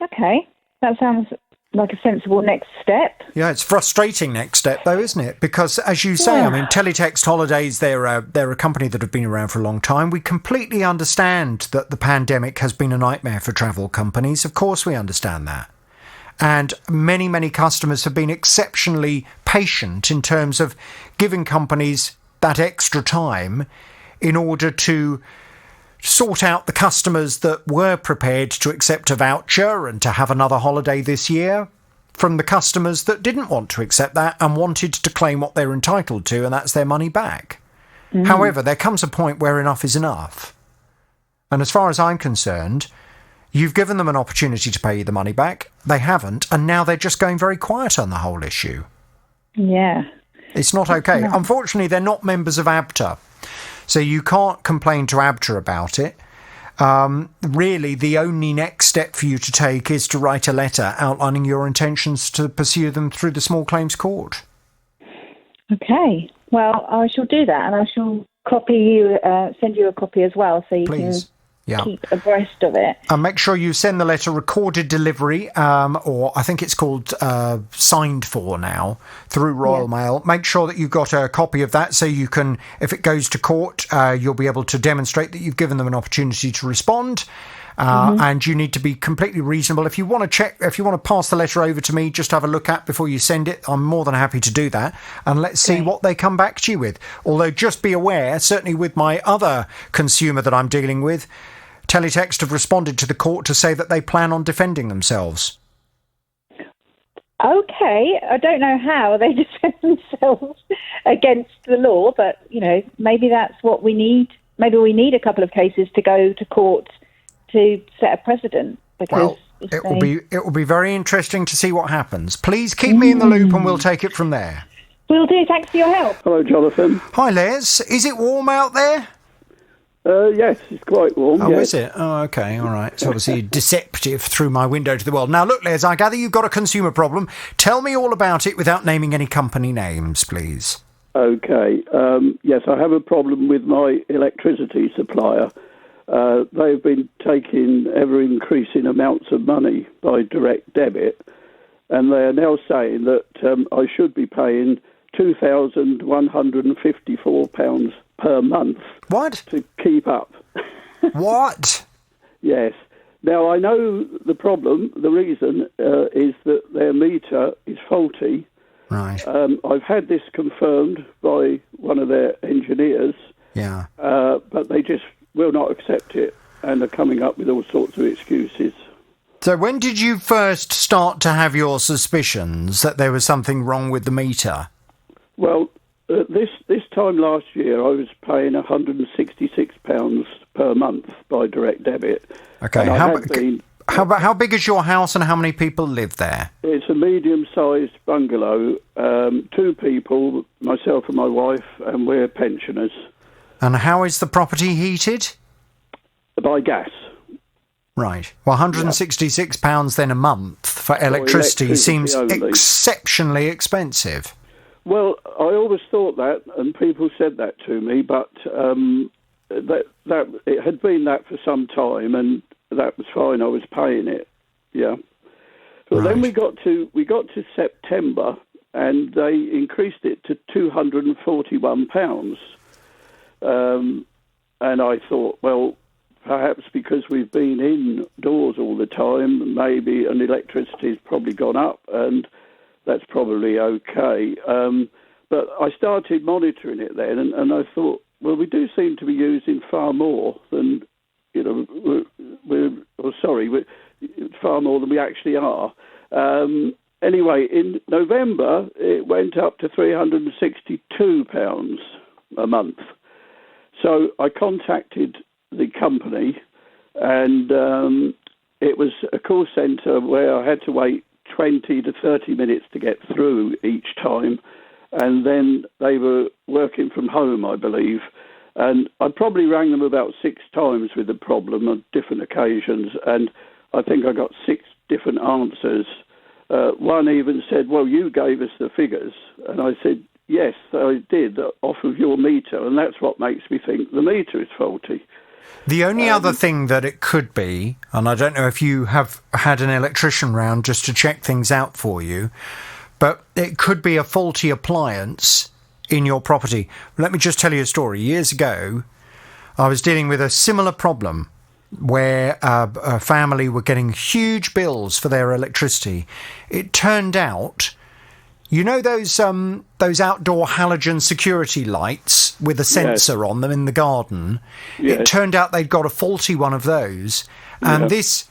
Okay, that sounds like a sensible next step. Yeah, it's a frustrating next step, though, isn't it? Because, as you say, I mean, Teletext Holidays, they're a company that have been around for a long time. We completely understand that the pandemic has been a nightmare for travel companies. Of course we understand that. And many, many customers have been exceptionally patient in terms of giving companies that extra time in order to sort out the customers that were prepared to accept a voucher and to have another holiday this year from the customers that didn't want to accept that and wanted to claim what they're entitled to, and that's their money back. However, there comes a point where enough is enough. And as far as I'm concerned, you've given them an opportunity to pay you the money back. They haven't, and now they're just going very quiet on the whole issue. Yeah. It's not okay. Unfortunately, they're not members of ABTA. So you can't complain to ABTA about it. Really, the only next step for you to take is to write a letter outlining your intentions to pursue them through the small claims court. Okay. Well, I shall do that, and I shall copy you, send you a copy as well, so you can keep abreast of it. And make sure you send the letter recorded delivery, or I think it's called signed for now, through Royal Mail. Make sure that you've got a copy of that so you can, if it goes to court, you'll be able to demonstrate that you've given them an opportunity to respond. And you need to be completely reasonable. If you want to check, if you want to pass the letter over to me, just have a look at before you send it. I'm more than happy to do that. And let's see what they come back to you with. Although just be aware, certainly with my other consumer that I'm dealing with, Teletext have responded to the court to say that they plan on defending themselves. Okay, I don't know how they defend themselves against the law, but, you know, maybe that's what we need. Maybe we need a couple of cases to go to court to set a precedent. Because it will be very interesting to see what happens. Please keep me in the loop and we'll take it from there. Will do. Thanks for your help. Hello, Jonathan. Hi, Les. Is it warm out there? Yes, it's quite warm. Oh, is it? Oh, okay, all right. It's obviously deceptive through my window to the world. Now, look, Les, I gather you've got a consumer problem. Tell me all about it without naming any company names, please. Okay. Yes, I have a problem with my electricity supplier. They've been taking ever-increasing amounts of money by direct debit, and they are now saying that I should be paying £2,154 per month. What? To keep up. What? Yes. Now, I know the problem, the reason is that their meter is faulty. Right. I've had this confirmed by one of their engineers. Yeah. But they just will not accept it and are coming up with all sorts of excuses. So when did you first start to have your suspicions that there was something wrong with the meter? Well, this time last year, I was paying £166 per month by direct debit. Okay. How big is your house and how many people live there? It's a medium-sized bungalow, 2 people, myself and my wife, and we're pensioners. And how is the property heated? By gas. Right. Well, £166 then a month for electricity seems exceptionally expensive. Well, I always thought that, and people said that to me, but that it had been that for some time, and that was fine. I was paying it, yeah. But then we got to September, and they increased it to £241. And I thought, well, perhaps because we've been indoors all the time, maybe an electricity's probably gone up, and that's probably okay. But I started monitoring it then, and I thought, well, we do seem to be using far more than, far more than we actually are. Anyway, in November, it went up to £362 a month. So I contacted the company, and it was a call centre where I had to wait 20 to 30 minutes to get through each time, and then they were working from home, I believe. And I probably rang them about 6 times with the problem on different occasions, and I think I got 6 different answers. One even said, well, you gave us the figures. And I said, yes, I did, off of your meter, and that's what makes me think the meter is faulty. The only other thing that it could be, and I don't know if you have had an electrician round just to check things out for you, but it could be a faulty appliance in your property. Let me just tell you a story. Years ago, I was dealing with a similar problem where a family were getting huge bills for their electricity. It turned out, you know those outdoor halogen security lights with a sensor on them in the garden? Yes. It turned out they'd got a faulty one of those, and this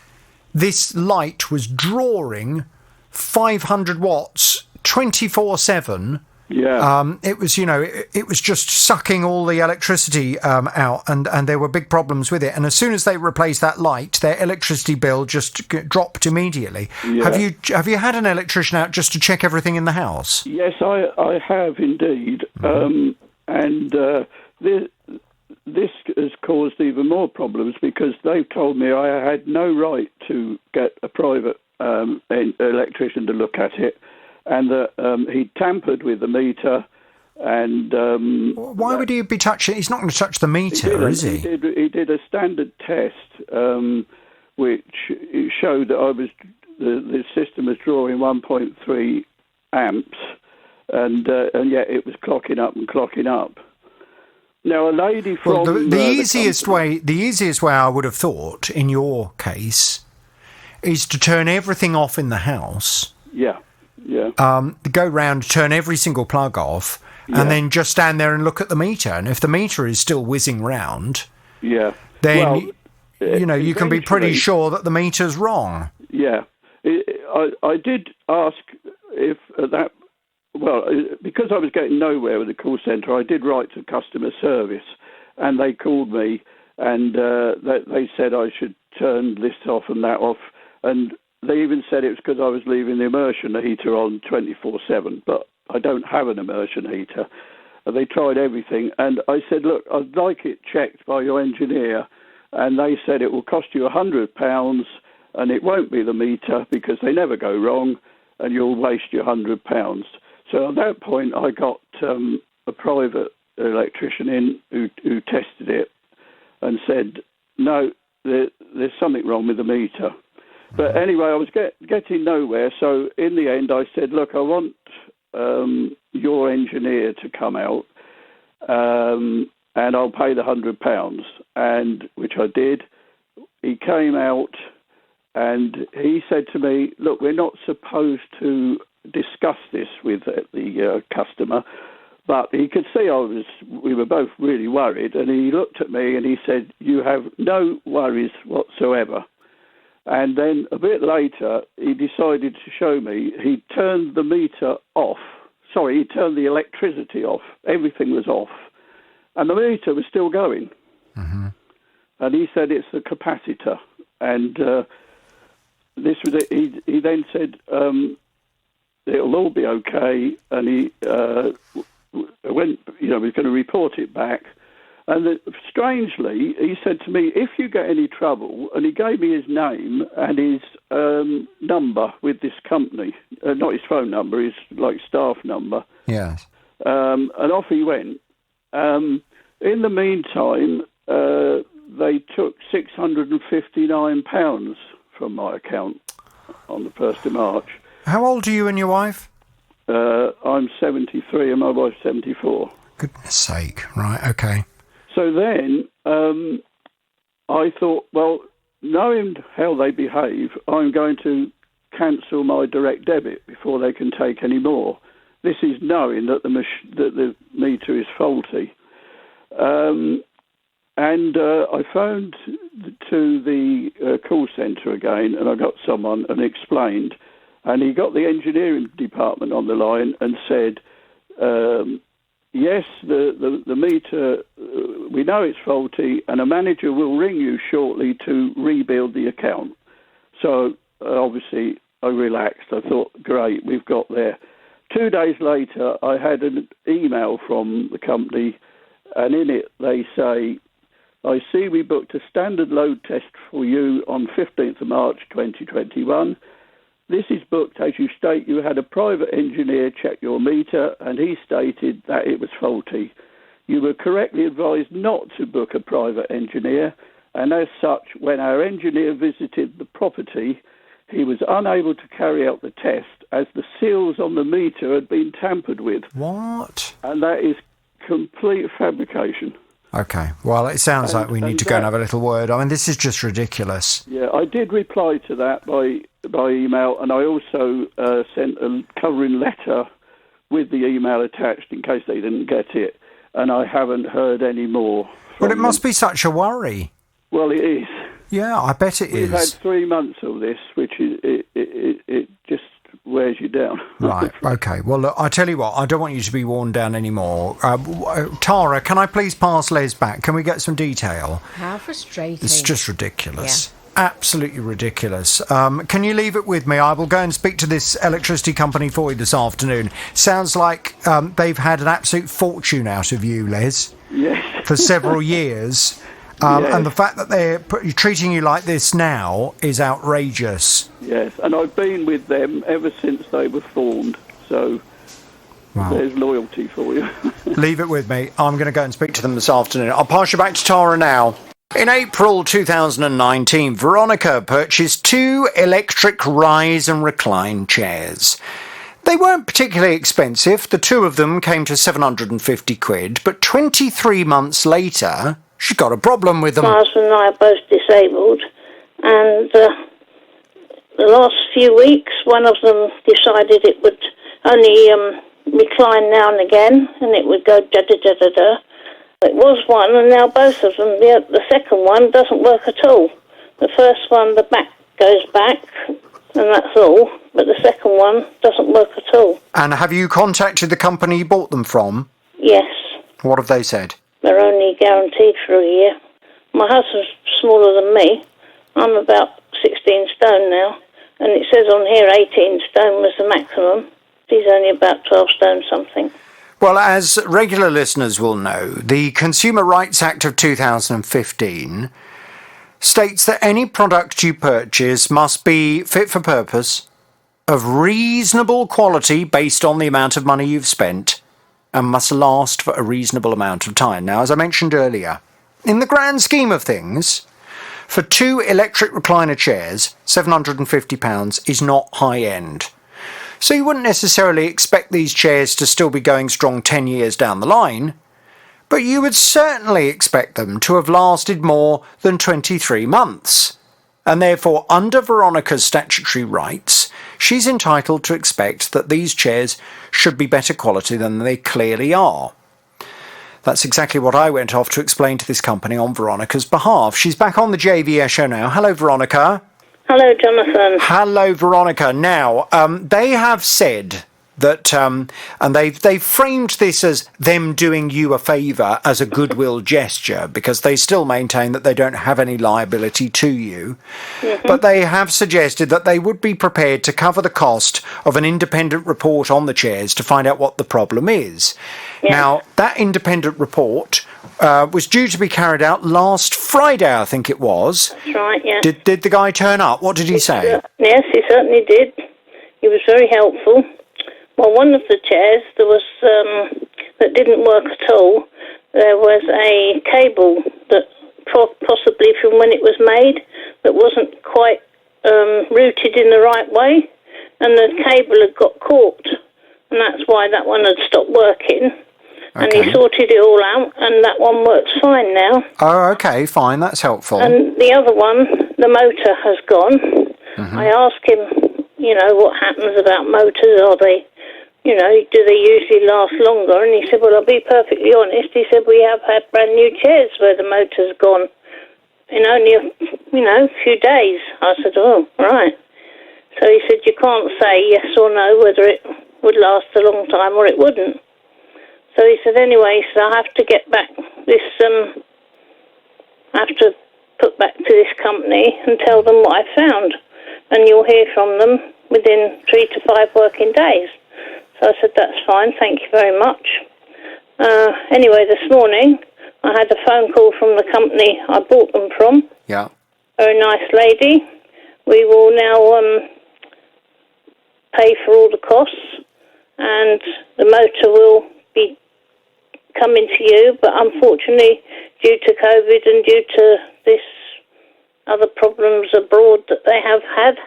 light was drawing 500 watts 24/7. Yeah. It was, it was just sucking all the electricity out, and there were big problems with it. And as soon as they replaced that light, their electricity bill just dropped immediately. Yeah. Have you had an electrician out just to check everything in the house? Yes, I have indeed. Mm-hmm. This has caused even more problems because they've told me I had no right to get a private electrician to look at it. And he tampered with the meter, and why would he be touching? He's not going to touch the meter, is he? He did a standard test, which showed that the system was drawing 1.3 amps, and yet it was clocking up. Now, a lady from the easiest way I would have thought in your case is to turn everything off in the house. Yeah. Yeah. Go round, turn every single plug off, and then just stand there and look at the meter. And if the meter is still whizzing round, then you can be pretty sure that the meter's wrong. Yeah, I did ask if that. Well, because I was getting nowhere with the call centre, I did write to customer service, and they called me, and they said I should turn this off and that off, and they even said it was because I was leaving the immersion heater on 24/7, but I don't have an immersion heater. They tried everything, and I said, look, I'd like it checked by your engineer, and they said it will cost you £100, and it won't be the meter because they never go wrong, and you'll waste your £100. So at that point, I got a private electrician in who tested it and said, no, there's something wrong with the meter. But anyway, I was getting nowhere, so in the end I said, look, I want your engineer to come out, and I'll pay the £100, and which I did. He came out, and he said to me, look, we're not supposed to discuss this with the customer, but he could see we were both really worried, and he looked at me and he said, you have no worries whatsoever. And then a bit later, he decided to show me. He turned the meter off. Sorry, he turned the electricity off. Everything was off. And the meter was still going. Mm-hmm. And he said it's the capacitor. And this was it. He then said, it'll all be okay. And he went, we're going to report it back. And strangely, he said to me, if you get any trouble, and he gave me his name and his number with this company, not his phone number, his staff number. Yes. And off he went. In the meantime, they took £659 from my account on the 1st of March. How old are you and your wife? I'm 73 and my wife's 74. Goodness sake. Right, okay. So then I thought, well, knowing how they behave, I'm going to cancel my direct debit before they can take any more. This is knowing that the meter is faulty. And I phoned to the call centre again, and I got someone and explained. And he got the engineering department on the line and said, yes, the meter, we know it's faulty, and a manager will ring you shortly to rebuild the account. So obviously I relaxed. I thought, great, we've got there. 2 days later, I had an email from the company, and in it they say, I see we booked a standard load test for you on 15th of March 2021. This is booked as you state you had a private engineer check your meter, and he stated that it was faulty. You were correctly advised not to book a private engineer, and as such, when our engineer visited the property, he was unable to carry out the test as the seals on the meter had been tampered with. What? And that is complete fabrication. Okay, well, it sounds like we need to go and have a little word. I mean, this is just ridiculous. Yeah, I did reply to that by email, and I also sent a covering letter with the email attached in case they didn't get it, and I haven't heard any more. Well, it must be such a worry. Well, it is. Yeah, I bet it is. We've had 3 months of this, which is it just wears you down. Right, okay. Well, look, I tell you what, I don't want you to be worn down anymore. Tara, can I please pass Les back? Can we get some detail? How frustrating. It's just ridiculous. Yeah. Absolutely ridiculous. Can you leave it with me? I will go and speak to this electricity company for you this afternoon. Sounds like they've had an absolute fortune out of you, Les. Yes. For several years. Yes. And the fact that they're treating you like this now is outrageous. Yes, and I've been with them ever since they were formed, so there's loyalty for you. Leave it with me. I'm going to go and speak to them this afternoon. I'll pass you back to Tara now. In April 2019, Veronica purchased 2 electric rise and recline chairs. They weren't particularly expensive. The 2 of them came to 750 quid, but 23 months later, she's got a problem with them. My husband and I are both disabled, and the last few weeks, one of them decided it would only recline now and again, and it would go da-da-da-da-da. It was one, and now both of them, the second one doesn't work at all. The first one, the back goes back, and that's all, but the second one doesn't work at all. And have you contacted the company you bought them from? Yes. What have they said? They're only guaranteed for a year. My husband's smaller than me. I'm about 16 stone now, and it says on here 18 stone was the maximum. He's only about 12 stone something. Well, as regular listeners will know, the Consumer Rights Act of 2015 states that any product you purchase must be fit for purpose, of reasonable quality based on the amount of money you've spent, and must last for a reasonable amount of time. Now, as I mentioned earlier, in the grand scheme of things, for 2 electric recliner chairs, £750 is not high-end. So you wouldn't necessarily expect these chairs to still be going strong 10 years down the line, but you would certainly expect them to have lasted more than 23 months. And therefore, under Veronica's statutory rights, she's entitled to expect that these chairs should be better quality than they clearly are. That's exactly what I went off to explain to this company on Veronica's behalf. She's back on the JVS show now. Hello, Veronica. Hello, Jonathan. Hello, Veronica. Now, they have said that, and they've framed this as them doing you a favour as a goodwill gesture, because they still maintain that they don't have any liability to you. Mm-hmm. But they have suggested that they would be prepared to cover the cost of an independent report on the chairs to find out what the problem is. Yeah. Now, that independent report was due to be carried out last Friday, I think it was. That's right, yeah. Did the guy turn up? What did he say? Yes, he certainly did. He was very helpful. Well, one of the chairs that didn't work at all, there was a cable that possibly from when it was made that wasn't quite routed in the right way, and the cable had got caught, and that's why that one had stopped working. And he sorted it all out, and that one works fine now. Oh, okay, fine, that's helpful. And the other one, the motor has gone. Mm-hmm. I asked him, what happens about motors? Are they, do they usually last longer? And he said, well, I'll be perfectly honest. He said, we have had brand new chairs where the motor's gone in only, a few days. I said, oh, right. So he said, you can't say yes or no whether it would last a long time or it wouldn't. So he said, anyway, so I have to get back this, I have to put back to this company and tell them what I found. And you'll hear from them within 3 to 5 working days. So I said, that's fine, thank you very much. Anyway, this morning, I had a phone call from the company I bought them from. Yeah. Very nice lady. We will now pay for all the costs, and the motor will be coming to you, but unfortunately, due to COVID and due to this other problems abroad that they have had,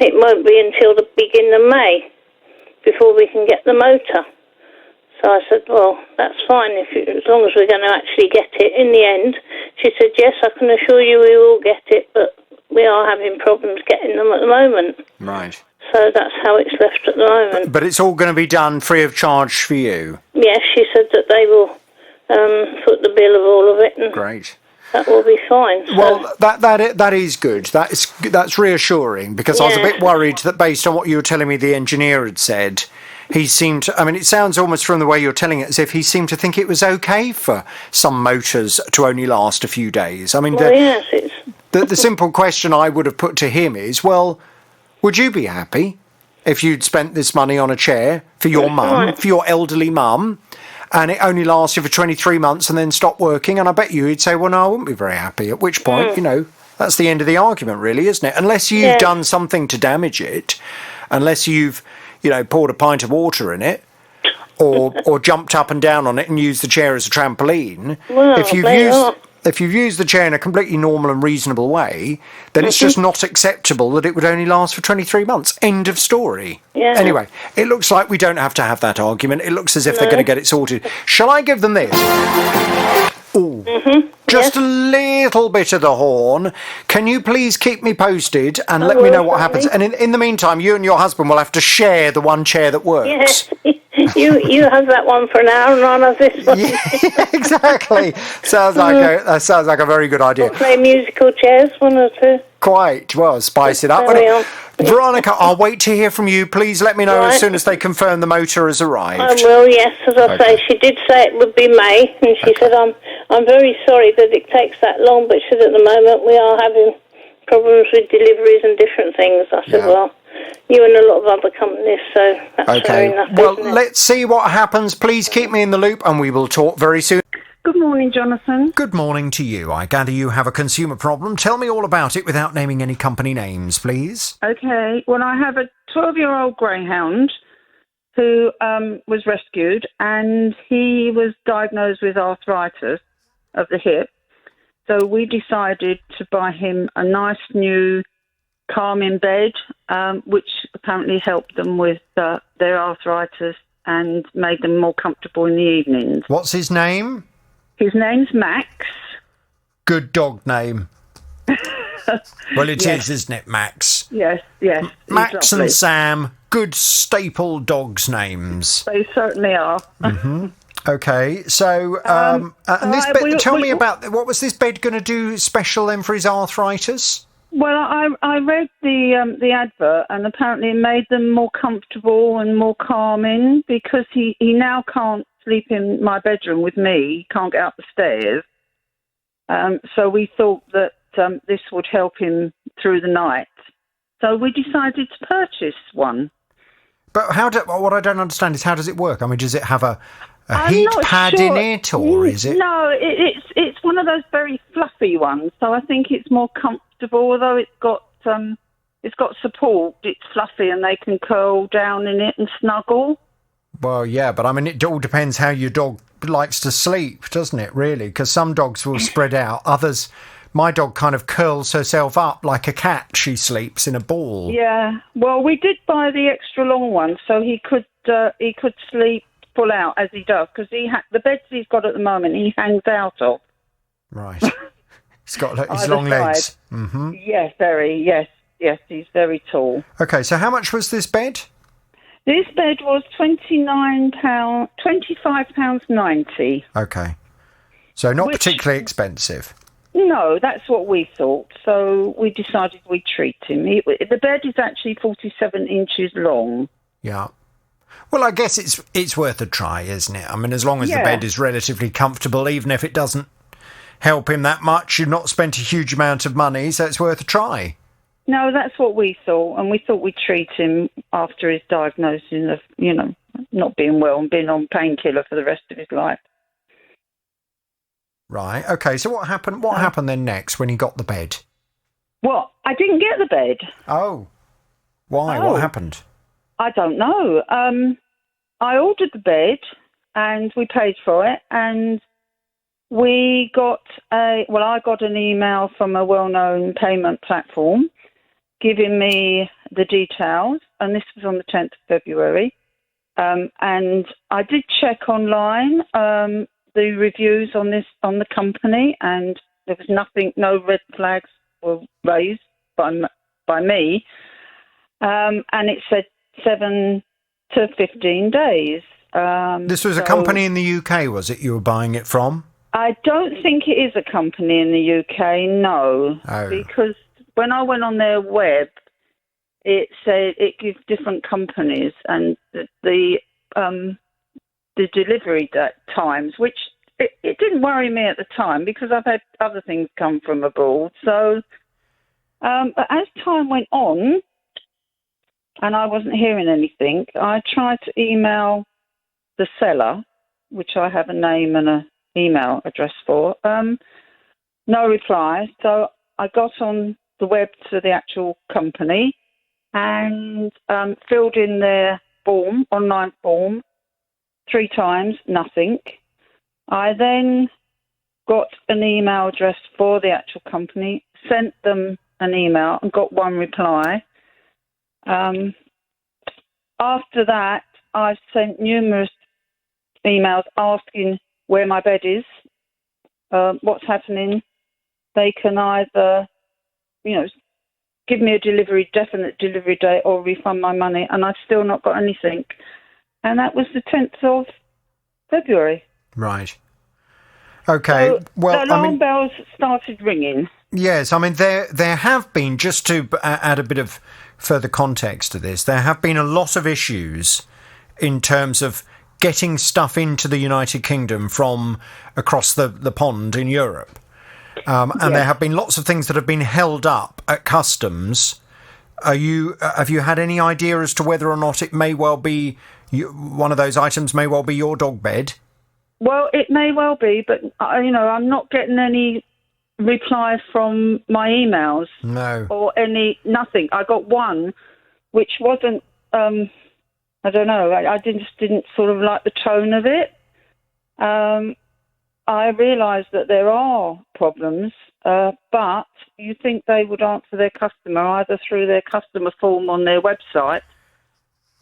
it won't be until the beginning of May before we can get the motor. So I said, well, that's fine, as long as we're going to actually get it. In the end, she said, yes, I can assure you we will get it, but we are having problems getting them at the moment. Right. So that's how it's left at the moment. But it's all going to be done free of charge for you? Yes, she said that they will foot the bill of all of it. And great. That will be fine. So. Well, that is good. That's reassuring, because I was a bit worried that based on what you were telling me the engineer had said, he seemed to, I mean, it sounds almost from the way you're telling it as if he seemed to think it was okay for some motors to only last a few days. I mean, the simple question I would have put to him is, well, would you be happy if you'd spent this money on a chair for your mum, for your elderly mum, and it only lasted for 23 months and then stopped working? And I bet you'd say, well, no, I wouldn't be very happy. At which point, you know, that's the end of the argument, really, isn't it? Unless you've done something to damage it, unless you've, you know, poured a pint of water in it, or jumped up and down on it and used the chair as a trampoline. Well, if you've used the chair in a completely normal and reasonable way, then it's just not acceptable that it would only last for 23 months. End of story. Yeah. Anyway, it looks like we don't have to have that argument. It looks as if they're going to get it sorted. Shall I give them this? Ooh. Just a little bit of the horn. Can you please keep me posted and let me know what happens? And in the meantime, you and your husband will have to share the one chair that works. Yes. You have that one for an hour and I'll have this one. Yeah, exactly. Sounds like a very good idea. We'll play musical chairs, one or two. Quite. Well, spice it up. Veronica, I'll wait to hear from you. Please let me know as soon as they confirm the motor has arrived. I will, yes. As I say, she did say it would be May, and she said, I'm very sorry that it takes that long, but she said at the moment we are having problems with deliveries and different things. I said, well, you and a lot of other companies, so that's fair enough. Well, let's see what happens. Please keep me in the loop, and we will talk very soon. Good morning, Jonathan. Good morning to you. I gather you have a consumer problem. Tell me all about it without naming any company names, please. Okay. Well, I have a 12-year-old greyhound who was rescued, and he was diagnosed with arthritis of the hip. So we decided to buy him a nice new calming bed, which apparently helped them with their arthritis and made them more comfortable in the evenings. What's his name? His name's Max. Good dog name. Well, it is, isn't it, Max? Yes. Max and Sam, good staple dogs' names. They certainly are. Okay, so and this bed, tell me about what was this bed going to do special then for his arthritis? Well, I read the advert, and apparently it made them more comfortable and more calming, because he now can't sleep in my bedroom with me. He can't get up the stairs. So we thought that this would help him through the night. So we decided to purchase one. But what I don't understand is, how does it work? I mean, does it have a heat pad in it, or is it? No, it's one of those very fluffy ones. So I think it's more comfortable, although it's got support. It's fluffy, and they can curl down in it and snuggle. Well, yeah, but I mean, it all depends how your dog likes to sleep, doesn't it, really? Because some dogs will spread out. Others, my dog kind of curls herself up like a cat. She sleeps in a ball. Yeah, well, we did buy the extra long one, so he could sleep full out, as he does, because the beds he's got at the moment, he hangs out of. Right. He's got his long legs. Mm-hmm. Yes, yes, he's very tall. Okay, so how much was this bed? This bed was £25.90. Okay. So not particularly expensive. No, that's what we thought. So we decided we'd treat him. The bed is actually 47 inches long. Yeah. Well, I guess it's worth a try, isn't it? I mean, as long as the bed is relatively comfortable, even if it doesn't help him that much, you've not spent a huge amount of money, so it's worth a try. No, that's what we thought, and we thought we'd treat him after his diagnosis of, not being well and being on painkiller for the rest of his life. Right. Okay. So what happened? What happened then next when he got the bed? Well, I didn't get the bed. Oh. Why? What happened? I don't know. I ordered the bed and we paid for it, and I got an email from a well-known payment platform giving me the details, and this was on the 10th of February. And I did check online the reviews on the company, and there was nothing, no red flags were raised by me, and it said 7 to 15 days. This was a company in the UK, was it, you were buying it from? I don't think it is a company in the UK, no. Oh. Because when I went on their web, it said it gives different companies, and the delivery times, which it didn't worry me at the time because I've had other things come from abroad. So, but as time went on, and I wasn't hearing anything, I tried to email the seller, which I have a name and an email address for. No reply. So I got on the web to the actual company and filled in their online form 3 times, nothing. I then got an email address for the actual company, sent them an email and got 1 reply. After that, I've sent numerous emails asking where my bed is, what's happening. They can either, give me a definite delivery date, or refund my money, and I've still not got anything. And that was the 10th of February. Right. Okay. So the alarm bells started ringing. Yes, I mean, there have been, just to add a bit of further context to this, there have been a lot of issues in terms of getting stuff into the United Kingdom from across the pond in Europe. And there have been lots of things that have been held up at customs. Have you had any idea as to whether or not it may well be, one of those items may well be your dog bed? Well, it may well be, but, I'm not getting any reply from my emails. No. Or nothing. I got one, which wasn't, I don't know, I didn't sort of like the tone of it. I realised that there are problems, but you think they would answer their customer either through their customer form on their website.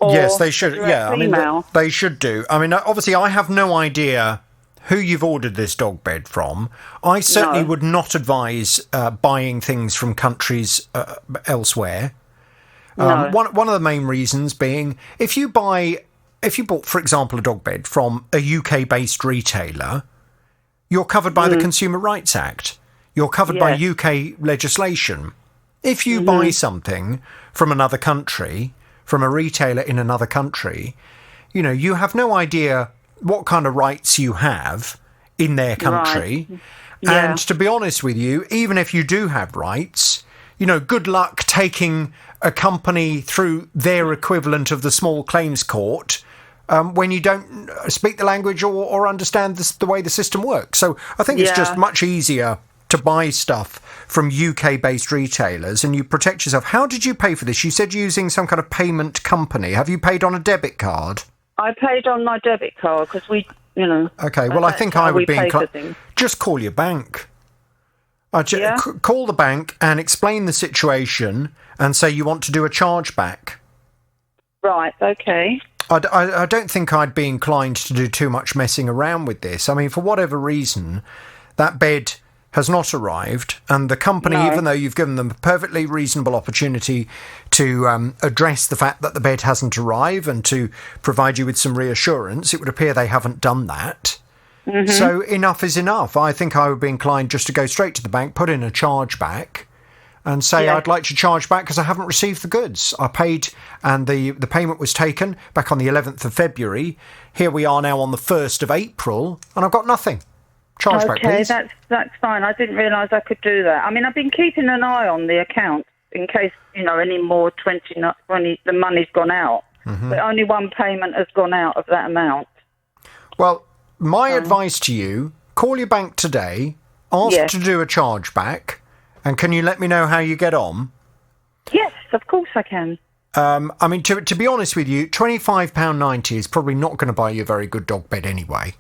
Yes, they should. Yeah, I mean, they should do. I mean, obviously, I have no idea who you've ordered this dog bed from. I certainly would not advise buying things from countries elsewhere. One of the main reasons being, if you bought, for example, a dog bed from a UK-based retailer, you're covered by the Consumer Rights Act. You're covered by UK legislation. If you buy something from another country, from a retailer in another country, you have no idea what kind of rights you have in their country. Right. Yeah. And to be honest with you, even if you do have rights, good luck taking a company through their equivalent of the small claims court when you don't speak the language or understand the way the system works. So I think it's just much easier to buy stuff from UK-based retailers, and you protect yourself. How did you pay for this? You said using some kind of payment company. Have you paid on a debit card? I paid on my debit card because Okay, well, I think I would be inclined. Just call your bank. Call the bank and explain the situation and say you want to do a chargeback. Right, okay. I don't think I'd be inclined to do too much messing around with this. I mean, for whatever reason, that bed has not arrived, and the company, even though you've given them a perfectly reasonable opportunity to address the fact that the bed hasn't arrived and to provide you with some reassurance, it would appear they haven't done that. So enough is enough. I think I would be inclined just to go straight to the bank, put in a chargeback, and say I'd like to charge back because I haven't received the goods. I paid, and the payment was taken back on the 11th of February. Here we are now on the 1st of April, and I've got nothing. Charge back, please. Okay, that's fine. I didn't realise I could do that. I mean, I've been keeping an eye on the account in case, any more the money's gone out. But only one payment has gone out of that amount. Well, my advice to you, call your bank today, ask to do a chargeback, and can you let me know how you get on? Yes, of course I can. I mean, to be honest with you, £25.90 is probably not going to buy you a very good dog bed anyway.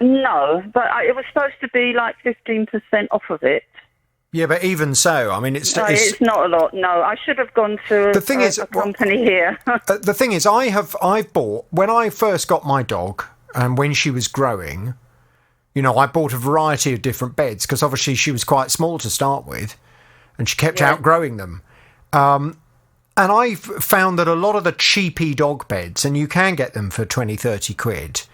No, but it was supposed to be like 15% off of it. Yeah, but even so, I mean, it's not a lot. No, I should have gone to a company here. The thing is, I've bought, when I first got my dog and when she was growing, I bought a variety of different beds because obviously she was quite small to start with, and she kept outgrowing them. And I've found that a lot of the cheapy dog beds, and you can get them for 20, 30 quid.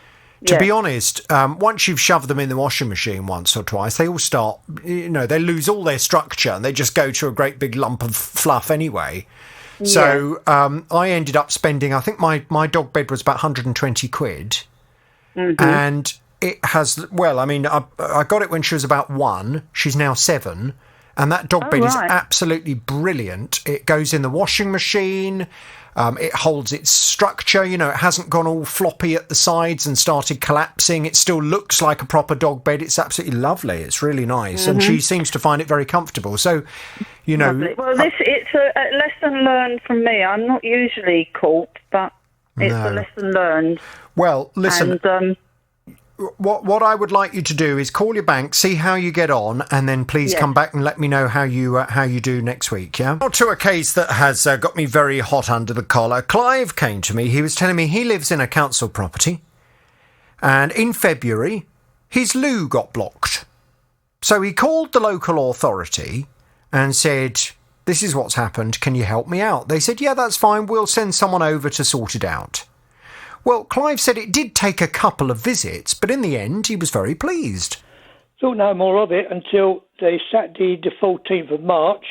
To be honest, once you've shoved them in the washing machine once or twice, they all start, they lose all their structure and they just go to a great big lump of fluff anyway. Yeah. So I ended up spending, I think my dog bed was about 120 quid. And it has, I got it when she was about 1. She's now 7. And that dog bed is absolutely brilliant. It goes in the washing machine. It holds its structure. It hasn't gone all floppy at the sides and started collapsing. It still looks like a proper dog bed. It's absolutely lovely. It's really nice. And she seems to find it very comfortable. So, Lovely. Well, it's a lesson learned from me. I'm not usually caught, but it's a lesson learned. Well, listen. And, what I would like you to do is call your bank, see how you get on, and then please come back and let me know how you do next week, yeah? Now to a case that has got me very hot under the collar. Clive came to me. He was telling me he lives in a council property, and in February, his loo got blocked. So he called the local authority and said, "This is what's happened. Can you help me out?" They said, "Yeah, that's fine. We'll send someone over to sort it out." Well, Clive said it did take a couple of visits, but in the end, he was very pleased. Thought no more of it until the Saturday the 14th of March.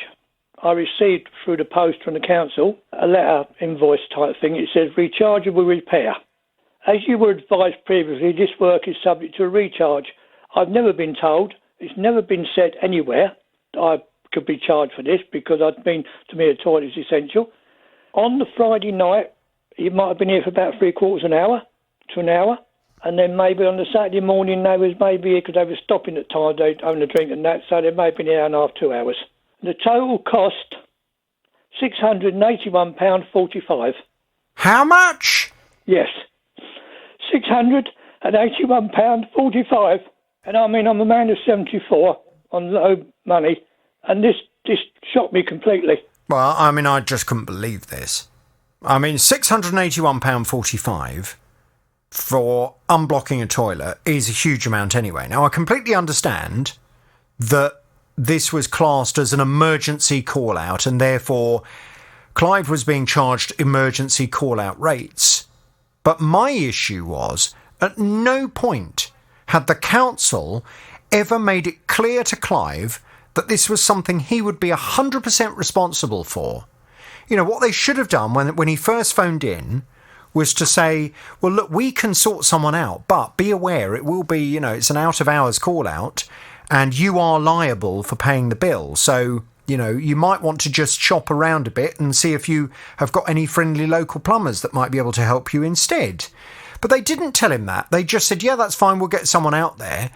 I received through the post from the council a letter invoice type thing. It says rechargeable repair. As you were advised previously, this work is subject to a recharge. I've never been told, it's never been said anywhere that I could be charged for this because to me a toilet is essential. On the Friday night, you might have been here for about 3/4 to an hour, and then maybe on the Saturday morning they was maybe here because they were stopping at times, they having a drink and that, so they may have been here an hour and a half, 2 hours. The total cost £681.45. How much? Yes, £681.45. And I mean, I'm a man of 74 on low money, and this shocked me completely. Well, I mean, I just couldn't believe this. I mean, £681.45 for unblocking a toilet is a huge amount anyway. Now, I completely understand that this was classed as an emergency call-out and therefore Clive was being charged emergency call-out rates. But my issue was, at no point had the council ever made it clear to Clive that this was something he would be 100% responsible for. What they should have done when he first phoned in was to say, well, look, we can sort someone out, but be aware it will be, it's an out-of-hours call-out and you are liable for paying the bill. So, you might want to just shop around a bit and see if you have got any friendly local plumbers that might be able to help you instead. But they didn't tell him that. They just said, yeah, that's fine, we'll get someone out there.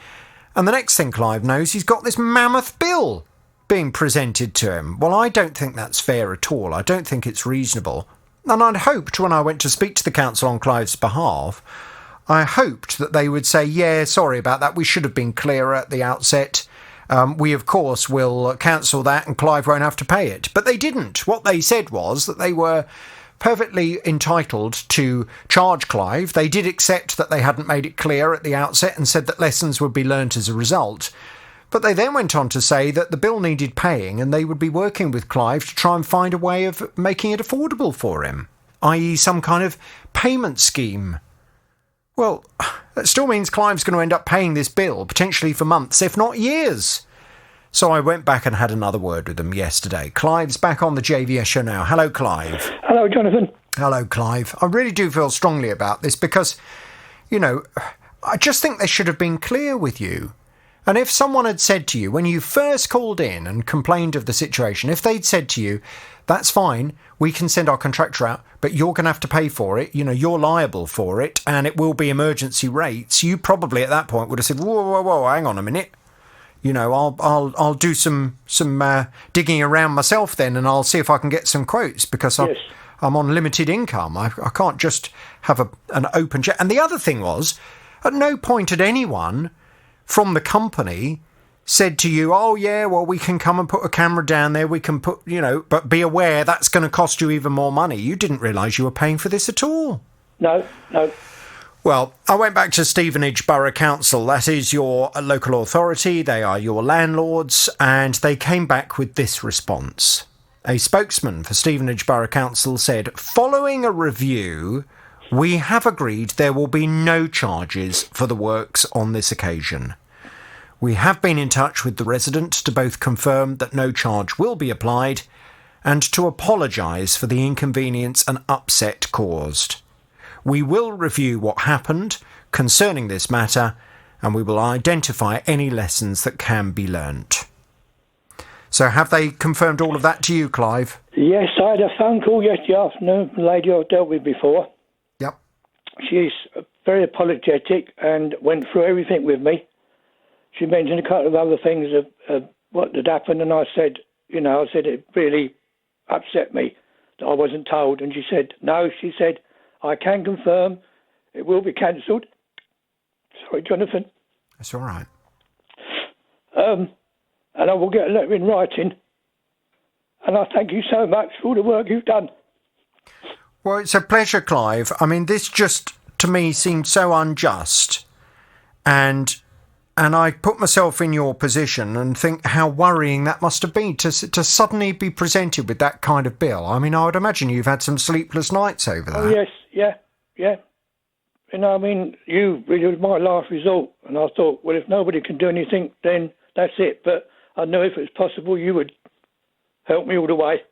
And the next thing Clive knows, he's got this mammoth bill being presented to him. Well, I don't think that's fair at all. I don't think it's reasonable. And I'd hoped when I went to speak to the council on Clive's behalf, I hoped that they would say, yeah, sorry about that. We should have been clearer at the outset. We, of course, will cancel that and Clive won't have to pay it. But they didn't. What they said was that they were perfectly entitled to charge Clive. They did accept that they hadn't made it clear at the outset and said that lessons would be learnt as a result. But they then went on to say that the bill needed paying and they would be working with Clive to try and find a way of making it affordable for him, i.e. some kind of payment scheme. Well, that still means Clive's going to end up paying this bill, potentially for months, if not years. So I went back and had another word with them yesterday. Clive's back on the JVS show now. Hello, Clive. Hello, Jonathan. Hello, Clive. I really do feel strongly about this because, you know, I just think they should have been clear with you. And if someone had said to you, when you first called in and complained of the situation, if they'd said to you, that's fine, we can send our contractor out, but you're going to have to pay for it, you know, you're liable for it, and it will be emergency rates, you probably at that point would have said, whoa, hang on a minute. You know, I'll do some digging around myself then, and I'll see if I can get some quotes, because I'm on limited income. I can't just have an open check. And the other thing was, at no point had anyone from the company said to you, oh yeah, well, we can come and put a camera down there, we can put, you know, but be aware that's going to cost you even more money. You didn't realise you were paying for this at all. No. Well, I went back to Stevenage Borough Council. That is your local authority. They are your landlords. And they came back with this response. A spokesman for Stevenage Borough Council said, following a review, we have agreed there will be no charges for the works on this occasion. We have been in touch with the resident to both confirm that no charge will be applied and to apologise for the inconvenience and upset caused. We will review what happened concerning this matter, and we will identify any lessons that can be learnt. So have they confirmed all of that to you, Clive? Yes, I had a phone call yesterday afternoon from a lady I've dealt with before. Yep. She's very apologetic and went through everything with me. She mentioned a couple of other things of what had happened, and I said it really upset me that I wasn't told. And she said, no, I can confirm it will be cancelled. Sorry, Jonathan. That's all right. And I will get a letter in writing. And I thank you so much for all the work you've done. Well, it's a pleasure, Clive. I mean, this just, to me, seemed so unjust. And I put myself in your position and think how worrying that must have been to suddenly be presented with that kind of bill. I mean, I would imagine you've had some sleepless nights over that. Oh, yes, yeah. You know, I mean, you was my last resort. And I thought, well, if nobody can do anything, then that's it. But I know if it's possible, you would help me all the way.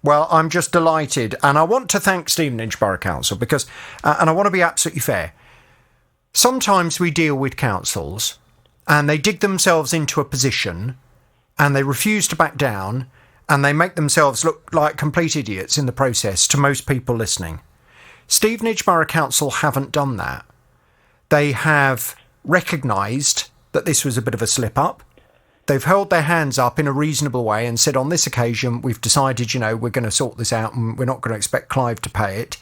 Well, I'm just delighted. And I want to thank Stevenage Borough Council because, and I want to be absolutely fair, sometimes we deal with councils and they dig themselves into a position and they refuse to back down and they make themselves look like complete idiots in the process to most people listening. Stevenage Borough Council haven't done that. They have recognised that this was a bit of a slip-up. They've held their hands up in a reasonable way and said, on this occasion, we've decided, we're going to sort this out and we're not going to expect Clive to pay it.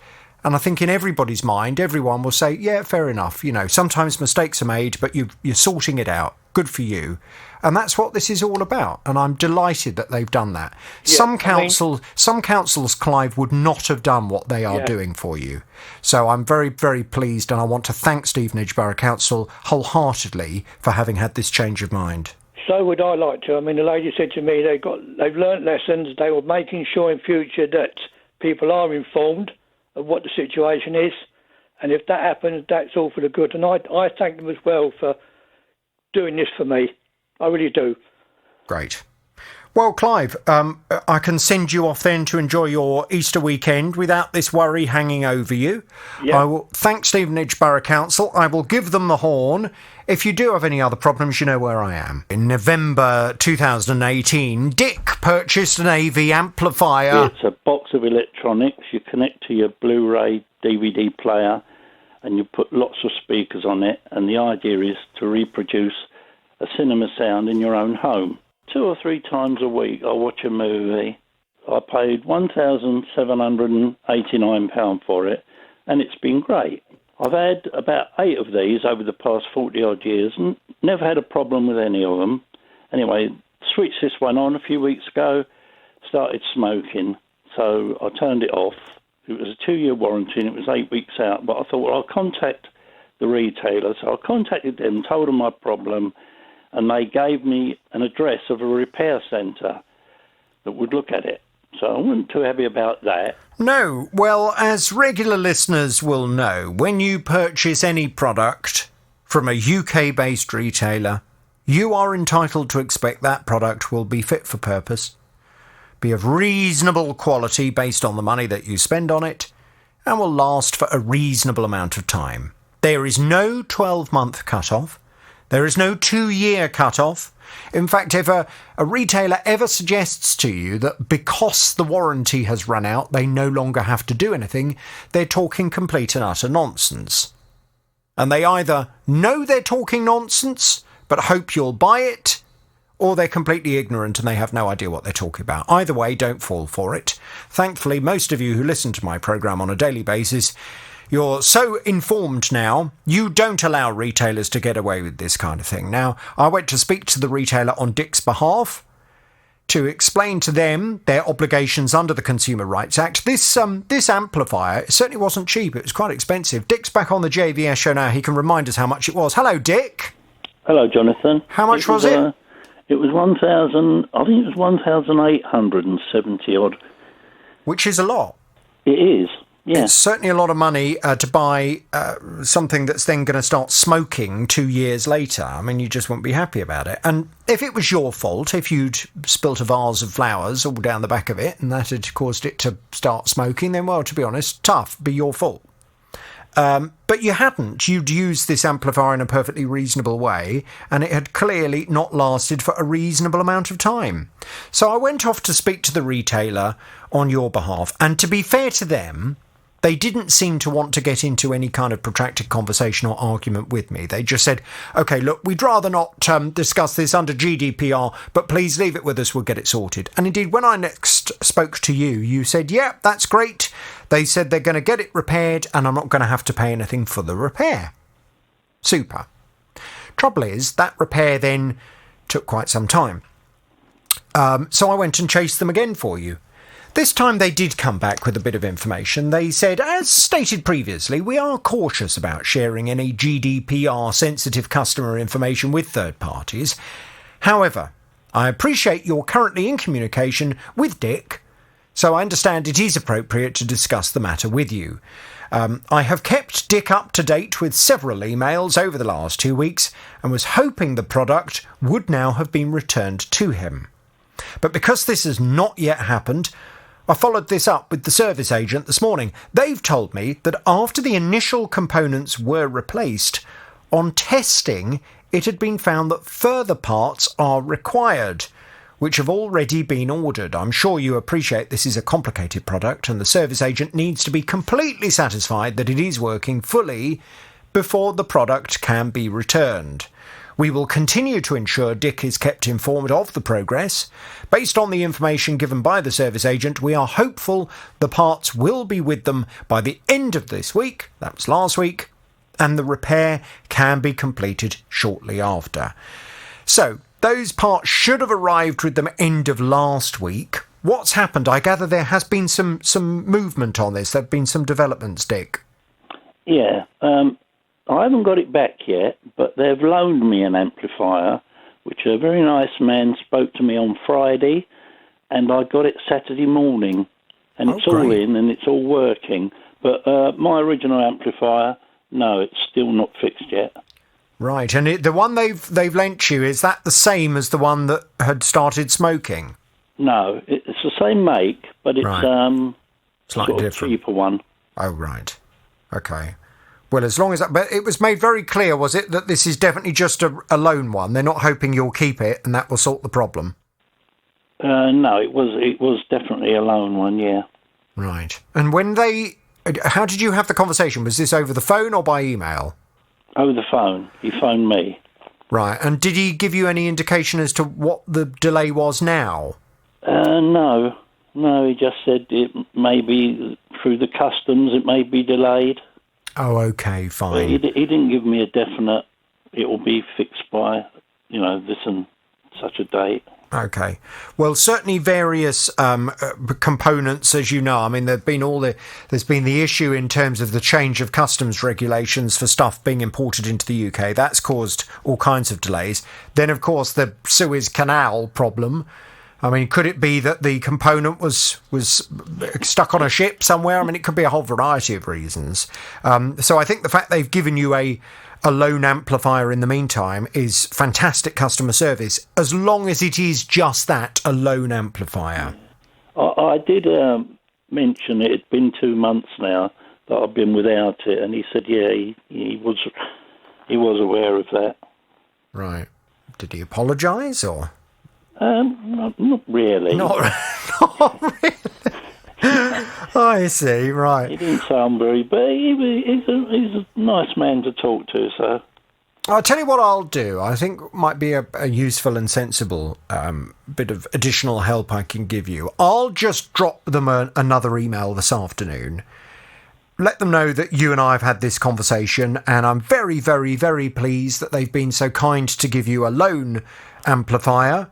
And I think in everybody's mind, everyone will say, yeah, fair enough. Sometimes mistakes are made, but you're sorting it out. Good for you. And that's what this is all about. And I'm delighted that they've done that. Yeah, some councils, Clive, would not have done what they are doing for you. So I'm very, very pleased. And I want to thank Stevenage Borough Council wholeheartedly for having had this change of mind. So would I like to. I mean, the lady said to me they've learnt lessons. They were making sure in future that people are informed of what the situation is, and if that happens, that's all for the good. And I thank them as well for doing this for me. I really do. Great. Well, Clive, I can send you off then to enjoy your Easter weekend without this worry hanging over you. Yep. I will thank Stevenage Borough Council. I will give them the horn. If you do have any other problems, you know where I am. In November 2018, Dick purchased an AV amplifier. It's a box of electronics. You connect to your Blu-ray DVD player and you put lots of speakers on it. And the idea is to reproduce a cinema sound in your own home. 2 or 3 times a week I watch a movie. I paid £1,789 for it, and it's been great. I've had about 8 of these over the past 40-odd years and never had a problem with any of them. Anyway, switched this one on a few weeks ago, started smoking, so I turned it off. It was a 2-year warranty and it was 8 weeks out, but I thought, well, I'll contact the retailer. So I contacted them, told them my problem, and they gave me an address of a repair centre that would look at it. So I wasn't too happy about that. No, well, as regular listeners will know, when you purchase any product from a UK-based retailer, you are entitled to expect that product will be fit for purpose, be of reasonable quality based on the money that you spend on it, and will last for a reasonable amount of time. There is no 12-month cut-off. There is no 2-year cut-off. In fact, if a retailer ever suggests to you that because the warranty has run out, they no longer have to do anything, they're talking complete and utter nonsense. And they either know they're talking nonsense, but hope you'll buy it, or they're completely ignorant and they have no idea what they're talking about. Either way, don't fall for it. Thankfully, most of you who listen to my programme on a daily basis, you're so informed now, you don't allow retailers to get away with this kind of thing. Now, I went to speak to the retailer on Dick's behalf to explain to them their obligations under the Consumer Rights Act. This amplifier certainly wasn't cheap. It was quite expensive. Dick's back on the JVS show now. He can remind us how much it was. Hello, Dick. Hello, Jonathan. How much was it? It was 1,000. I think it was 1,870 odd. Which is a lot. It is. Yeah. It's certainly a lot of money to buy something that's then going to start smoking 2 years later. I mean, you just won't be happy about it. And if it was your fault, if you'd spilt a vase of flowers all down the back of it and that had caused it to start smoking, then, well, to be honest, tough, be your fault. But you hadn't. You'd used this amplifier in a perfectly reasonable way, and it had clearly not lasted for a reasonable amount of time. So I went off to speak to the retailer on your behalf, and to be fair to them, they didn't seem to want to get into any kind of protracted conversation or argument with me. They just said, OK, look, we'd rather not discuss this under GDPR, but please leave it with us, we'll get it sorted. And indeed, when I next spoke to you, you said, yeah, that's great. They said they're going to get it repaired and I'm not going to have to pay anything for the repair. Super. Trouble is, that repair then took quite some time. So I went and chased them again for you. This time they did come back with a bit of information. They said, as stated previously, we are cautious about sharing any GDPR-sensitive customer information with third parties. However, I appreciate you're currently in communication with Dick, so I understand it is appropriate to discuss the matter with you. I have kept Dick up to date with several emails over the last 2 weeks and was hoping the product would now have been returned to him. But because this has not yet happened, I followed this up with the service agent this morning. They've told me that after the initial components were replaced, on testing, it had been found that further parts are required, which have already been ordered. I'm sure you appreciate this is a complicated product and the service agent needs to be completely satisfied that it is working fully before the product can be returned. We will continue to ensure Dick is kept informed of the progress. Based on the information given by the service agent, we are hopeful the parts will be with them by the end of this week, that was last week, and the repair can be completed shortly after. So, those parts should have arrived with them end of last week. What's happened? I gather there has been some movement on this. There have been some developments, Dick. Yeah, I haven't got it back yet, but they've loaned me an amplifier, which a very nice man spoke to me on Friday, and I got it Saturday morning, and it's all in and it's all working. But my original amplifier, no, it's still not fixed yet. Right, and the one they've lent you, is that the same as the one that had started smoking? No, it's the same make, but it's slightly sort of different. Cheaper one. Oh, right. Okay. Well, as long as that... But it was made very clear, was it, that this is definitely just a loan one? They're not hoping you'll keep it and that will sort the problem? No, it was definitely a loan one, yeah. Right. And when they... How did you have the conversation? Was this over the phone or by email? Over the phone. He phoned me. Right. And did he give you any indication as to what the delay was now? No. No, he just said it may be through the customs, it may be delayed. Oh, okay, fine. He didn't give me a definite, it will be fixed by, this and such a date. Okay. Well, certainly various components, as you know. I mean, there's been the issue in terms of the change of customs regulations for stuff being imported into the UK. That's caused all kinds of delays. Then, of course, the Suez Canal problem I mean, could it be that the component was stuck on a ship somewhere? I mean, it could be a whole variety of reasons. So I think the fact they've given you a lone amplifier in the meantime is fantastic customer service, as long as it is just that, a lone amplifier. I did mention it had been 2 months now that I've been without it, and he said, yeah, he was aware of that. Right. Did he apologise, or...? Not really. Not really. I see, right. He didn't sound very, but he's a nice man to talk to, so... I'll tell you what I'll do. I think might be a useful and sensible bit of additional help I can give you. I'll just drop them another email this afternoon. Let them know that you and I have had this conversation, and I'm very, very, very pleased that they've been so kind to give you a loan amplifier.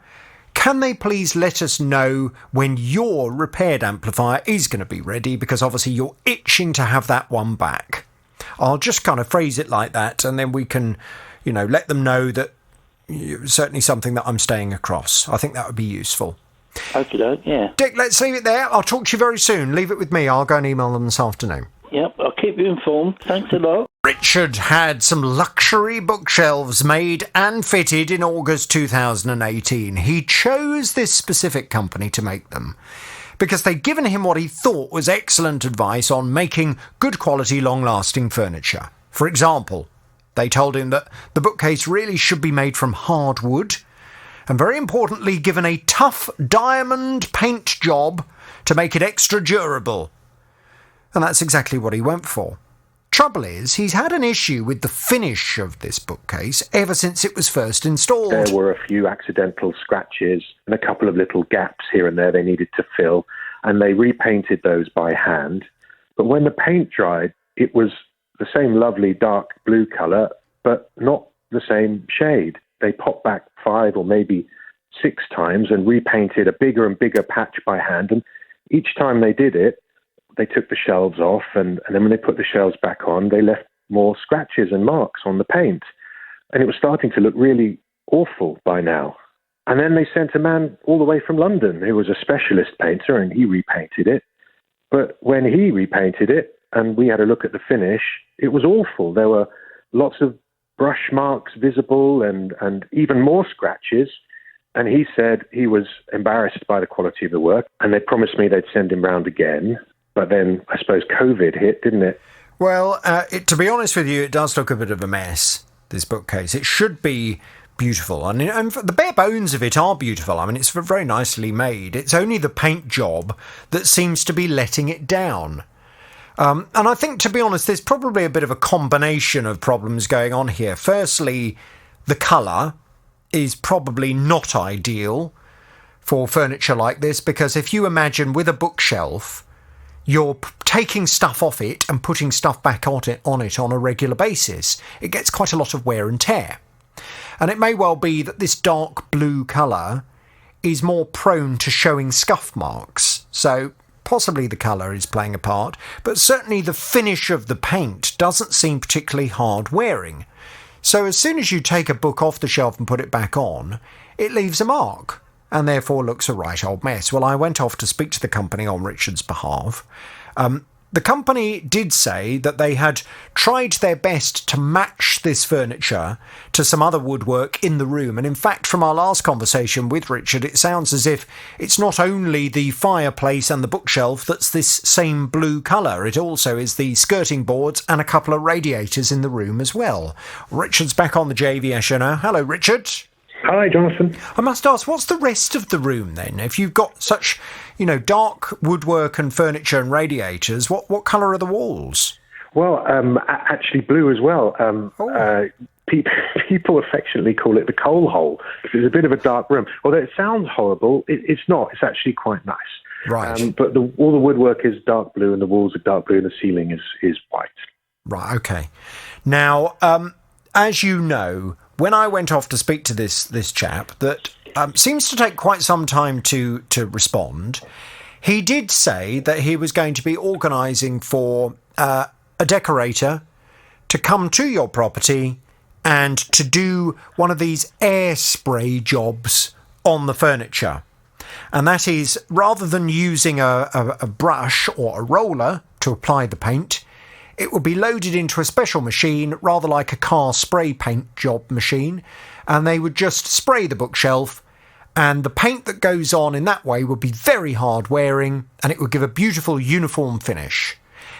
Can they please let us know when your repaired amplifier is going to be ready? Because obviously you're itching to have that one back. I'll just kind of phrase it like that, and then we can, let them know that certainly something that I'm staying across. I think that would be useful. Okay, yeah. Dick, let's leave it there. I'll talk to you very soon. Leave it with me. I'll go and email them this afternoon. Yep, I'll keep you informed. Thanks a lot. Richard had some luxury bookshelves made and fitted in August 2018. He chose this specific company to make them because they'd given him what he thought was excellent advice on making good quality, long-lasting furniture. For example, they told him that the bookcase really should be made from hardwood and, very importantly, given a tough diamond paint job to make it extra durable. And that's exactly what he went for. Trouble is, he's had an issue with the finish of this bookcase ever since it was first installed. There were a few accidental scratches and a couple of little gaps here and there they needed to fill, and they repainted those by hand. But when the paint dried, it was the same lovely dark blue colour, but not the same shade. They popped back 5 or maybe 6 times and repainted a bigger and bigger patch by hand, and each time they did it, they took the shelves off, and then when they put the shelves back on, they left more scratches and marks on the paint. And it was starting to look really awful by now. And then they sent a man all the way from London who was a specialist painter, and he repainted it. But when he repainted it, and we had a look at the finish, it was awful. There were lots of brush marks visible and even more scratches. And he said he was embarrassed by the quality of the work, and they promised me they'd send him round again. But then, I suppose, COVID hit, didn't it? Well, to be honest with you, it does look a bit of a mess, this bookcase. It should be beautiful. And the bare bones of it are beautiful. I mean, it's very nicely made. It's only the paint job that seems to be letting it down. And I think, to be honest, there's probably a bit of a combination of problems going on here. Firstly, the colour is probably not ideal for furniture like this, because if you imagine with a bookshelf, you're taking stuff off it and putting stuff back on it on a regular basis. It gets quite a lot of wear and tear. And it may well be that this dark blue colour is more prone to showing scuff marks. So possibly the colour is playing a part, but certainly the finish of the paint doesn't seem particularly hard wearing. So as soon as you take a book off the shelf and put it back on, it leaves a mark, and therefore looks a right old mess. Well, I went off to speak to the company on Richard's behalf. The company did say that they had tried their best to match this furniture to some other woodwork in the room. And in fact, from our last conversation with Richard, it sounds as if it's not only the fireplace and the bookshelf that's this same blue colour. It also is the skirting boards and a couple of radiators in the room as well. Richard's back on the JVS show now. Hello, Richard. Hi, Jonathan. I must ask, what's the rest of the room then? If you've got such, dark woodwork and furniture and radiators, what colour are the walls? Well, actually blue as well. People affectionately call it the coal hole. It's a bit of a dark room. Although it sounds horrible, it's not. It's actually quite nice. Right. But all the woodwork is dark blue, and the walls are dark blue, and the ceiling is white. Right, okay. Now, as you know, when I went off to speak to this chap that seems to take quite some time to respond, he did say that he was going to be organising for a decorator to come to your property and to do one of these air spray jobs on the furniture. and that is rather than using a brush or a roller to apply the paint, it would be loaded into a special machine, rather like a car spray paint job machine, and they would just spray the bookshelf, and the paint that goes on in that way would be very hard wearing, and it would give a beautiful uniform finish.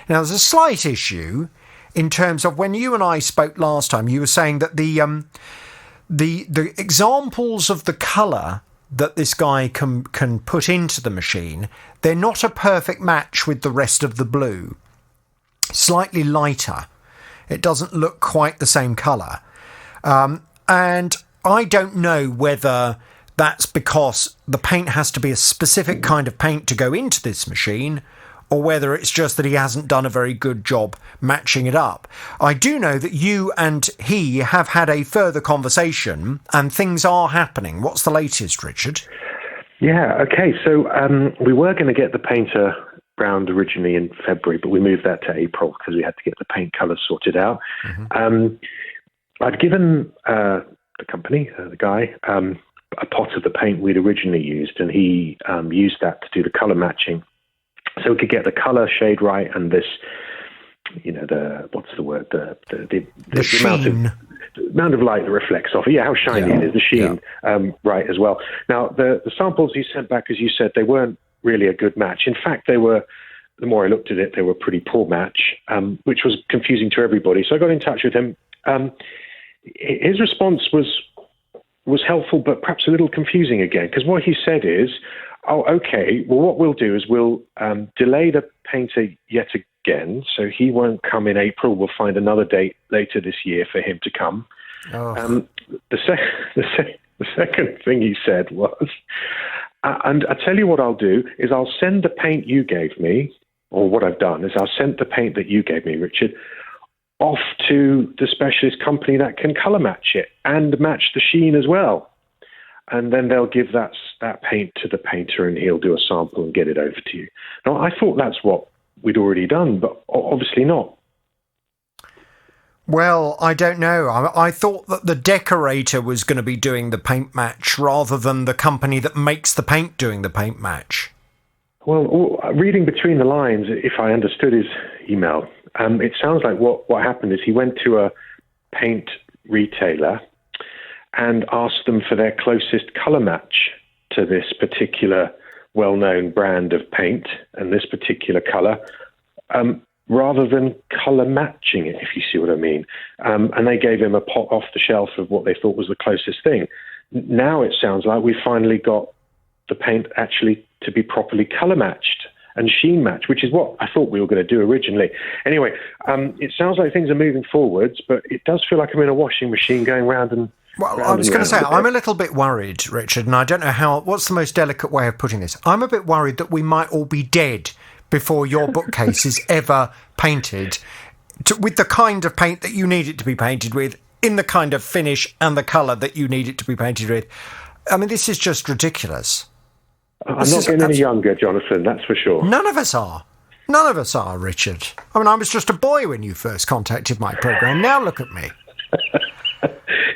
Now, there's a slight issue in terms of when you and I spoke last time, you were saying that the examples of the colour that this guy can put into the machine, they're not a perfect match with the rest of the blue. Slightly lighter. It doesn't look quite the same colour. And I don't know whether that's because the paint has to be a specific kind of paint to go into this machine, or whether it's just that he hasn't done a very good job matching it up. I do know that you and he have had a further conversation and things are happening. What's the latest, Richard? Yeah, okay. So we were going to get the painter round originally in February, but we moved that to April because we had to get the paint colours sorted out. Mm-hmm. I'd given the company, the guy, a pot of the paint we'd originally used, and he used that to do the colour matching. So we could get the colour shade right and this, the amount of light that reflects off it. Yeah, how shiny it is, the sheen, right as well. Now, the samples he sent back, as you said, they weren't really a good match. In fact, the more I looked at it, they were a pretty poor match, which was confusing to everybody. So I got in touch with him. His response was helpful, but perhaps a little confusing again, because what he said is, oh, okay, well, what we'll do is we'll delay the painter yet again, so he won't come in April. We'll find another date later this year for him to come. Oh. The second thing he said was, and I tell you what I'll do, is I'll send the paint you gave me, or what I've done is I'll send the paint that you gave me, Richard, off to the specialist company that can colour match it and match the sheen as well. And then they'll give that paint to the painter and he'll do a sample and get it over to you. Now, I thought that's what we'd already done, but obviously not. Well, I don't know. I thought that the decorator was going to be doing the paint match rather than the company that makes the paint doing the paint match. Well, reading between the lines, if I understood his email, it sounds like what happened is he went to a paint retailer and asked them for their closest colour match to this particular well-known brand of paint and this particular colour, rather than colour matching it, if you see what I mean. And they gave him a pot off the shelf of what they thought was the closest thing. Now it sounds like we finally got the paint actually to be properly colour matched and sheen matched, which is what I thought we were going to do originally. Anyway, it sounds like things are moving forwards, but it does feel like I'm in a washing machine going round and... Well, I was going to say, I'm a little bit worried, Richard, and I don't know what's the most delicate way of putting this. I'm a bit worried that we might all be dead before your bookcase is ever painted with the kind of paint that you need it to be painted with, in the kind of finish and the colour that you need it to be painted with. I mean, this is just ridiculous. I'm not getting any younger, Jonathan, that's for sure. None of us are. None of us are, Richard. I mean, I was just a boy when you first contacted my programme. Now look at me.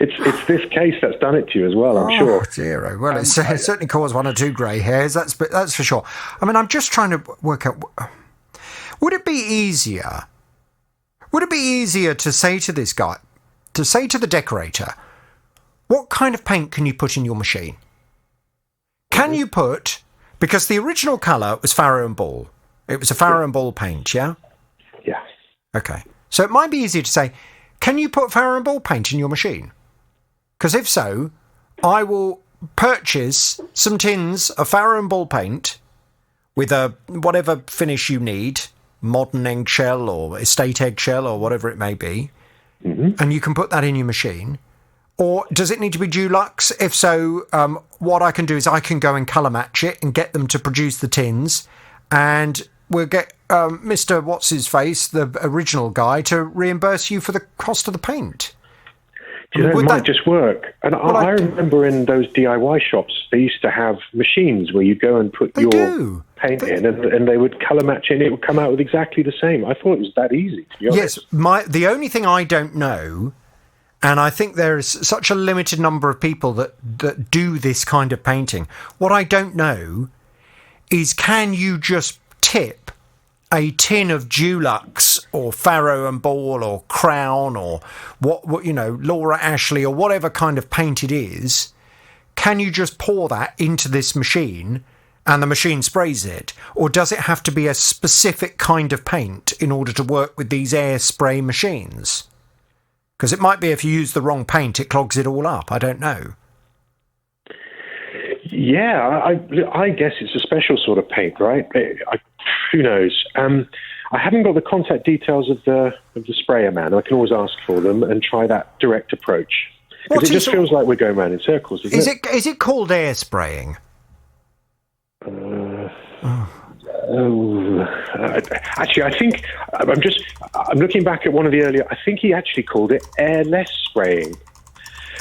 It's this case that's done it to you as well, I'm sure. Dear, well, it certainly caused one or two grey hairs, that's for sure. I mean, I'm just trying to work out, would it be easier to say to this guy, to say to the decorator, what kind of paint can you put in your machine? Can you put, because the original colour was Farrow and Ball. It was a Farrow and Ball paint, yeah? Yeah. Okay. So it might be easier to say, can you put Farrow and Ball paint in your machine? Because if so, I will purchase some tins of Farrow and Ball paint with a whatever finish you need, modern eggshell or estate eggshell or whatever it may be, and you can put that in your machine. Or does it need to be Dulux? If so, what I can do is I can go and colour match it and get them to produce the tins, and we'll get Mr. What's-His-Face, the original guy, to reimburse you for the cost of the paint. You know, it might just work. And I remember in those DIY shops, they used to have machines where you go and put your paint in and they would colour match it and it would come out with exactly the same. I thought it was that easy, to be honest. Yes, the only thing I don't know, And I think there is such a limited number of people that do this kind of painting. What I don't know is, can you just tip a tin of Dulux or Farrow and Ball or Crown or what Laura Ashley or whatever kind of paint it is, can you just pour that into this machine and the machine sprays it? Or does it have to be a specific kind of paint in order to work with these air spray machines? Because it might be if you use the wrong paint, it clogs it all up. I don't know. Yeah, I guess it's a special sort of paint, right? Who knows? I haven't got the contact details of the sprayer man. I can always ask for them and try that direct approach. Because it just feels like we're going round in circles, doesn't it? Is it called air spraying? Actually, I think I'm looking back at one of the earlier. I think he actually called it airless spraying.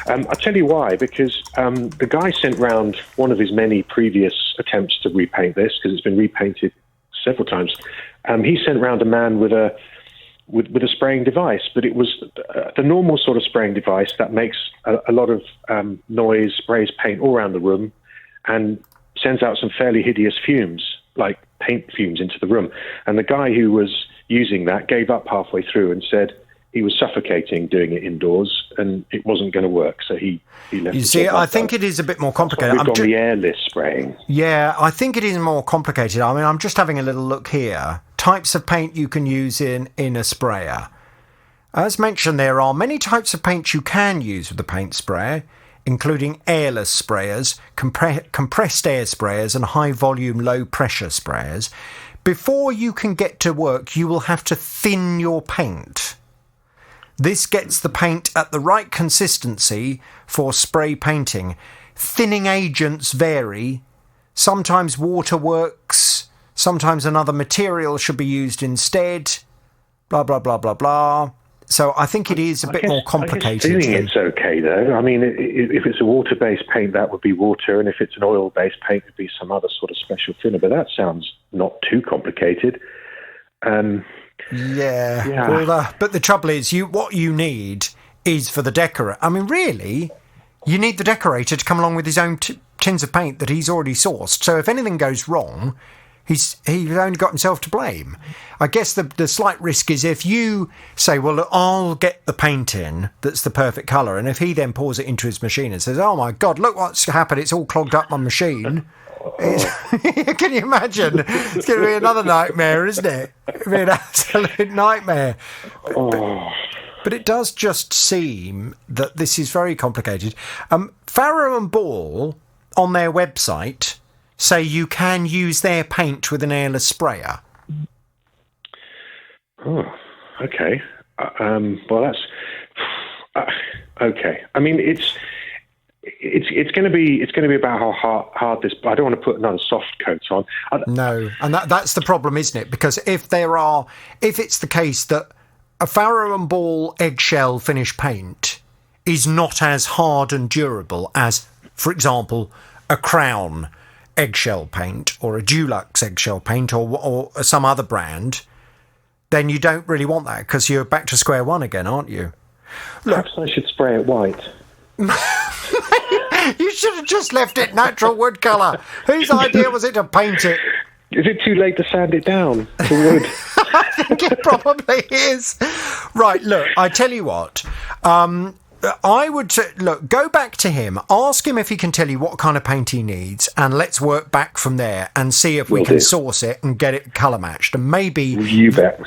I'll tell you why. Because the guy sent round one of his many previous attempts to repaint this, because it's been repainted several times. He sent round a man with a spraying device, but it was the normal sort of spraying device that makes a lot of noise, sprays paint all around the room, and sends out some fairly hideous fumes, like paint fumes, into the room. And the guy who was using that gave up halfway through and said he was suffocating doing it indoors and it wasn't going to work. So he left. You see, I think it is a bit more complicated. We've gone the airless spraying. Yeah, I think it is more complicated. I mean, I'm just having a little look here. Types of paint you can use in a sprayer. As mentioned, there are many types of paint you can use with the paint sprayer, including airless sprayers, compressed air sprayers, and high-volume, low-pressure sprayers. Before you can get to work, you will have to thin your paint. This gets the paint at the right consistency for spray painting. Thinning agents vary. Sometimes water works. Sometimes another material should be used instead. Blah, blah, blah, blah, blah. So I think it is a bit more complicated. I think it's okay, though. I mean, if it's a water-based paint, that would be water, and if it's an oil-based paint, it would be some other sort of special thinner. But that sounds not too complicated. Yeah. Well, but the trouble is, what you need is for the decorator. I mean, really, you need the decorator to come along with his own tins of paint that he's already sourced. So if anything goes wrong, he's only got himself to blame. I guess the slight risk is if you say, well, I'll get the paint in that's the perfect colour, and if he then pours it into his machine and says, oh my God, look what's happened, it's all clogged up my machine. Can you imagine? It's going to be another nightmare, isn't it? It'll be an absolute nightmare. But it does just seem that this is very complicated. Farrow and Ball, on their website, say you can use their paint with an airless sprayer. Oh, okay. Well, that's okay. I mean, it's going to be about how hard this. I don't want to put another soft coat on. No, and that's the problem, isn't it? Because if it's the case that a Farrow and Ball eggshell finish paint is not as hard and durable as, for example, a Crown eggshell paint or a Dulux eggshell paint or some other brand, then you don't really want that, because you're back to square one again, aren't you? Look, perhaps I should spray it white. You should have just left it natural wood colour. Whose idea was it to paint it? Is it too late to sand it down to wood? I think it probably is. Right, look, I tell you what. I would go back to him, ask him if he can tell you what kind of paint he needs, and let's work back from there and see if we can source it and get it colour matched. And maybe you bet.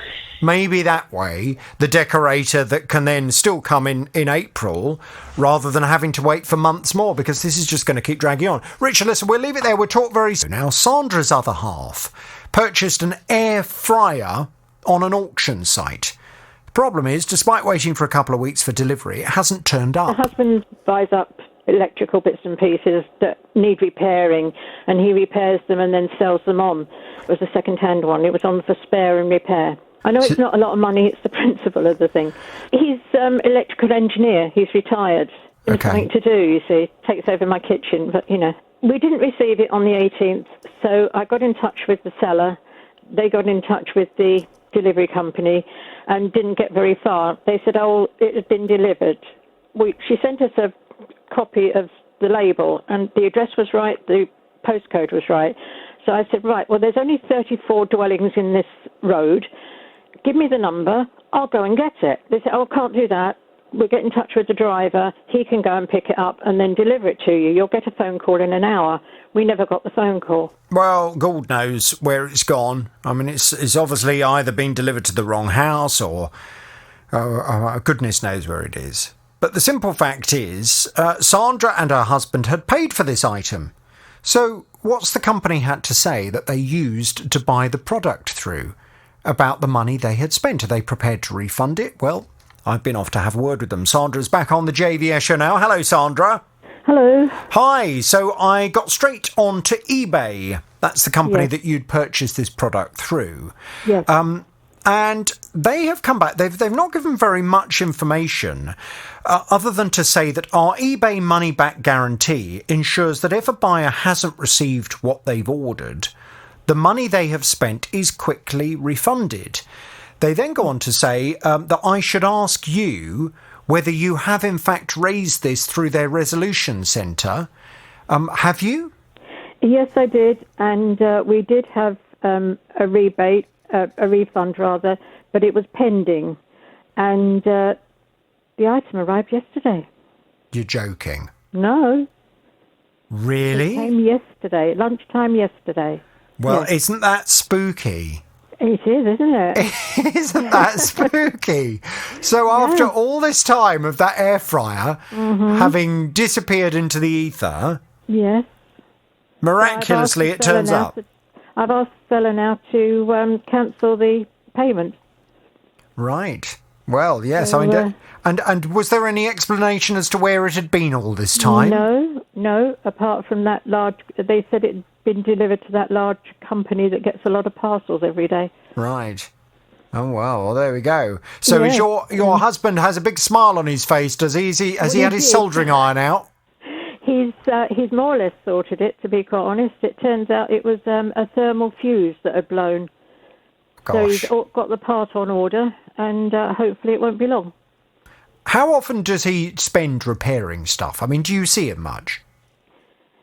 Maybe that way, the decorator that can then still come in April, rather than having to wait for months more, because this is just going to keep dragging on. Richard, listen, we'll leave it there. We'll talk very soon. Now, Sandra's other half purchased an air fryer on an auction site. The problem is, despite waiting for a couple of weeks for delivery, it hasn't turned up. My husband buys up electrical bits and pieces that need repairing, and he repairs them and then sells them on. It was a second-hand one. It was on for spare and repair. I know it's not a lot of money, it's the principle of the thing. He's electrical engineer, he's retired. There's something to do, you see. Takes over my kitchen, but, We didn't receive it on the 18th, so I got in touch with the seller. They got in touch with the delivery company and didn't get very far. They said, it had been delivered. she sent us a copy of the label, and the address was right, the postcode was right. So I said, right, well, there's only 34 dwellings in this road. Give me the number. I'll go and get it. They said, oh, can't do that. We'll get in touch with the driver. He can go and pick it up and then deliver it to you. You'll get a phone call in an hour. We never got the phone call. Well, God knows where it's gone. I mean, it's obviously either been delivered to the wrong house or goodness knows where it is. But the simple fact is, Sandra and her husband had paid for this item. So what's the company had to say that they used to buy the product through about the money they had spent? Are they prepared to refund it? Well, I've been off to have a word with them. Sandra's back on the JVS show now. Hello, Sandra. Hello. Hi. So I got straight on to eBay. That's the company that you'd purchased this product through. Yes. And they have come back. They've not given very much information other than to say that our eBay money-back guarantee ensures that if a buyer hasn't received what they've ordered, the money they have spent is quickly refunded. They then go on to say that I should ask you whether you have in fact raised this through their resolution centre. Have you? Yes, I did. And we did have a rebate, a refund rather, but it was pending. And the item arrived yesterday. You're joking? No. Really? It came yesterday, lunchtime yesterday. Well, yes. Isn't that spooky? It is, isn't it? Isn't that spooky? So after all this time of that air fryer having disappeared into the ether, yes, miraculously it turns up. I've asked the seller now to cancel the payment. Right. Well, yes. So, and was there any explanation as to where it had been all this time? No. Apart from that large, they said it had been delivered to that large company that gets a lot of parcels every day. Right. Oh well, there we go. So is your husband has a big smile on his face? Does he? Has he had his soldering iron out? He's more or less sorted it. To be quite honest, it turns out it was a thermal fuse that had blown. Gosh. So he's got the part on order, and hopefully it won't be long. How often does he spend repairing stuff? I mean, do you see him much?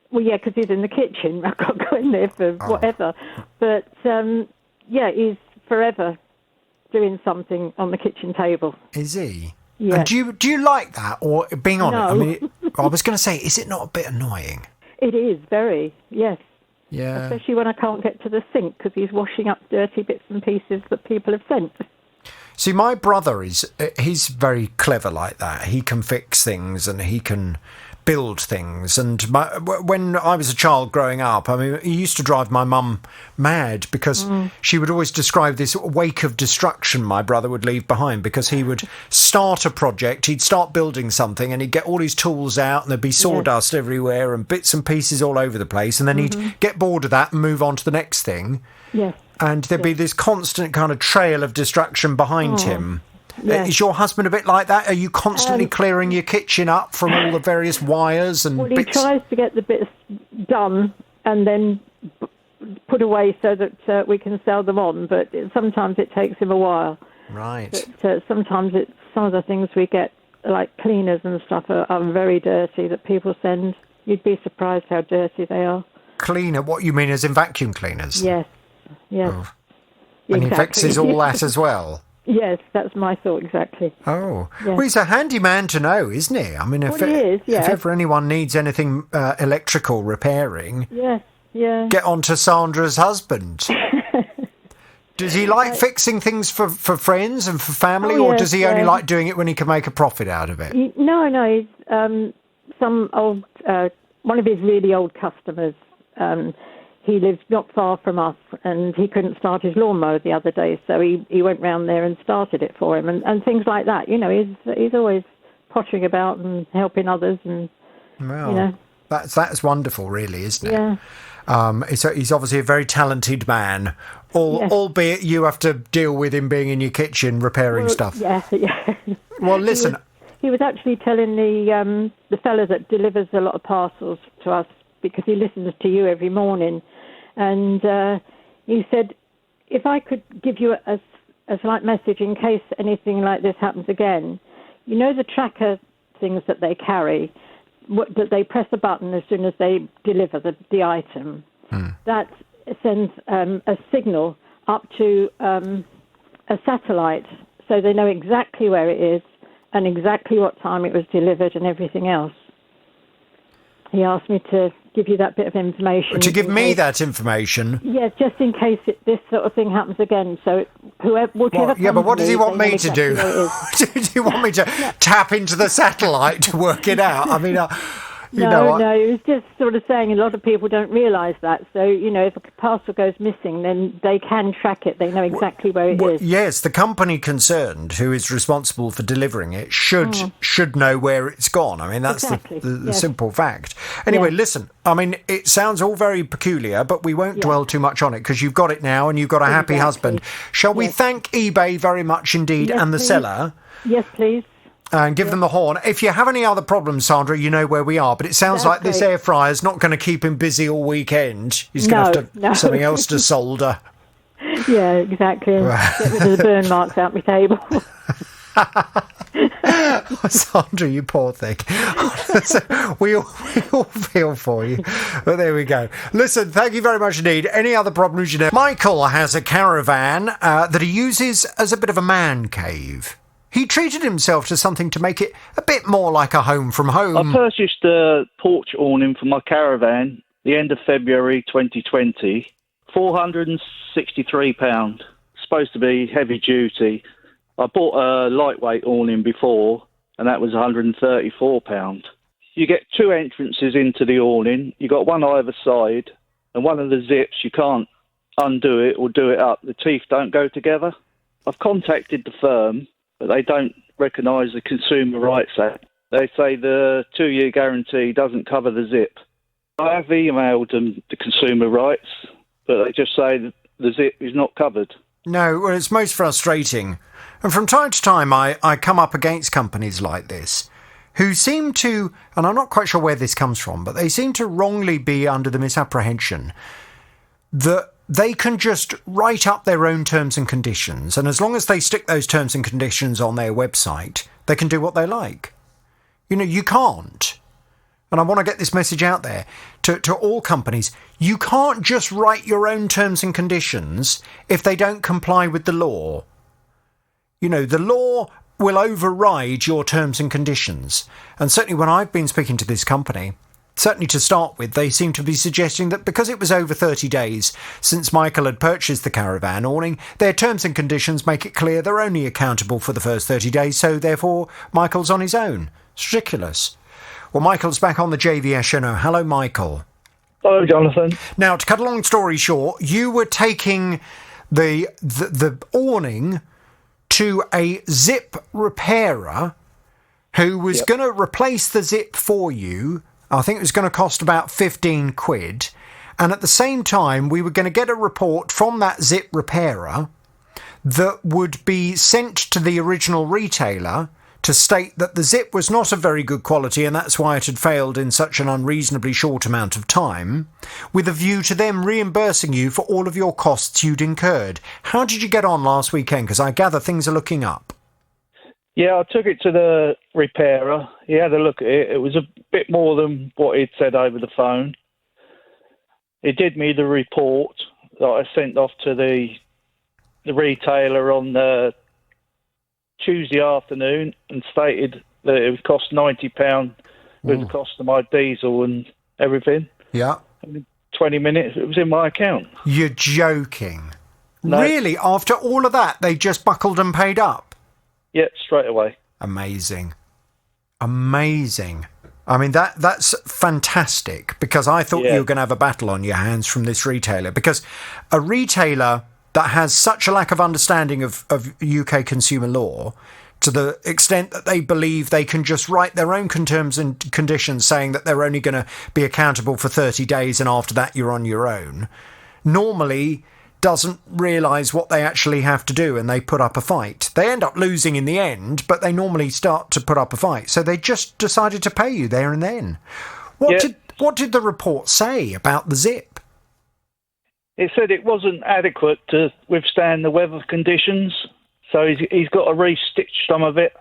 Well, yeah, because he's in the kitchen. I can't go in there for whatever. But, he's forever doing something on the kitchen table. Is he? Yeah. And do you like that? Or, being honest, No. I mean, I was going to say, is it not a bit annoying? It is, very, yes. Yeah. Especially when I can't get to the sink because he's washing up dirty bits and pieces that people have sent. See, my brother he's very clever like that. He can fix things and he can build things. And when I was a child growing up, I mean, he used to drive my mum mad because she would always describe this wake of destruction my brother would leave behind, because he would start a project, he'd start building something and he'd get all his tools out and there'd be sawdust everywhere and bits and pieces all over the place, and then he'd get bored of that and move on to the next thing. Yes. And there'd be this constant kind of trail of destruction behind him. Yes. Is your husband a bit like that? Are you constantly clearing your kitchen up from all the various wires and bits? He tries to get the bits done and then put away so that we can sell them on, but sometimes it takes him a while. Right. But, sometimes some of the things we get, like cleaners and stuff, are very dirty that people send. You'd be surprised how dirty they are. Cleaner? What you mean as in vacuum cleaners? Yes. Oh. And he fixes all that as well? Yes, that's my thought exactly. Oh. Yes. Well, he's a handy man to know, isn't he? I mean, if ever anyone needs anything electrical repairing, get on to Sandra's husband. Does he like fixing things for friends and for family, or does he only like doing it when he can make a profit out of it? No, he's some old, one of his really old customers. He lives not far from us, and he couldn't start his lawnmower the other day, so he went round there and started it for him, and things like that. You know, he's always pottering about and helping others, and that's wonderful, really, isn't it? Yeah. He's obviously a very talented man, albeit you have to deal with him being in your kitchen repairing stuff. Yeah. Well, listen. He was actually telling the fella that delivers a lot of parcels to us, because he listens to you every morning, and he said, if I could give you a slight message in case anything like this happens again, you know the tracker things that they carry, that they press a button as soon as they deliver the item. That sends a signal up to a satellite, so they know exactly where it is and exactly what time it was delivered and everything else. He asked me to give you that bit of information. To give me that information? Yes, just in case this sort of thing happens again. So whichever yeah, but what does he want me to exactly do? Do you want me to tap into the satellite to work it out? I mean, No, it was just sort of saying a lot of people don't realise that. So, if a parcel goes missing, then they can track it. They know exactly where it is. Yes, the company concerned, who is responsible for delivering it, should know where it's gone. I mean, that's the simple fact. Anyway, listen, I mean, it sounds all very peculiar, but we won't dwell too much on it because you've got it now and you've got a happy husband. Shall we thank eBay very much indeed and the seller? Yes, please. And give them the horn. If you have any other problems, Sandra, you know where we are. But it sounds like this air fryer's not going to keep him busy all weekend. He's going to have to something else to solder. Yeah, exactly. Get rid of the burn marks out my table. Sandra, you poor thing. we all feel for you. But there we go. Listen, thank you very much indeed. Any other problems you know? Michael has a caravan that he uses as a bit of a man cave. He treated himself to something to make it a bit more like a home from home. I purchased a porch awning for my caravan the end of February 2020, £463. Supposed to be heavy duty. I bought a lightweight awning before, and that was £134. You get two entrances into the awning. You got one either side, and one of the zips, you can't undo it or do it up. The teeth don't go together. I've contacted the firm, but they don't recognise the Consumer Rights Act. They say the 2-year guarantee doesn't cover the zip. I have emailed them the Consumer Rights, but they just say that the zip is not covered. No, well, it's most frustrating. And from time to time, I come up against companies like this who seem to, and I'm not quite sure where this comes from, but they seem to wrongly be under the misapprehension that they can just write up their own terms and conditions, and as long as they stick those terms and conditions on their website, they can do what they like. You can't. And I want to get this message out there to all companies. You can't just write your own terms and conditions if they don't comply with the law. The law will override your terms and conditions. And certainly when I've been speaking to this company, certainly to start with, they seem to be suggesting that because it was over 30 days since Michael had purchased the caravan awning, their terms and conditions make it clear they're only accountable for the first 30 days, so therefore Michael's on his own. It's ridiculous. Well, Michael's back on the JVS show now. Hello, Michael. Hello, Jonathan. Now, to cut a long story short, you were taking the awning to a zip repairer who was going to replace the zip for you. I think it was going to cost about 15 quid. And at the same time, we were going to get a report from that zip repairer that would be sent to the original retailer to state that the zip was not of very good quality and that's why it had failed in such an unreasonably short amount of time, with a view to them reimbursing you for all of your costs you'd incurred. How did you get on last weekend? Because I gather things are looking up. Yeah, I took it to the repairer. He had a look at it. It was a bit more than what he'd said over the phone. He did me the report that I sent off to the retailer on the Tuesday afternoon and stated that it would cost £90 with the cost of my diesel and everything. Yeah. And in 20 minutes, it was in my account. You're joking. No. Really? After all of that, they just buckled and paid up? Yeah, straight away. Amazing. Amazing. I mean, that's fantastic, because I thought you were going to have a battle on your hands from this retailer, because a retailer that has such a lack of understanding of UK consumer law, to the extent that they believe they can just write their own terms and conditions saying that they're only going to be accountable for 30 days and after that you're on your own, normally doesn't realise what they actually have to do, and they put up a fight. They end up losing in the end, but they normally start to put up a fight. So they just decided to pay you there and then. What did the report say about the zip? It said it wasn't adequate to withstand the weather conditions, so he's got to re-stitch some of it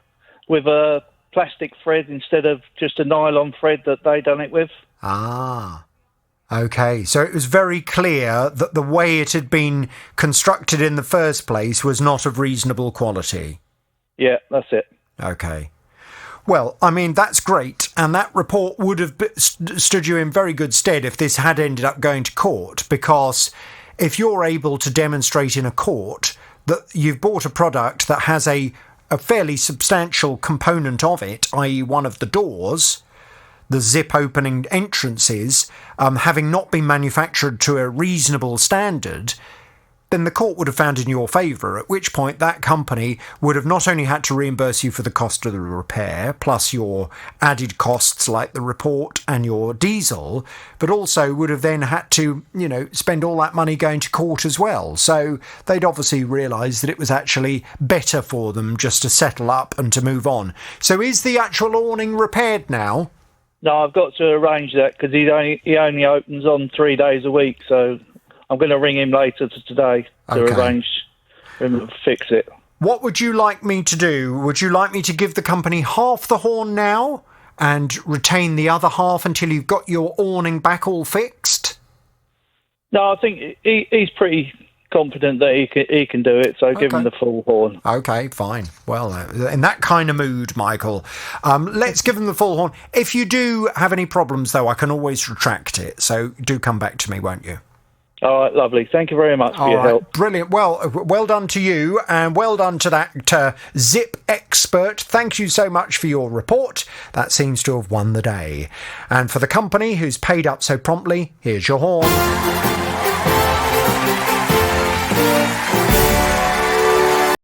with a plastic thread instead of just a nylon thread that they done it with. Ah. Okay, so it was very clear that the way it had been constructed in the first place was not of reasonable quality. Yeah, that's it. Okay. Well, I mean, that's great, and that report would have stood you in very good stead if this had ended up going to court, because if you're able to demonstrate in a court that you've bought a product that has a fairly substantial component of it, i.e. one of the doors, the zip opening entrances, having not been manufactured to a reasonable standard, then the court would have found in your favour, at which point that company would have not only had to reimburse you for the cost of the repair, plus your added costs like the report and your diesel, but also would have then had to, spend all that money going to court as well. So they'd obviously realised that it was actually better for them just to settle up and to move on. So is the actual awning repaired now? No, I've got to arrange that because he only opens on 3 days a week, so I'm going to ring him later today to arrange him to fix it. What would you like me to do? Would you like me to give the company half the horn now and retain the other half until you've got your awning back all fixed? No, I think he's pretty confident that he can do it, so give him the full horn. Okay, fine. Well, in that kind of mood, Michael, let's give him the full horn. If you do have any problems, though, I can always retract it, so do come back to me, won't you? All right, lovely. Thank you very much for your help. Brilliant. Well done to you, and well done to that Zip expert. Thank you so much for your report. That seems to have won the day. And for the company who's paid up so promptly, here's your horn.